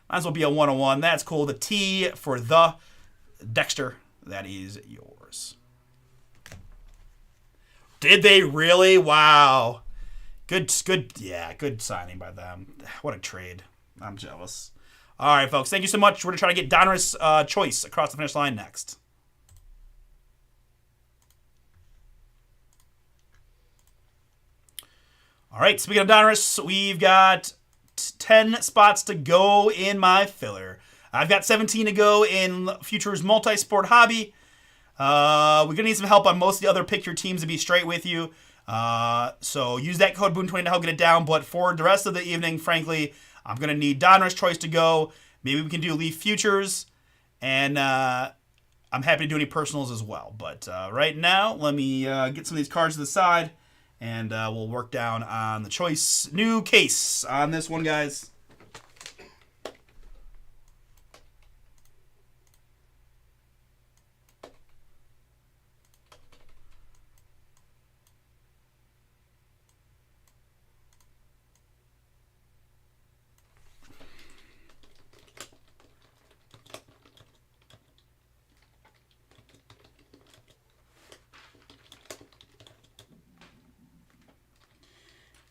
Might as well be a 101. That's cool. The T for the Dexter. That is yours. Did they really? Wow. Good signing by them. What a trade. I'm jealous. All right, folks. Thank you so much. We're going to try to get Donruss Choice across the finish line next. All right, speaking of Donruss, we've got 10 spots to go in my filler. I've got 17 to go in Futures Multi-Sport Hobby. We're going to need some help on most of the other pick your teams to be straight with you. So use that code Boone20 to help get it down. But for the rest of the evening, frankly, I'm going to need Donruss Choice to go. Maybe we can do Leaf Futures. And I'm happy to do any personals as well. But right now, let me get some of these cards to the side. And we'll work down on the choice. New case on this one, guys.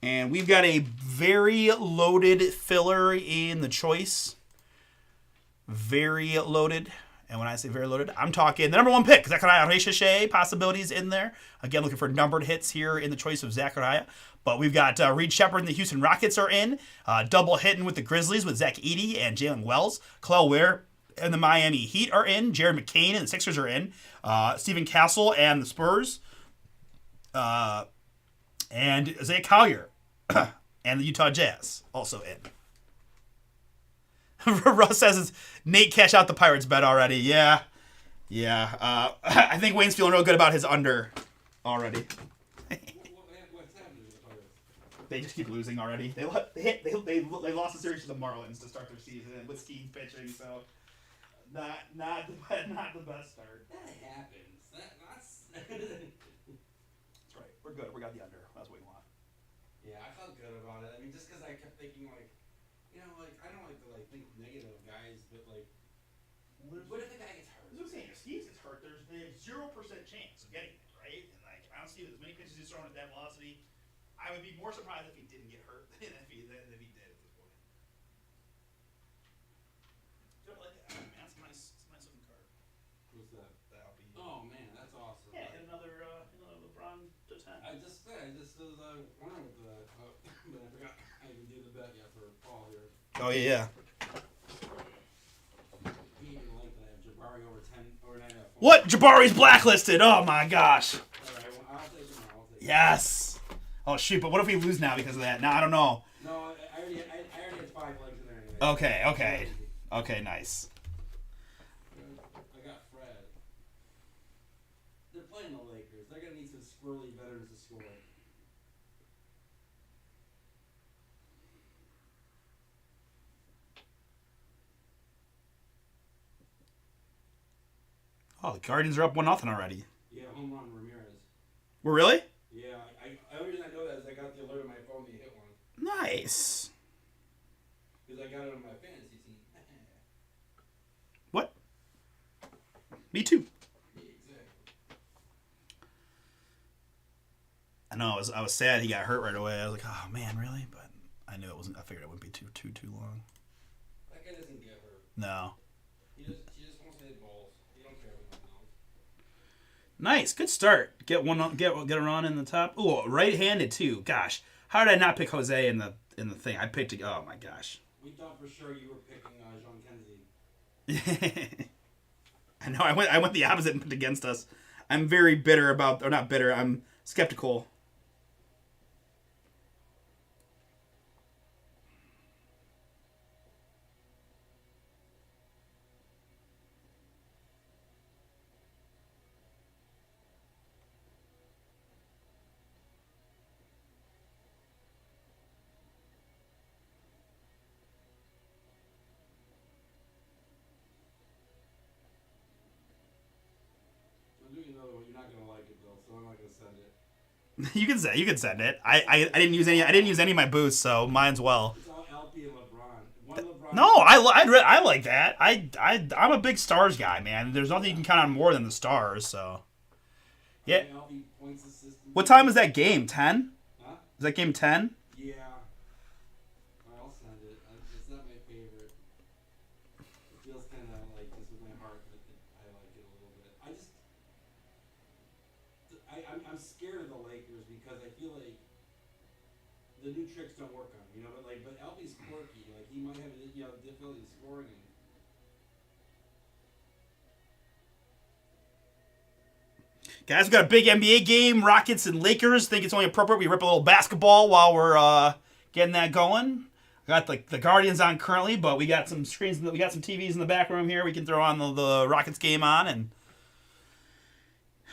And we've got a very loaded filler in the choice. Very loaded. And when I say very loaded, I'm talking the number one pick, Zachariah Shea possibilities in there. Again, looking for numbered hits here in the choice of Zachariah. But we've got Reed Shepard and the Houston Rockets are in. Double hitting with the Grizzlies with Zach Edey and Jalen Wells. Khalil Ware and the Miami Heat are in. Jared McCain and the Sixers are in. Stephen Castle and the Spurs. And Isaiah Collier and the Utah Jazz also in. Russ says it's Nate cash out the Pirates bet already. Yeah. I think Wayne's feeling real good about his under already. What's happening with the Pirates? They just keep losing already. They lost the series to the Marlins to start their season with Steve pitching, so not the best start. That happens. That's That's right. We're good. We got the under. That's what we want. Yeah, I felt good about it. I mean, just because I kept thinking, like, you know, like, I don't like to, like, think negative of guys, but, like, what if the guy gets hurt? As I was saying, if Steve gets hurt, they have 0% chance of getting it, right? And, like, I don't see as many pitches he's throwing at that velocity. I would be more surprised if he didn't get hurt than if he did at this point. Don't like that. Man, that's a nice looking card. What's that? That'll be. Oh, man, that's awesome. Yeah, hit another LeBron to 10. I just was wondering with the, but I forgot I even did the bet yet for Paul here. Oh yeah. He even linked that Jabari over 9.5. What? Jabari's blacklisted. Oh my gosh. All right, well, I'll take him now. Yes. Oh shoot! But what if we lose now because of that? No, I don't know. No, I already had 5 legs in there anyway. Okay. Nice. I got Fred. They're playing the Lakers. They're gonna need some squirrely veterans to score. Oh, the Guardians are up 1-0 already. Yeah, home run Ramirez. We're really? Yeah, the only reason I know that is I got the alert on my phone that you hit one. Nice. Because I got it on my fantasy team. What? Me too. Yeah, exactly. I know. I was sad he got hurt right away. I was like, oh man, really? But I knew it wasn't. I figured it wouldn't be too long. That guy doesn't get hurt. No. He just wants to hit balls. He don't care about nothing else. Nice, good start. Get a run in the top. Ooh, right-handed too. Gosh, how did I not pick Jose in the thing? I picked it. Oh my gosh. We thought for sure you were picking John Kenzie. I know. I went the opposite and picked against us. I'm very bitter about, or not bitter. I'm skeptical. send it. You can send it. I didn't use any of my boosts, so mine's well. It's all LP and LeBron. One LeBron. No, I like that. I'm a big stars guy, man. There's nothing you can count on more than the stars. So yeah. LP points assist. What time is that game? 10? Huh? Is that game 10? Yeah. I'll send it. It's not my favorite. It feels kind of like this with my heart, but I like it a little bit. I'm scared of the Lakers because I feel like the new tricks don't work on him, but LP's quirky. Like he might have difficulty scoring. Guys, we got a big NBA game. Rockets and Lakers. Think it's only appropriate we rip a little basketball while we're getting that going. Got the Guardians on currently, but we got some screens. We got some TVs in the back room here. We can throw on the Rockets game on and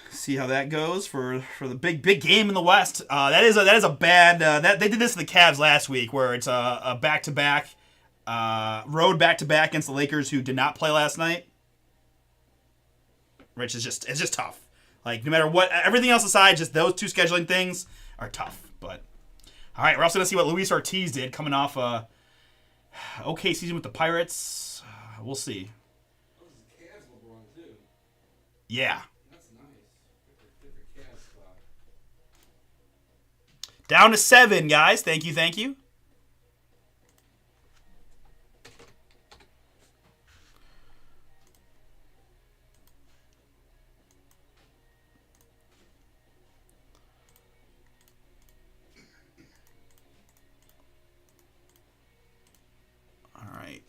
see how that goes for the big game in the West. That is a bad. That they did this to the Cavs last week, where it's a back-to-back road back-to-back against the Lakers, who did not play last night. Which is it's just tough. Like no matter what, everything else aside, just those two scheduling things are tough. But all right, we're also gonna see what Luis Ortiz did coming off a okay season with the Pirates. We'll see. Oh, this is Cavs LeBron too. Yeah. That's nice. Good for Cavs spot. Down to 7, guys. Thank you.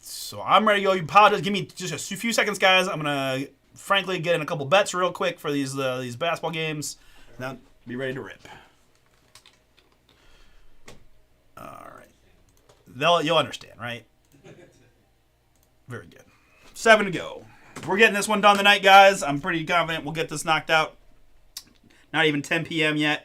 So I'm ready to go. You apologize. Give me just a few seconds, guys. I'm gonna frankly get in a couple bets real quick for these basketball games. Now be ready to rip. All right. You'll understand, right? Very good. 7 to go. We're getting this one done tonight, guys. I'm pretty confident we'll get this knocked out. Not even 10 p.m. yet.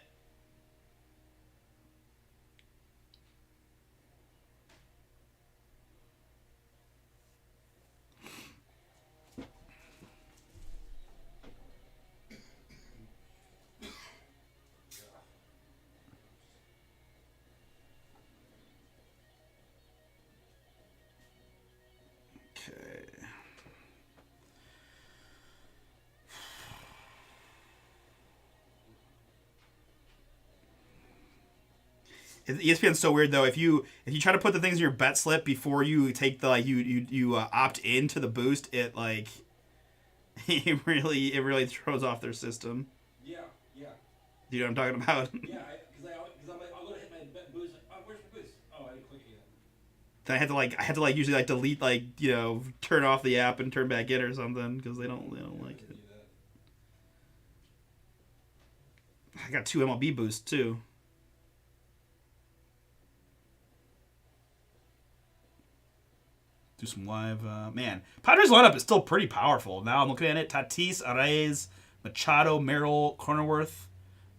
ESPN's so weird though. If you try to put the things in your bet slip before you take the you opt into the boost, it it really throws off their system. Yeah. Do you know what I'm talking about? Yeah, because I'm like, I'll go to hit my bet boost. Oh, where's my boost? Oh, I didn't click it yet. Then I had to usually delete turn off the app and turn back in or something because they don't like it. I got 2 MLB boosts too. Do some live. Man, Padres lineup is still pretty powerful. Now I'm looking at it. Tatis, Arraez, Machado, Merrill, Cronenworth,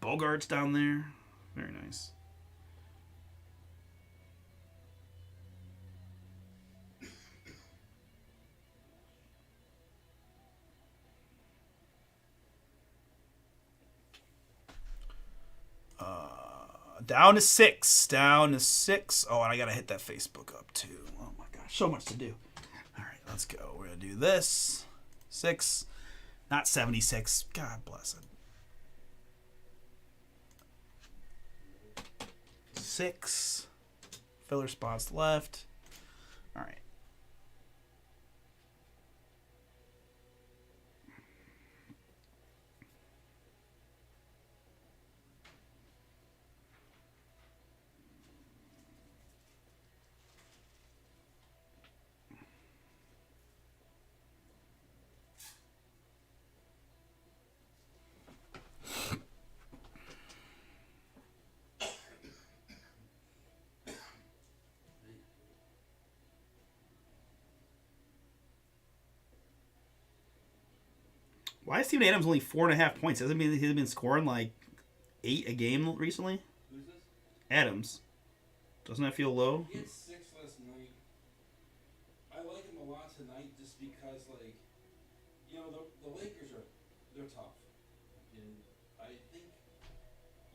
Bogart's down there. Very nice. Down to 6. Oh, and I gotta hit that Facebook up too. Oh my gosh, so much to do. All right, let's go. We're gonna do this. 6, not 76. God bless it. 6. Filler spots left. All right. Why is Steven Adams only 4.5 points? Doesn't mean he's been scoring 8 a game recently. Who's this? Adams. Doesn't that feel low? He had 6 last night. I like him a lot tonight just because, the Lakers they're tough. And I think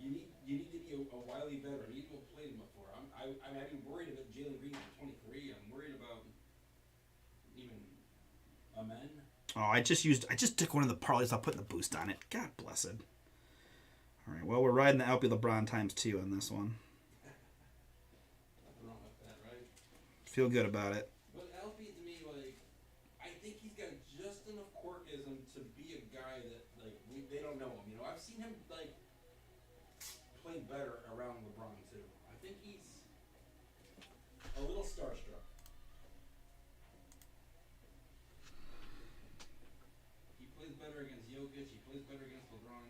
you need to be a wily veteran. You need to have played him before. I'm worried about Jalen Green at 23. I'm worried about even Amen. Oh, I just took one of the parlays. I'll put the boost on it. God bless it. All right. Well, we're riding the Alpy LeBron ×2 on this one. Nothing wrong with that, right? Feel good about it. But Alfie, to me, like, I think he's got just enough quirkism to be a guy that, like, they don't know him. You know, I've seen him, like, play better around LeBron, too. I think he's a little starstruck. He plays better against Jokic. He plays better against LeBron.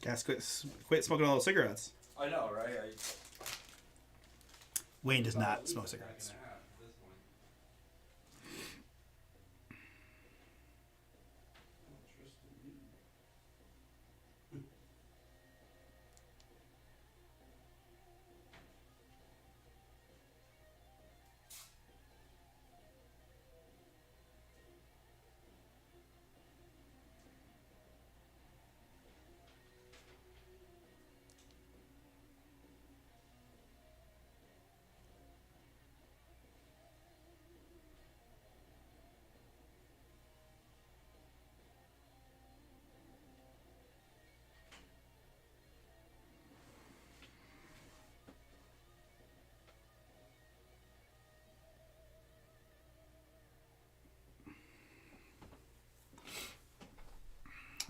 Guys, quit smoking all those cigarettes. I know, right? Wayne does not smoke cigarettes.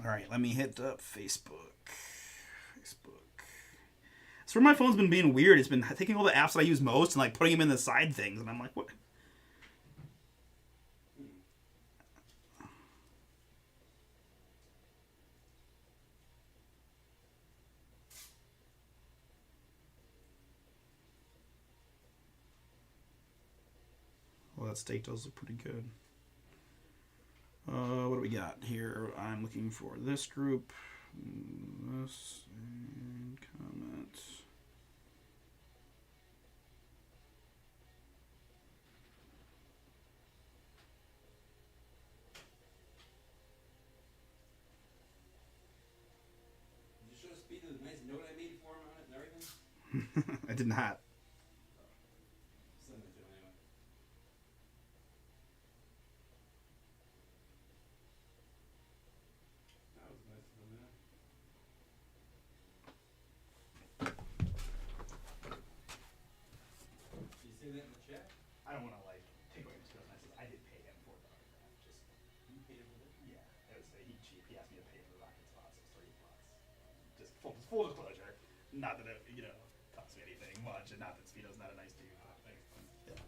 All right, let me hit up Facebook. So my phone's been being weird. It's been taking all the apps that I use most and like putting them in the side things, and I'm like, what? Well, that steak does look pretty good. What do we got here? I'm looking for this group. This and comment. Did you show Speed the nice note I made for him on it and everything? I did not. Send it to him anyway. That was nice of him, man. Did you say that in the chat? I don't want to like take away Mr. Nice. I did pay him for the autograph. Just You paid him for this? yeah, it was he cheap. He asked me to pay for the Rocket spot, so it's $30. Just full disclosure. Not that it costs me anything much, and not that Speedo's not a nice dude. But Thanks, man. yeah,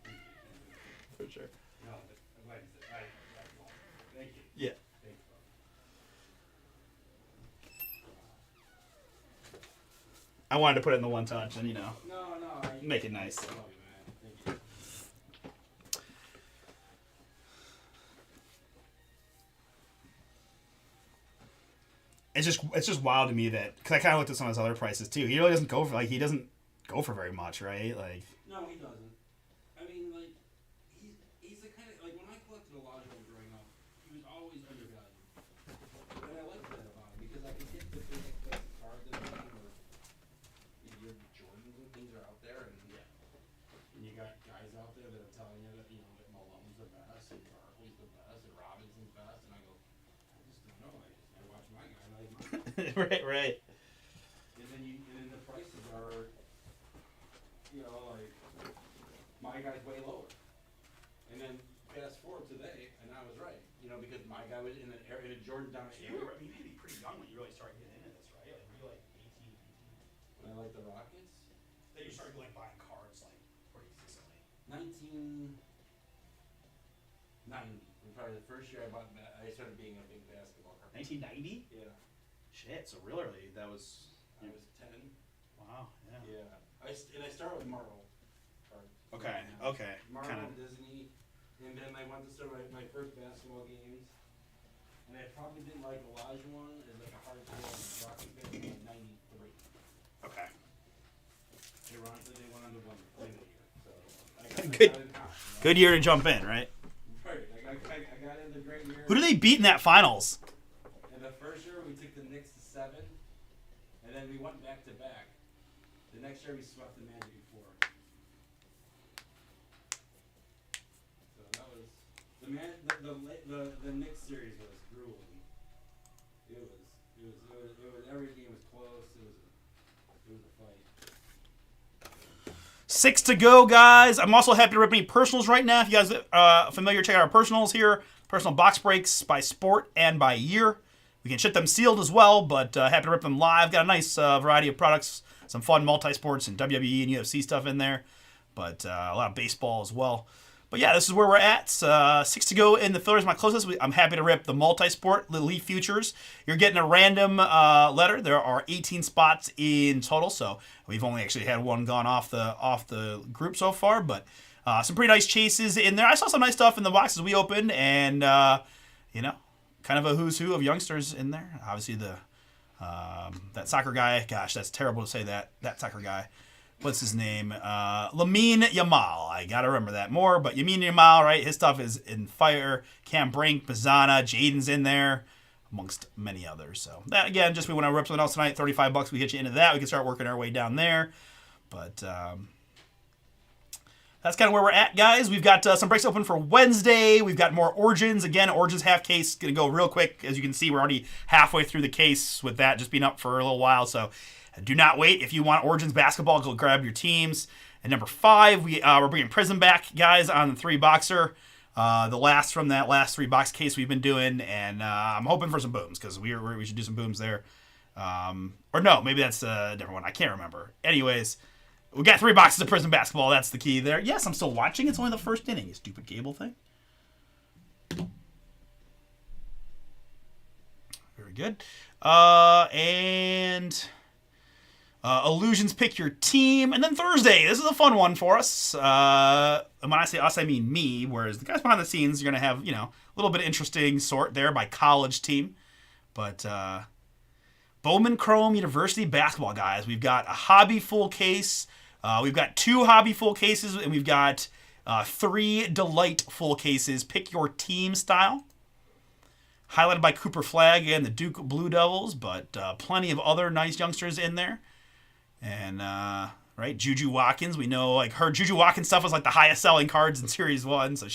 for sure. No, I'm glad you said thank you. Yeah. Thanks, bro. I wanted to put it in the one touch, and No, make it nice. I love you, man. Thank you. It's just wild to me that because I kind of looked at some of his other prices too. He really doesn't go for very much, right? Like No, he doesn't. I mean, like, he's the kind of, like, when I collected a lot of him growing up, he was always undervalued. And I liked that about him because I could get the big expensive cards and everything where your Jordans and things are out there, and you got guys out there that are telling you that, that Malone's the best, and Barkley's the best, and Robinson's best, and I go, I just don't know. I watch my guy, and I like my guy. right. And then the prices are, like, my guy's way lower. And then fast forward today, and I was right. Because my guy was in a Jordan down You were maybe pretty young when you really started getting into this, right? Like were you like 18, 19? when I like the Rockets. Then you started like buying cards like pretty consistently. 1990. Probably the first year I started being a big basketball card. 1990? Yeah. Shit. So really, that was. I was 10. Wow. Yeah. Yeah. I start with Marvel cards. Okay. Yeah. Okay. Marvel, Kind of. Disney, and then I went to start my first basketball games. And I probably didn't like Olajuwon as like a hardcore Rocky fan in '93. Okay. Ironically, they went on to win the year. So I Good. got in hot. Good year to jump in, right? Right. I got in the great year. Who do they beat in that finals? In the first year, we took the Knicks to 7, and then we went back to back. The next year, we swept the Magic before. So that was the Knicks series was grueling. It was every game was close. It was a fight. 6 to go, guys. I'm also happy to rip any personals right now. If you guys are familiar, check out our personals here. Personal box breaks by sport and by year. We can ship them sealed as well, but happy to rip them live. Got a nice variety of products. Some fun multi-sports and WWE and UFC stuff in there. But a lot of baseball as well. But yeah, this is where we're at. 6 to go in the fillers. My closest. I'm happy to rip the multi-sport, the Elite Futures. You're getting a random letter. There are 18 spots in total, so we've only actually had one gone off the group so far. But some pretty nice chases in there. I saw some nice stuff in the boxes we opened, and kind of a who's who of youngsters in there. Obviously that soccer guy. Gosh, that's terrible to say that soccer guy. What's his name? Lamine Yamal. I gotta remember that more. But Lamine Yamal, right? His stuff is in fire. Cam Brink, Bazana, Jaden's in there, amongst many others. So that again, just we want to rip something else tonight. $35. We get you into that. We can start working our way down there. But that's kind of where we're at, guys. We've got some breaks open for Wednesday. We've got more Origins. Again, Origins half case. Going to go real quick. As you can see, we're already halfway through the case with that just being up for a little while. So do not wait. If you want Origins basketball, go grab your teams. And number 5, we're bringing Prism back, guys, on the 3-boxer. The last from that last 3-box case we've been doing. And I'm hoping for some booms because we should do some booms there. Or no, maybe that's a different one. I can't remember. Anyways, we got 3 boxes of Prism basketball. That's the key there. Yes, I'm still watching. It's only the first inning, you stupid cable thing. Very good. Illusions, pick your team. And then Thursday, this is a fun one for us. And when I say us, I mean me, whereas the guys behind the scenes are going to have, a little bit of interesting sort there by college team. But Bowman Chrome University basketball, guys. We've got a hobby full case. We've got 2 hobby full cases, and we've got 3 delight full cases. Pick your team style. Highlighted by Cooper Flagg and the Duke Blue Devils, but plenty of other nice youngsters in there. And, right, Juju Watkins, we know, like, her Juju Watkins stuff was, like, the highest selling cards in Series 1, so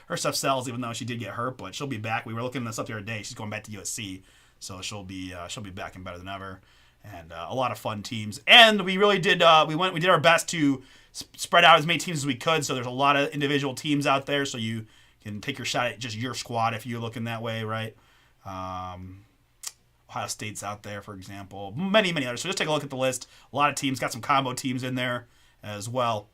her stuff sells even though she did get hurt, but she'll be back. We were looking this up the other day. She's going back to USC, so she'll be back and better than ever. And a lot of fun teams. And we really did, we did our best to spread out as many teams as we could, so there's a lot of individual teams out there, so you can take your shot at just your squad if you're looking that way, right? Ohio State's out there, for example. Many, many others. So just take a look at the list. A lot of teams. Got some combo teams in there as well.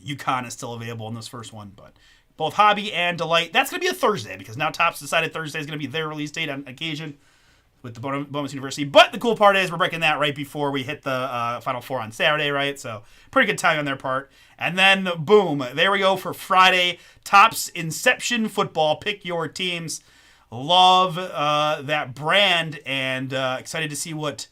UConn is still available in this first one, but both Hobby and Delight. That's going to be a Thursday because now Topps decided Thursday is going to be their release date on occasion with the Bonus University. But the cool part is we're breaking that right before we hit the Final Four on Saturday, right? So pretty good time on their part. And then, boom, there we go for Friday. Topps Inception Football. Pick your teams. Love that brand and excited to see what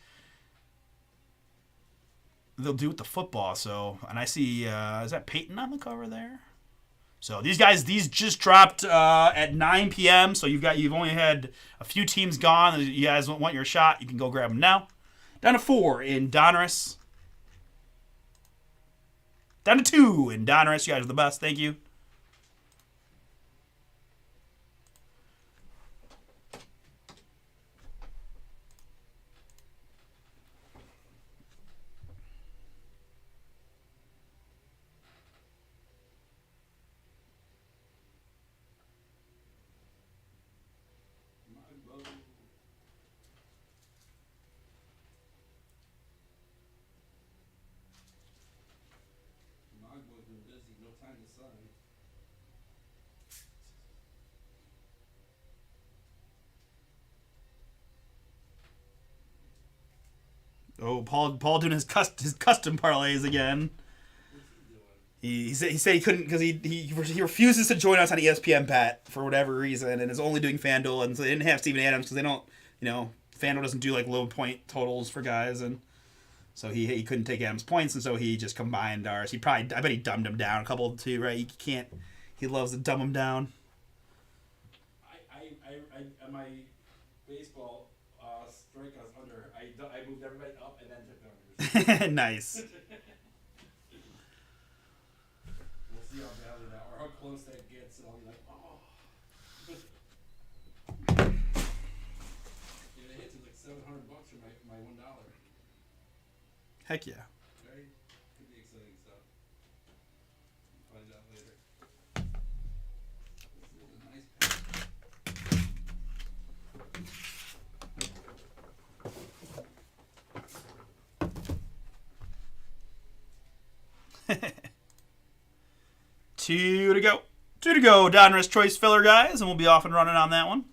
they'll do with the football. So, and I see, is that Peyton on the cover there? So these just dropped at 9 p.m. So you've only had a few teams gone. You guys want your shot, you can go grab them now. Down to 4 in Donruss. Down to 2 in Donruss. You guys are the best. Thank you. Oh, Paul doing his custom parlays again. He said he couldn't because he refuses to join us on ESPN Bet for whatever reason, and is only doing FanDuel, and so they didn't have Steven Adams because they don't, FanDuel doesn't do like low point totals for guys, and so he couldn't take Adams' points, and so he just combined ours. I bet he dumbed him down a couple too, right? He loves to dumb him down. I my baseball strikeouts under. I moved everybody up and then took the unders. Nice. We'll see how bad that or how close that gets, and I'll be like, oh. The hits is like $700 for my $1. Heck yeah. Right? Could be exciting stuff. Find out later. This is a nice pack. 2 to go. 2 to go. Donruss choice filler, guys, and we'll be off and running on that one.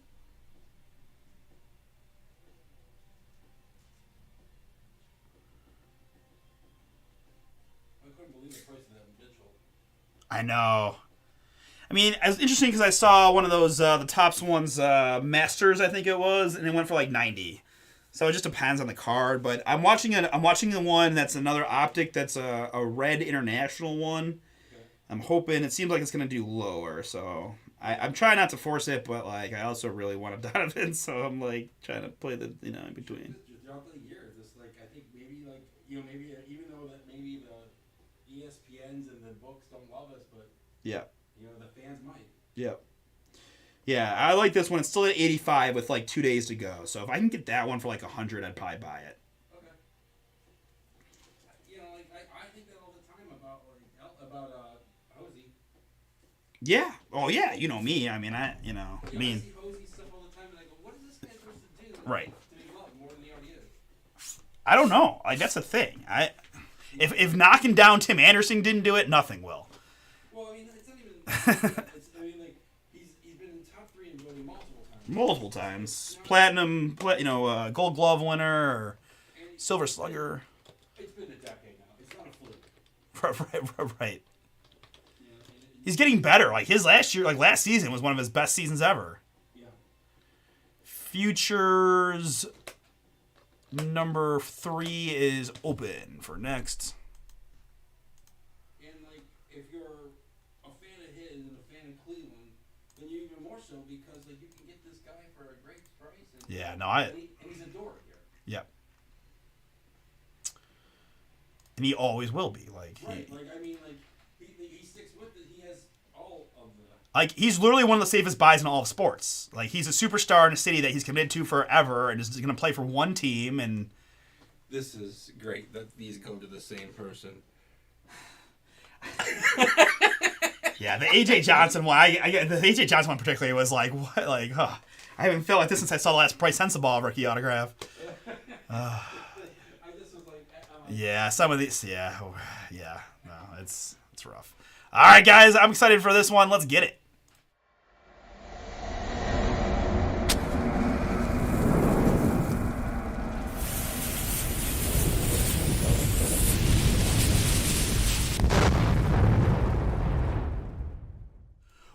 I couldn't believe the price of that Mitchell. I know. I mean, it's interesting because I saw one of those the Topps ones, Masters, I think it was, and it went for like 90. So it just depends on the card. But I'm watching the one that's another optic that's a red international one. Okay. I'm hoping it seems like it's gonna do lower. So I'm trying not to force it, but like I also really want a Donovan, so I'm like trying to play the in between. Just throughout the year, just like I think maybe like maybe even though that maybe the ESPNs and the books don't love us, but Yeah. The fans might. Yep. Yeah, I like this one. It's still at 85 with like 2 days to go. So if I can get that one for like 100, I'd probably buy it. Okay. I think that all the time about Hosey. Yeah. Oh yeah. You know me. I mean, I see Hosey stuff all the time, and I go, "What is this guy supposed to do?" Right. To be loved more than he already is. I don't know. Like that's the thing. If knocking down Tim Anderson didn't do it, nothing will. Well, I mean, it's not even. He's been in top 3 in voting multiple times. Platinum, Gold Glove winner, or Silver Slugger. It's been a decade now. It's not a fluke. Right. He's getting better. Like his last season was one of his best seasons ever. Yeah. Futures number 3 is open for next. And if you're a fan of his and a fan of Cleveland, then you even more so because you can get this guy for a great price. And he's adored here. Yep. And he always will be. He sticks with it. He has all of the. He's literally one of the safest buys in all of sports. He's a superstar in a city that he's committed to forever and is going to play for one team. And this is great that these go to the same person. Yeah, the AJ Johnson one. The AJ Johnson one particularly was like, what? I haven't felt like this since I saw the last Bryce Sensabaugh rookie autograph. Yeah, some of these. Yeah. No, it's rough. All right, guys, I'm excited for this one. Let's get it.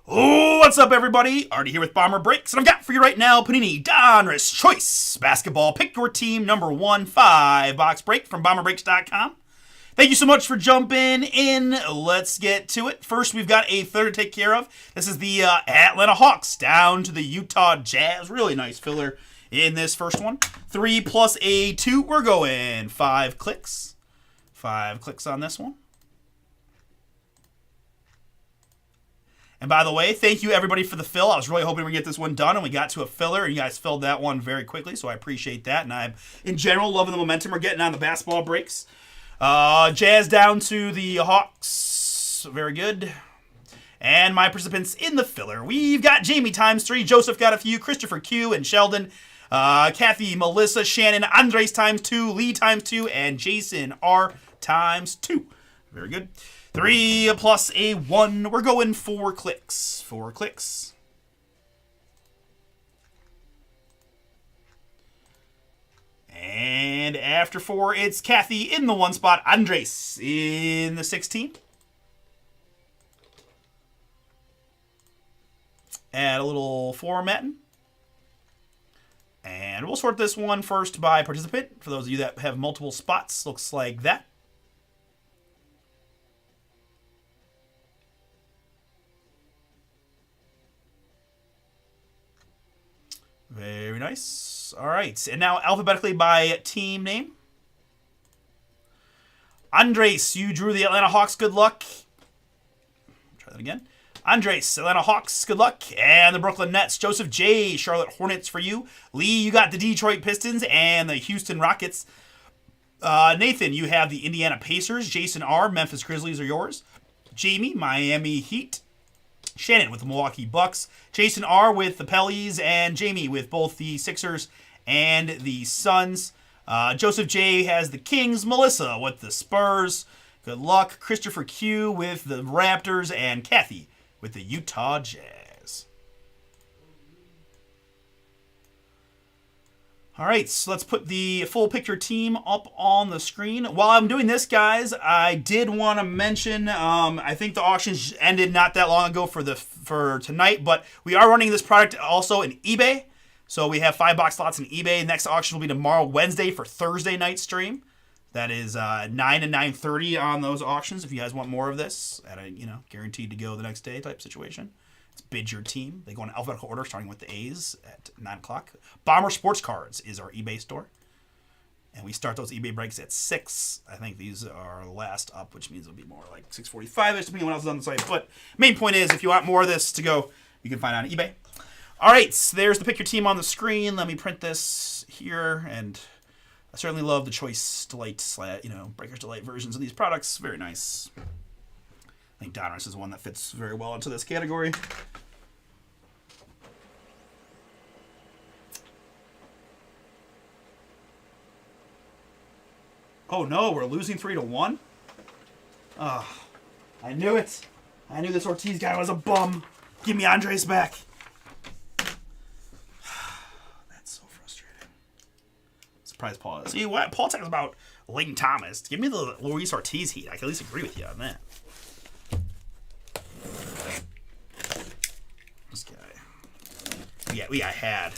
What's up, everybody? Artie here with BomberBreaks, and I've got for you right now Panini Donruss Choice Basketball. Pick your team number 1 5-box break from BomberBreaks.com. Thank you so much for jumping in. Let's get to it. First, we've got a third to take care of. This is the Atlanta Hawks down to the Utah Jazz. Really nice filler in this first one. 3 plus a 2. We're going 5 clicks. 5 clicks on this one. And by the way, thank you everybody for the fill. I was really hoping we'd get this one done, and we got to a filler, and you guys filled that one very quickly, so I appreciate that. And I'm, in general, loving the momentum we're getting on the basketball breaks. Jazz down to the Hawks. Very good. And my participants in the filler. We've got Jamie ×3, Joseph got a few, Christopher Q and Sheldon, Kathy, Melissa, Shannon, Andres ×2, Lee ×2, and Jason R ×2. Very good. 3 plus a 1. We're going 4 clicks. 4 clicks. And after 4, it's Kathy in the 1 spot. Andres in the 16. Add a little formatting. And we'll sort this one first by participant. For those of you that have multiple spots, looks like that. Very nice. All right. And now alphabetically by team name. Andres, you drew the Atlanta Hawks. Good luck. Try that again. Andres, Atlanta Hawks, good luck. And the Brooklyn Nets, Joseph J, Charlotte Hornets for you. Lee, you got the Detroit Pistons and the Houston Rockets. Nathan, you have the Indiana Pacers. Jason R, Memphis Grizzlies are yours. Jamie, Miami Heat. Shannon with the Milwaukee Bucks. Jason R with the Pellies. And Jamie with both the Sixers and the Suns. Joseph J has the Kings. Melissa with the Spurs. Good luck. Christopher Q with the Raptors. And Kathy with the Utah Jazz. All right, so let's put the full picture team up on the screen. While I'm doing this, guys, I did want to mention, I think the auctions ended not that long ago for tonight, but we are running this product also in eBay. So we have 5 box slots in eBay. Next auction will be tomorrow, Wednesday, for Thursday night stream. That is 9 and 9:30 on those auctions. If you guys want more of this, at a guaranteed to go the next day type situation, it's bid your team. They go in alphabetical order, starting with the A's at 9 o'clock. Bomber Sports Cards is our eBay store, and we start those eBay breaks at 6. I think these are last up, which means it'll be more like 6:45ish, depending on what else is on the site. But main point is, if you want more of this to go, you can find it on eBay. All right, so there's the pick your team on the screen. Let me print this here, and I certainly love the Choice Delight, Breakers Delight versions of these products. Very nice. I think Donruss is one that fits very well into this category. Oh no, we're losing 3-1? I knew it. I knew this Ortiz guy was a bum. Give me Andres back. Surprise Paul. See what Paul talks about Leighton Thomas. Give me the Luis Ortiz heat. I can at least agree with you on that. This guy. Yeah, I had.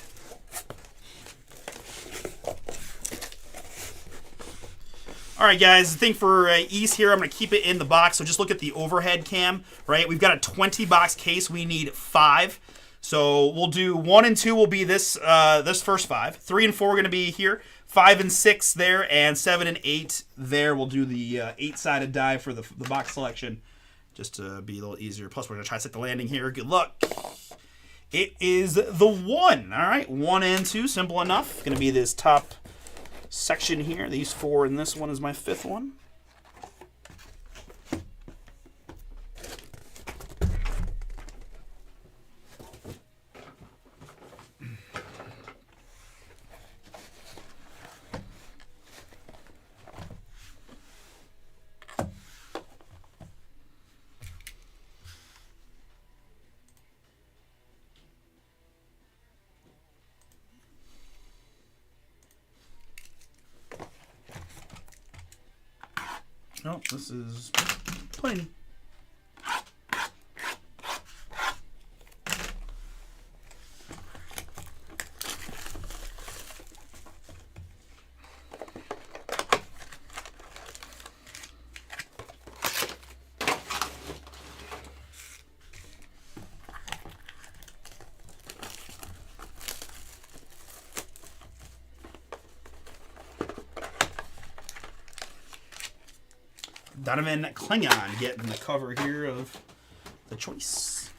All right, guys. The thing for East here, I'm going to keep it in the box. So just look at the overhead cam. Right, we've got a 20 box case. We need 5. So we'll do 1 and 2 will be this first 5. 3 and 4 are going to be here. 5 and 6 there, and 7 and 8 there. We'll do the 8-sided die for the box selection, just to be a little easier. Plus, we're going to try to set the landing here. Good luck. It is the 1. All right, 1 and 2, simple enough. Going to be this top section here. These 4 and this one is my 5th one. No, this is plain. Donovan Klingon getting the cover here of the Choice.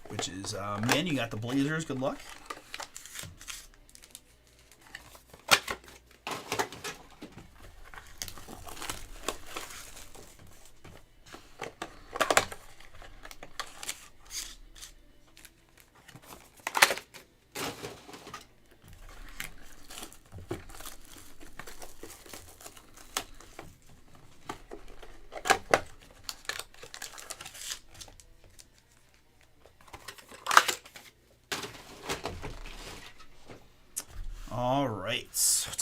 Which is, man, you got the Blazers. Good luck.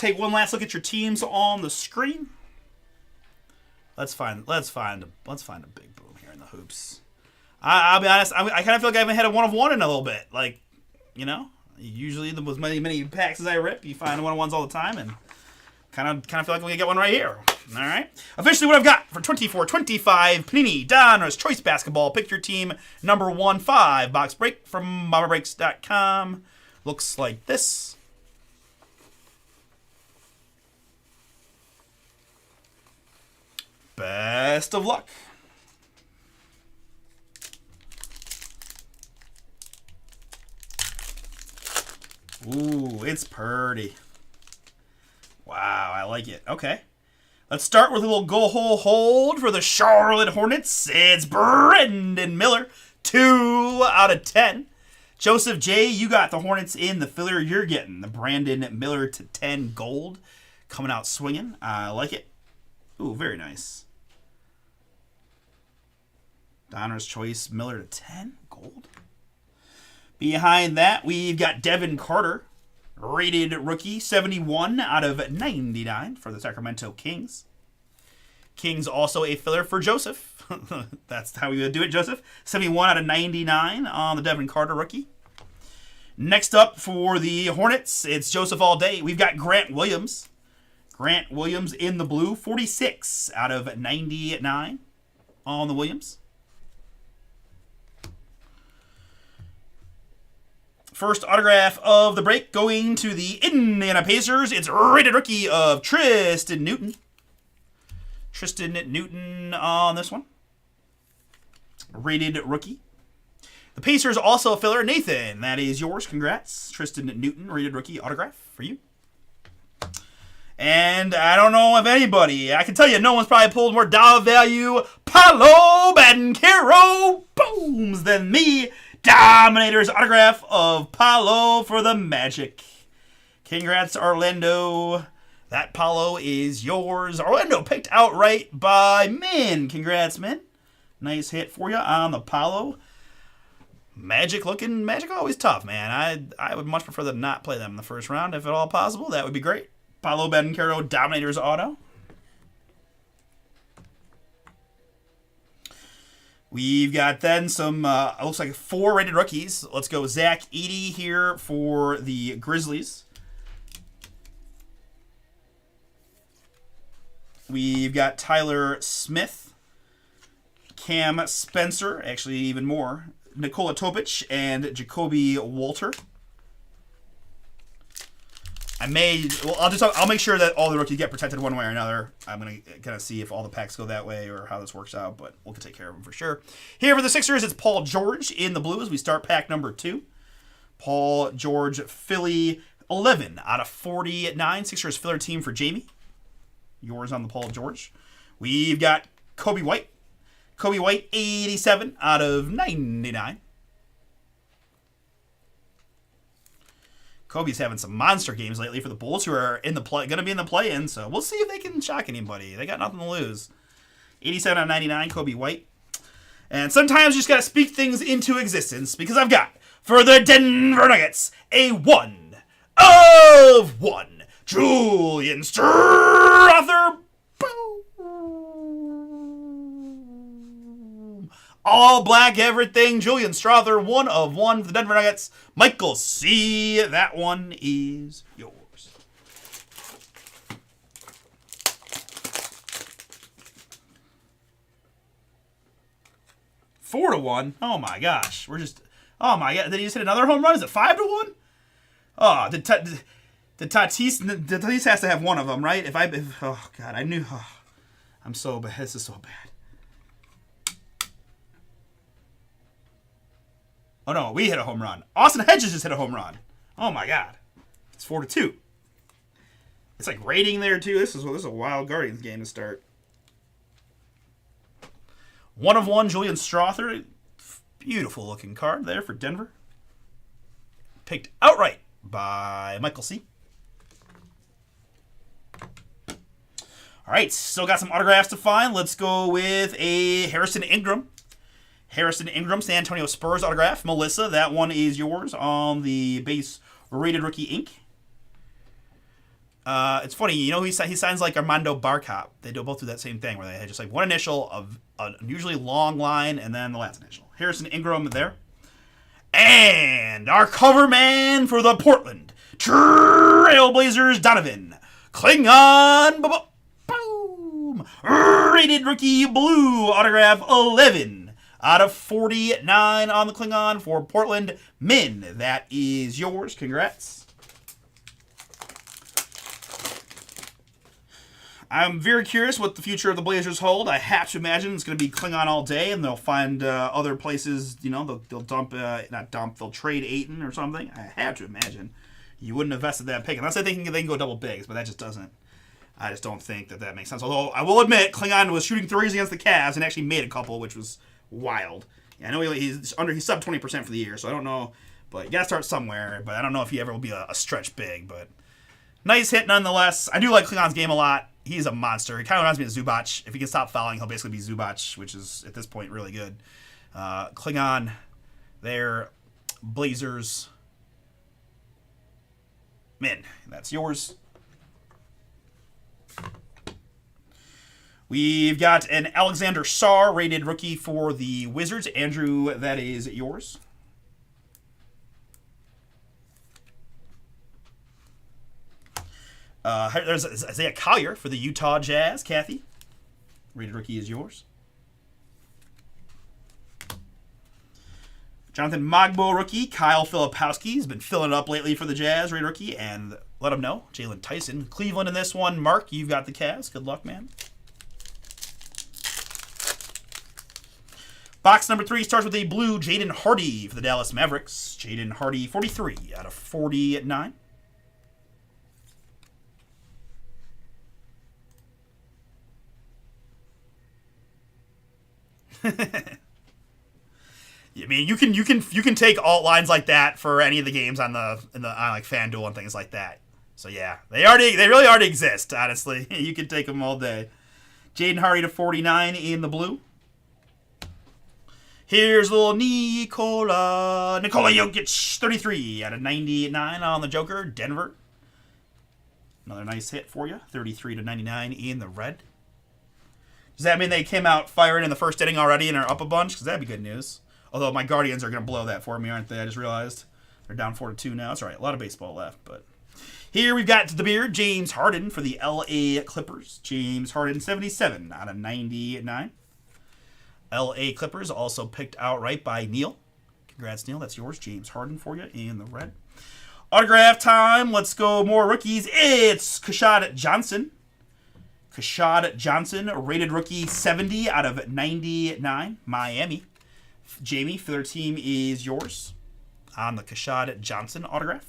take one last look at your teams on the screen. Let's find a big boom here in the hoops. I'll be honest, I kind of feel like I haven't had a one of one in a little bit. Like, you know, usually with many packs as I rip, you find one of ones all the time, and kind of feel like we can get one right here. All right, officially what I've got for 24-25 Panini Donruss Choice Basketball. Pick your team number 1-5 box break from BomberBreaks.com. Looks like this. Best of luck. Ooh, it's pretty. Wow, I like it. Okay. Let's start with a little go hole hold for the Charlotte Hornets. It's Brendan Miller, 2 out of 10. Joseph J., you got the Hornets in the filler. You're getting the Brandon Miller to 10 gold. Coming out swinging. I like it. Ooh, very nice. Donner's Choice, Miller to 10 gold. Behind that, we've got Devin Carter, rated rookie, 71 out of 99 for the Sacramento Kings. Kings also a filler for Joseph. That's how we would do it, Joseph. 71 out of 99 on the Devin Carter rookie. Next up for the Hornets, it's Joseph all day. We've got Grant Williams. Grant Williams in the blue, 46 out of 99 on the Williams. First autograph of the break going to the Indiana Pacers. It's rated rookie of Tristan Newton. Tristan Newton on this one. Rated rookie. The Pacers also a filler. Nathan, that is yours. Congrats. Tristan Newton, rated rookie autograph for you. And I don't know if anybody, I can tell you no one's probably pulled more dollar value Paolo Banchero booms than me. Dominator's autograph of Paolo for the Magic. Congrats, Orlando. That Paolo is yours. Orlando picked outright by Min. Congrats, Min. Nice hit for you on the Paolo. Magic always tough, man. I would much prefer to not play them in the first round if at all possible. That would be great. Paolo Banchero, Dominator's auto. We've got then some, looks like 4 rated rookies. Let's go Zach Edey here for the Grizzlies. We've got Tyler Smith, Cam Spencer, actually even more, Nikola Topic, and Jacoby Walter. I'll make sure that all the rookies get protected one way or another. I'm going to kind of see if all the packs go that way or how this works out, but we'll take care of them for sure. Here for the Sixers, it's Paul George in the blue as we start pack number 2. Paul George, Philly, 11 out of 49. Sixers filler team for Jamie. Yours on the Paul George. We've got Kobe White. Kobe White, 87 out of 99. Kobe's having some monster games lately for the Bulls, who are going to be in the play-in, so we'll see if they can shock anybody. They got nothing to lose. 87 out of 99, Kobe White. And sometimes you just got to speak things into existence, because I've got, for the Denver Nuggets, a 1 of 1, Julian Strawther. All black everything. Julian Strawther, 1 of 1 for the Denver Nuggets. Michael C., that one is yours. Four to 1. Oh my gosh. Oh my god. Did he just hit another home run? Is it 5 to 1? Oh, the Tatis has to have one of them, right? Oh god, I knew. Oh, I'm so bad. This is so bad. Oh no, we hit a home run. Austin Hedges just hit a home run. Oh my god. It's 4 to 2. It's like rating there too. This is a wild Guardians game to start. 1 of 1, Julian Strawther. Beautiful looking card there for Denver. Picked outright by Michael C. All right, still got some autographs to find. Let's go with a Harrison Ingram. Harrison Ingram, San Antonio Spurs autograph. Melissa, that one is yours on the base rated rookie ink. It's funny, you know, he signs like Armando Barcop. They both do that same thing where they had just like one initial of a usually long line and then the last initial. Harrison Ingram there. And our cover man for the Portland Trailblazers, Donovan Klingon. Boom. Rated rookie blue autograph 11 out of 49 on the Klingon for Portland. Min, that is yours. Congrats. I'm very curious what the future of the Blazers hold. I have to imagine it's going to be Klingon all day, and they'll find other places. You know, they'll dump, not dump, they'll trade Ayton or something. I have to imagine. You wouldn't have vested that pick unless they think they can go double bigs, but that just doesn't. I just don't think that makes sense. Although I will admit, Klingon was shooting threes against the Cavs and actually made a couple, which was wild. Yeah, I know he's sub 20% for the year, so I don't know, but you got to start somewhere. But I don't know if he ever will be a stretch big, but nice hit nonetheless. I do like Klingon's game a lot. He's a monster. He kind of reminds me of Zubac. If he can stop fouling, he'll basically be Zubac, which is, at this point, really good. Klingon, there. Blazers. Min, that's yours. We've got an Alexander Sarr rated rookie for the Wizards. Andrew, that is yours. There's Isaiah Collier for the Utah Jazz. Kathy, rated rookie is yours. Jonathan Magbo rookie. Kyle Filipowski has been filling it up lately for the Jazz. Rated rookie, and let him know. Jalen Tyson, Cleveland in this one. Mark, you've got the Cavs. Good luck, man. Box number 3 starts with a blue Jaden Hardy for the Dallas Mavericks. Jaden Hardy, 43 out of 49. I mean, you can take alt lines like that for any of the games on like FanDuel and things like that. So yeah, they really already exist. Honestly, you can take them all day. Jaden Hardy to 49 in the blue. Here's little Nikola Jokic, 33 out of 99 on the Joker. Denver. Another nice hit for you, 33 to 99 in the red. Does that mean they came out firing in the first inning already and are up a bunch? Because that'd be good news. Although my Guardians are going to blow that for me, aren't they? I just realized they're down 4-2 now. That's all right. A lot of baseball left. But here we've got the beard, James Harden for the LA Clippers. James Harden, 77 out of 99. LA Clippers also picked outright by Neil. Congrats, Neil. That's yours. James Harden for you in the red. Autograph time. Let's go more rookies. It's Kashad Johnson. Kashad Johnson, rated rookie 70 out of 99. Miami. Jamie, for their team is yours on the Kashad Johnson autograph.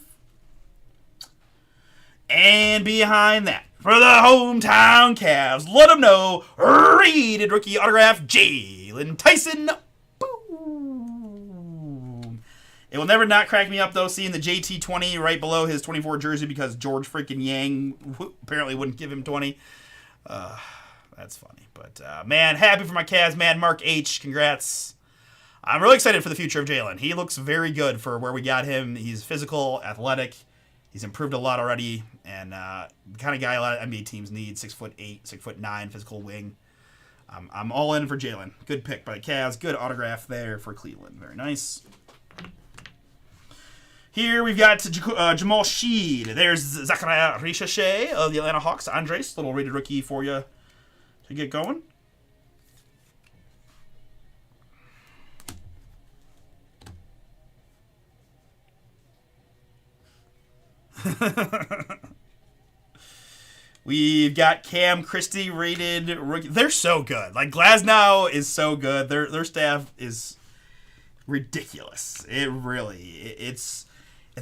And behind that, for the hometown Cavs, let them know, rated rookie autograph, Jalen Tyson. Boom. It will never not crack me up, though, seeing the JT20 right below his 24 jersey because George freaking Yang apparently wouldn't give him 20. That's funny. But, man, happy for my Cavs, man. Mark H., congrats. I'm really excited for the future of Jalen. He looks very good for where we got him. He's physical, athletic. He's improved a lot already, and the kind of guy a lot of NBA teams need. 6'8", 6'9", physical wing. I'm all in for Jalen. Good pick by the Cavs. Good autograph there for Cleveland. Very nice. Here we've got Jamal Sheed. There's Zachariah Richache of the Atlanta Hawks. Andres, little rated rookie for you to get going. We've got Cam Christie rated rookie. They're so good. Like Glasnow is so good. Their staff is ridiculous. It's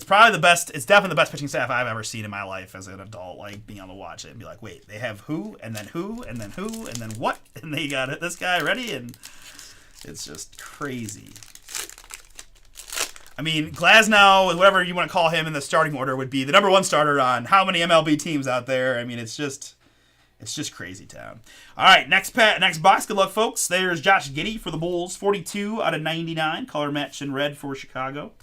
probably the best. It's definitely the best pitching staff I've ever seen in my life as an adult. Like being able to watch it and be like, wait, they have who and then who and then who and then what, and they got this guy ready, and it's just crazy. I mean, Glasnow, whatever you want to call him in the starting order, would be the number one starter on how many MLB teams out there. I mean, it's just crazy town. All right, next box. Good luck, folks. There's Josh Giddey for the Bulls, 42 out of 99. Color match in red for Chicago.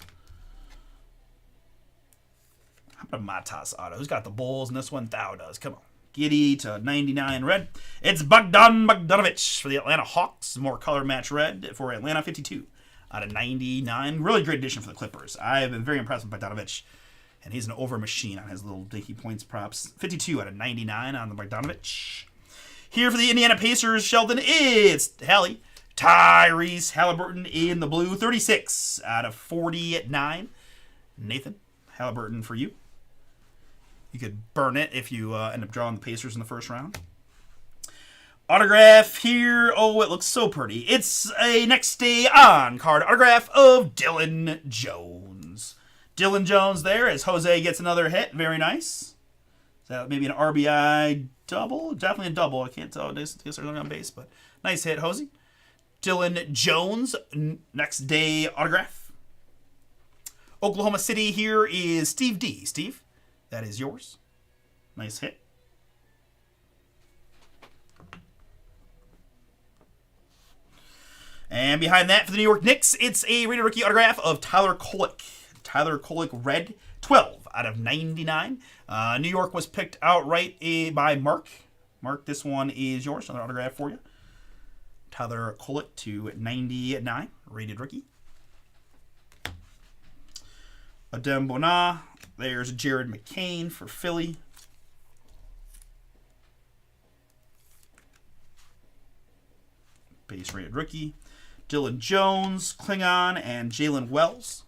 A Matas auto. Who's got the Bulls in this one? Thou does. Come on. Giddy to 99 red. It's Bogdanovich for the Atlanta Hawks. More color match red for Atlanta, 52 out of 99. Really great addition for the Clippers. I have been very impressed with Bogdanovich. And he's an over machine on his little dinky points props. 52 out of 99 on the Bogdanovich. Here for the Indiana Pacers, Sheldon, it's Tyrese Halliburton in the blue. 36 out of 49. Nathan, Halliburton for you. You could burn it if you end up drawing the Pacers in the first round. Autograph here. Oh, it looks so pretty. It's a next day on card autograph of Dylan Jones. Dylan Jones there as Jose gets another hit. Very nice. Is that maybe an RBI double? Definitely a double. I can't tell. I guess they're on base, but nice hit, Jose. Dylan Jones, next day autograph. Oklahoma City here is Steve D. Steve, that is yours. Nice hit. And behind that for the New York Knicks, it's a rated rookie autograph of Tyler Kolek. Tyler Kolek red, 12 out of 99. New York was picked outright by Mark. Mark, this one is yours. Another autograph for you. Tyler Kolek to 99, rated rookie. Adem Bona. There's Jared McCain for Philly. Base rated rookie. Dylan Jones, Klingon, and Jalen Wells.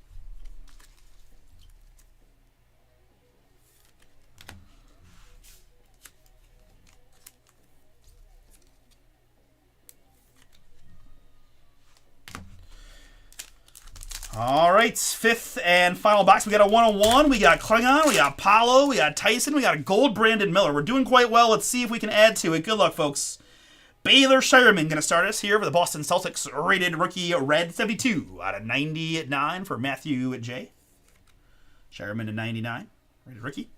All right, fifth and final box. We got a 101. We got Klingon. We got Paulo. We got Tyson. We got a gold Brandon Miller. We're doing quite well. Let's see if we can add to it. Good luck, folks. Baylor Shireman going to start us here for the Boston Celtics. Rated rookie red, 72 out of 99 for Matthew J. Shireman to 99. Rated rookie.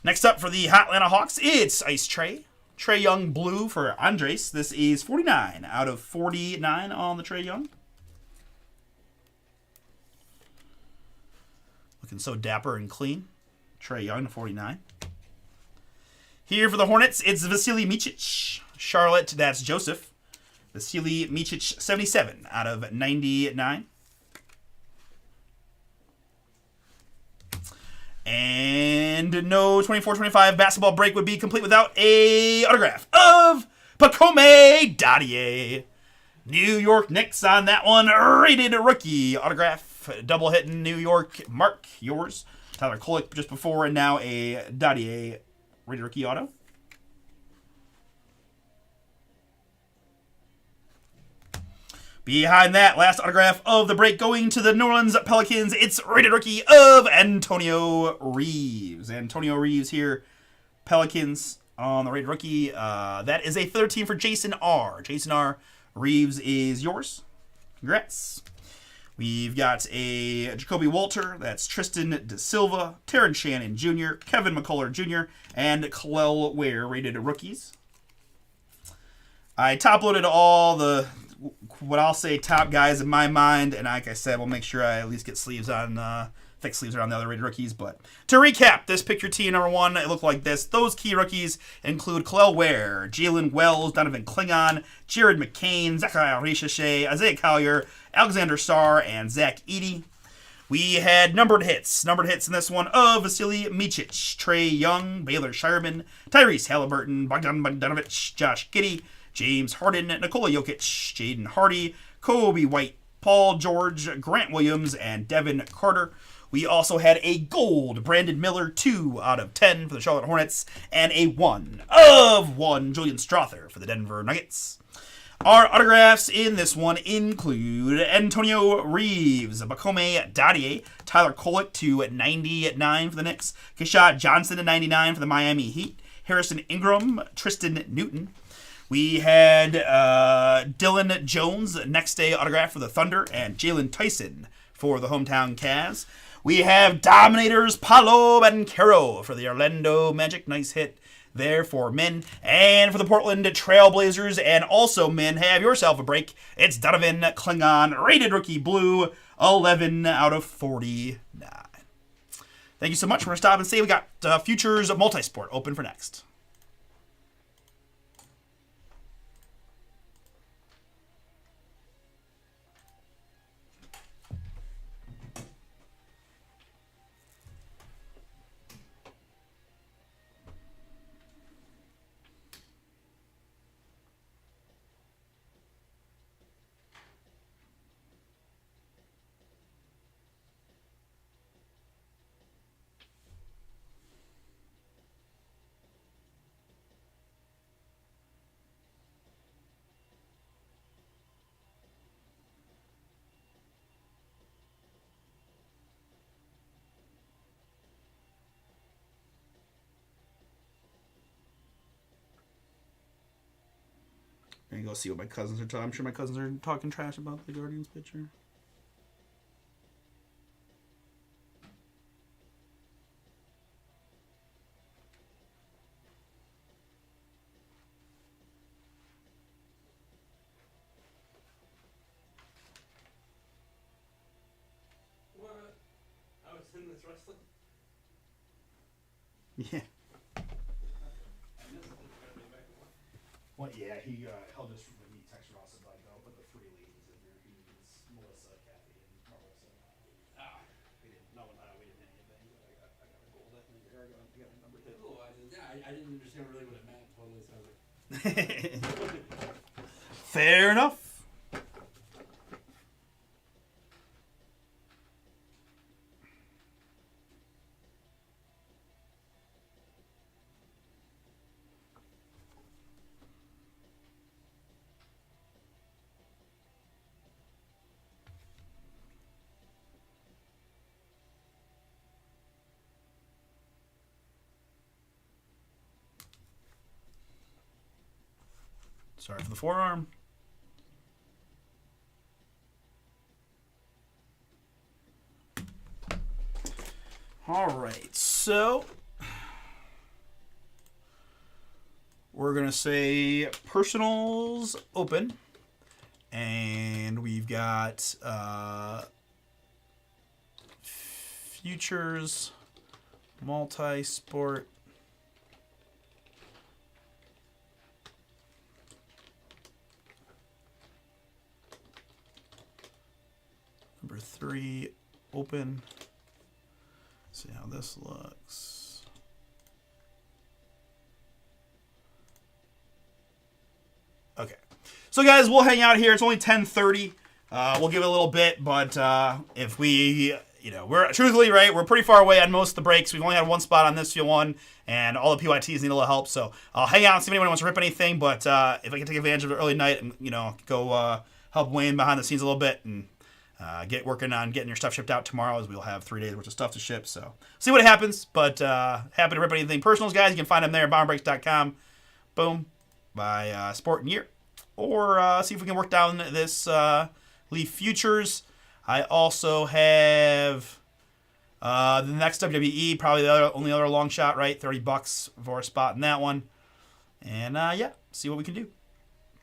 Next up for the Atlanta Hawks, it's Ice Trey. Trae Young blue for Andres. This is 49 out of 49 on the Trae Young. Looking so dapper and clean. Trae Young to 49. Here for the Hornets, it's Vasily Micic. Charlotte, that's Joseph. Vasily Micic, 77 out of 99. And no 24-25 basketball break would be complete without a autograph of Pacome Dadier. New York Knicks on that one. Rated rookie autograph. Double hitting New York. Mark, yours. Tyler Kolek just before, and now a Dadier rated rookie auto. Behind that, last autograph of the break going to the New Orleans Pelicans. It's rated rookie of Antonio Reeves. Antonio Reeves here. Pelicans on the rated rookie. That is a 13 for Jason R. Jason R. Reeves is yours. Congrats. We've got a Jacoby Walter. That's Tristan De Silva, Terrence Shannon Jr., Kevin McCullough Jr., and Kalel Ware rated rookies. I top-loaded all the, what I'll say, top guys in my mind, and like I said, we'll make sure I at least get sleeves on, thick sleeves around the other rated rookies. But to recap, this pick your team number one, it looked like this. Those key rookies include Kalel Ware, Jalen Wells, Donovan Klingon, Jared McCain, Zachariah Richache, Isaiah Collier, Alexander Starr, and Zach Edey. We had numbered hits in this one of Vasily Micic, Trae Young, Baylor Shireman, Tyrese Halliburton, Bogdan Bogdanovich, Josh Giddey, James Harden, Nikola Jokic, Jaden Hardy, Kobe White, Paul George, Grant Williams, and Devin Carter. We also had a gold Brandon Miller, 2 out of 10 for the Charlotte Hornets, and a 1 of 1 Julian Strother for the Denver Nuggets. Our autographs in this one include Antonio Reeves, Pacome Dadier, Tyler Kolek to 99 for the Knicks, Keshad Johnson to 99 for the Miami Heat, Harrison Ingram, Tristan Newton. We had Dylan Jones, next day autograph for the Thunder, and Jalen Tyson for the hometown Cavs. We have Dominators, Paolo Banchero for the Orlando Magic. Nice hit there for men. And for the Portland Trailblazers, and also men, have yourself a break. It's Donovan Klingon, rated rookie blue, 11 out of 49. Thank you so much. We're going to stop and see. We got Futures Multisport open for next. I'm going to go see what my cousins are talking. I'm sure my cousins are talking trash about the Guardians pitcher. What? I was in this wrestling. Yeah. I missed it. Gotta be back to work. Well, yeah, he'll just when he texted us about I'll put the 3 ladies in there. He needs Melissa, Kathy, and Marissa. We didn't know we didn't anything, but I got a goal that there. I got a number two. Oh, I didn't understand really what it meant totally, so I was like, Fair enough. Sorry for the forearm. All right, so we're going to say personals open, and we've got futures multi-sport. Number 3 open. See how this looks. Okay. So guys, we'll hang out here. It's only 10:30. We'll give it a little bit, but if we, we're truthfully, right, we're pretty far away on most of the breaks. We've only had one spot on this one, and all the PYTs need a little help. So I'll hang out and see if anyone wants to rip anything, but if I can take advantage of the early night and, go help Wayne behind the scenes a little bit and get working on getting your stuff shipped out tomorrow, as we'll have 3 days worth of stuff to ship. So see what happens, but happy to rip anything personals, guys. You can find them there at BomberBreaks.com. Boom. By Sport and Year. Or see if we can work down this Leaf Futures. I also have the next WWE, probably the only other long shot, right? $30 for a spot in that one. And yeah, see what we can do.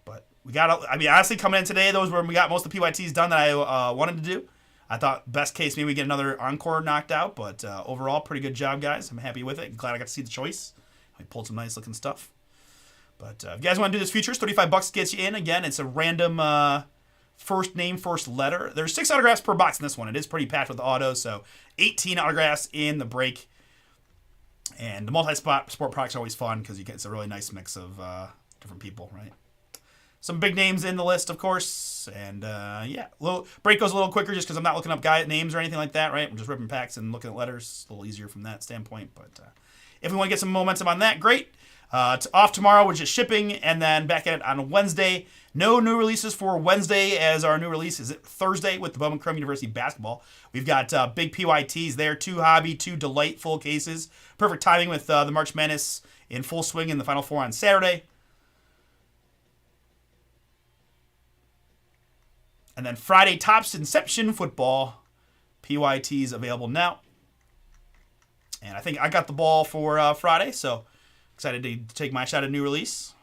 But we got, honestly, coming in today, those were when we got most of the PYTs done that I wanted to do. I thought best case, maybe we get another encore knocked out, but overall, pretty good job, guys. I'm happy with it. I'm glad I got to see the choice. We pulled some nice looking stuff. But if you guys want to do this futures, $35 gets you in. Again, it's a random first name, first letter. There's 6 autographs per box in this one. It is pretty packed with autos, so 18 autographs in the break. And the multi-sport products are always fun because it's a really nice mix of different people, right? Some big names in the list, of course. And yeah, break goes a little quicker just because I'm not looking up guy names or anything like that, right? I'm just ripping packs and looking at letters. A little easier from that standpoint. But if we want to get some momentum on that, great. It's off tomorrow, which is shipping, and then back at it on Wednesday. No new releases for Wednesday, as our new release is Thursday with the Bowman Chrome University basketball. We've got big PYTs there, 2 hobby, 2 delightful cases. Perfect timing with the March Madness in full swing in the Final Four on Saturday. And then Friday, Topps Inception Football. PYTs available now. And I think I got the ball for Friday, so excited to take my shot at new release.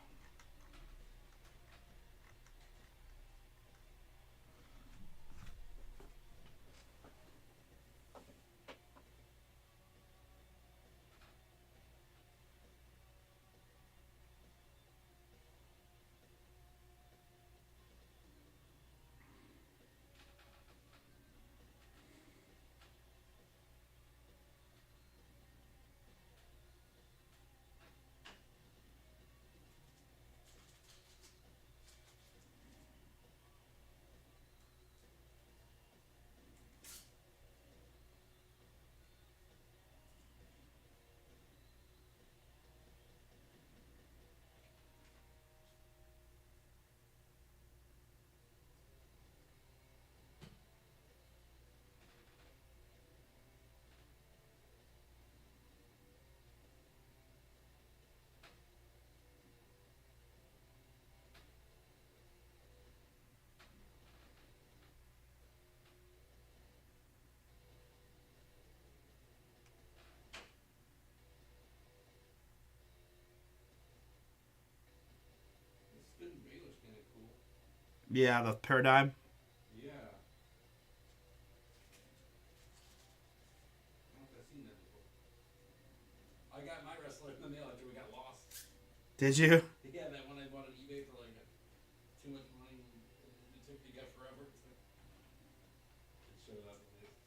Yeah, the Paradigm. Yeah. I don't know if I've seen that before. I got my wrestler in the mail after we got lost. Did you? Yeah, that one I bought on eBay for like too much money. It took me get forever. So it showed up at least.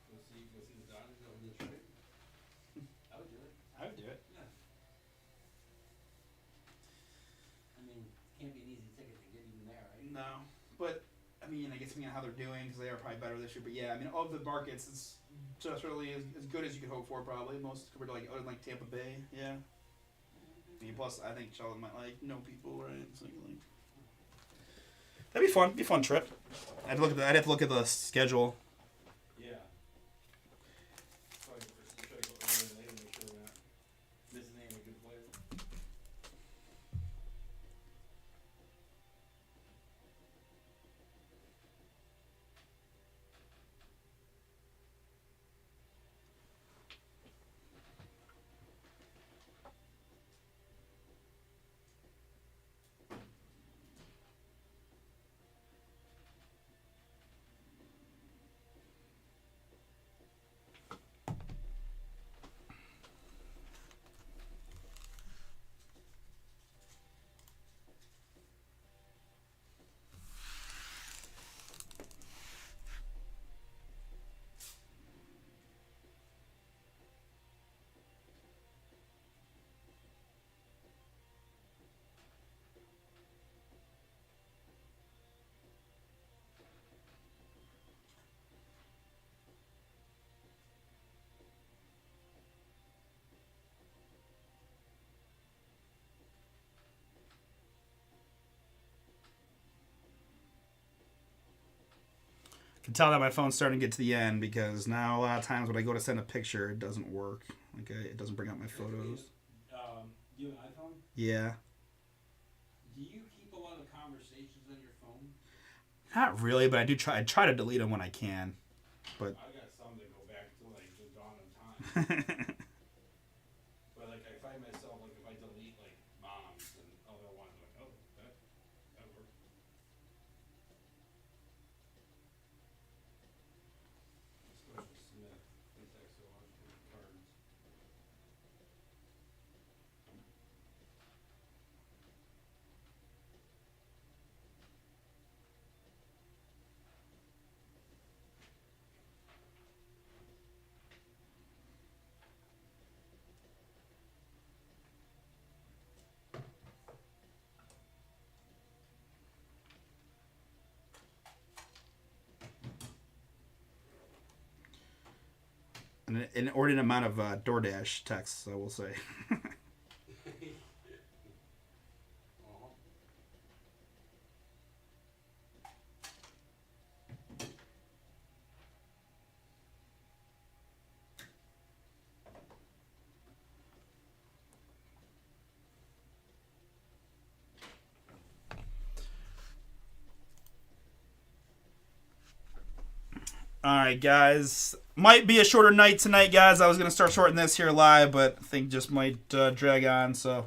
Go see the Dodgers over Detroit. I would do it. I would do it. Yeah. I mean, it can't be an easy ticket to get even there, right? No, but I mean, I guess depending on how they're doing, because they are probably better this year. But yeah, I mean, of the markets, it's just really as good as you could hope for, probably most compared to like other than like Tampa Bay. Yeah. I mean, plus, I think Sheldon might like know people, right? So like, that'd be fun. Be a fun trip. I'd have to look at the schedule. Yeah. Probably try to go earlier and later to make sure we're not missing any good players. Can tell that my phone's starting to get to the end because now a lot of times when I go to send a picture, it doesn't work. Like it doesn't bring up my photos. Do you have an iPhone? Yeah. Do you keep a lot of conversations on your phone? Not really, but I do try. I try to delete them when I can. But I got some that go back to like the dawn of time. But like I find myself like if I delete like moms and other ones, I'm like, oh, that works. Especially Smith. He texts so much with cards. an inordinate amount of DoorDash texts, I will say. All right, guys. Might be a shorter night tonight, guys. I was gonna start shorting this here live, but I think just might drag on. So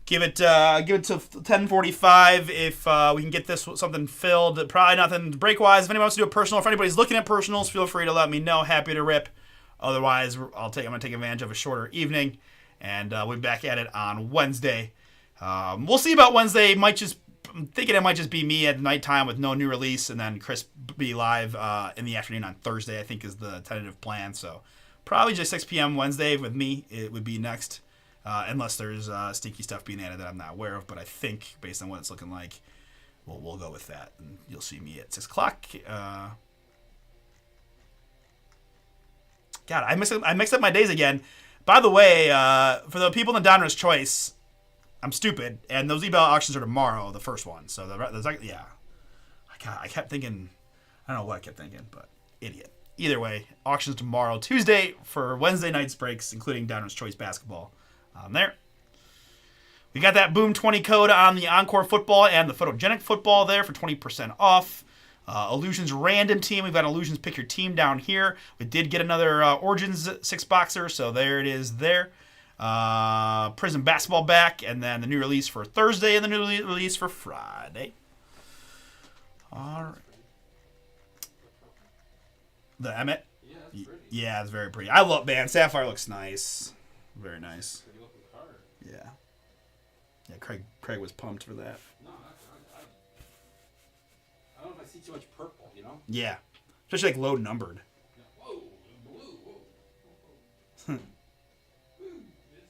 give it to 10:45 if we can get this something filled. Probably nothing break wise. If anyone wants to do a personal, if anybody's looking at personals, feel free to let me know. Happy to rip. Otherwise, I'm gonna take advantage of a shorter evening, and we'll be back at it on Wednesday. We'll see about Wednesday. I'm thinking it might just be me at nighttime with no new release, and then Chris be live in the afternoon on Thursday, I think is the tentative plan. So probably just 6 p.m. Wednesday with me. It would be next. unless there's stinky stuff being added that I'm not aware of. But I think, based on what it's looking like, we'll go with that. And you'll see me at 6 o'clock. God, I mixed up my days again. By the way, for the people in the Donruss Choice, I'm stupid, and those eBay auctions are tomorrow, the first one. So yeah, I kept thinking, I don't know what I kept thinking, but idiot. Either way, auctions tomorrow, Tuesday for Wednesday night's breaks, including Donruss Choice basketball. There. We got that Boom 20 code on the Encore football and the Photogenic football there for 20% off. Illusions random team. We've got Illusions pick your team down here. We did get another Origins 6-boxer, so there it is there. Prism basketball back, and then the new release for Thursday and the new release for Friday. All right. The Emmett? Yeah, that's pretty. Yeah, it's very pretty. I love, man, Sapphire looks nice. Very nice. Pretty looking card. Yeah. Yeah, Craig was pumped for that. No, I don't know if I see too much purple, you know? Yeah. Especially like low numbered. Yeah. Whoa, blue, whoa. Woo, this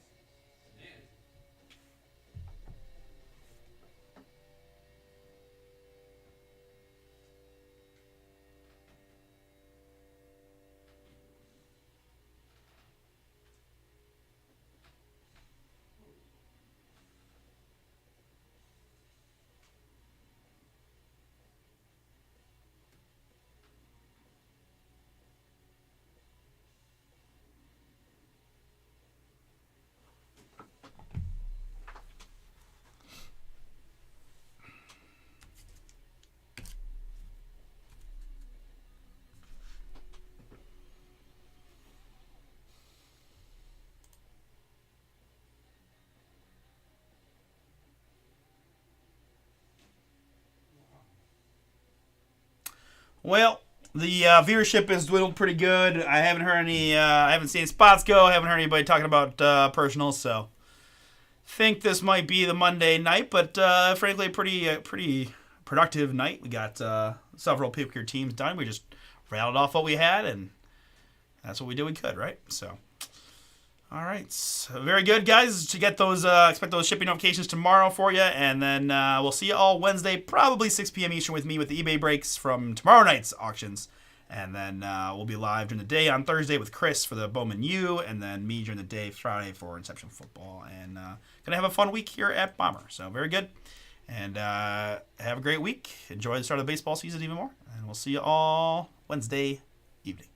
bananas. Well, the viewership has dwindled pretty good. I haven't heard any. I haven't seen spots go. I haven't heard anybody talking about personals. So, think this might be the Monday night, but frankly, pretty productive night. We got several pick your teams done. We just rattled off what we had, and that's what we did. We could, right? So. All right, so very good, guys. To get those, expect those shipping notifications tomorrow for you, and then we'll see you all Wednesday, probably 6 p.m. Eastern, with me with the eBay breaks from tomorrow night's auctions, and then we'll be live during the day on Thursday with Chris for the Bowman U, and then me during the day Friday for Inception Football, and gonna have a fun week here at Bomber. So very good, and have a great week. Enjoy the start of the baseball season even more, and we'll see you all Wednesday evening.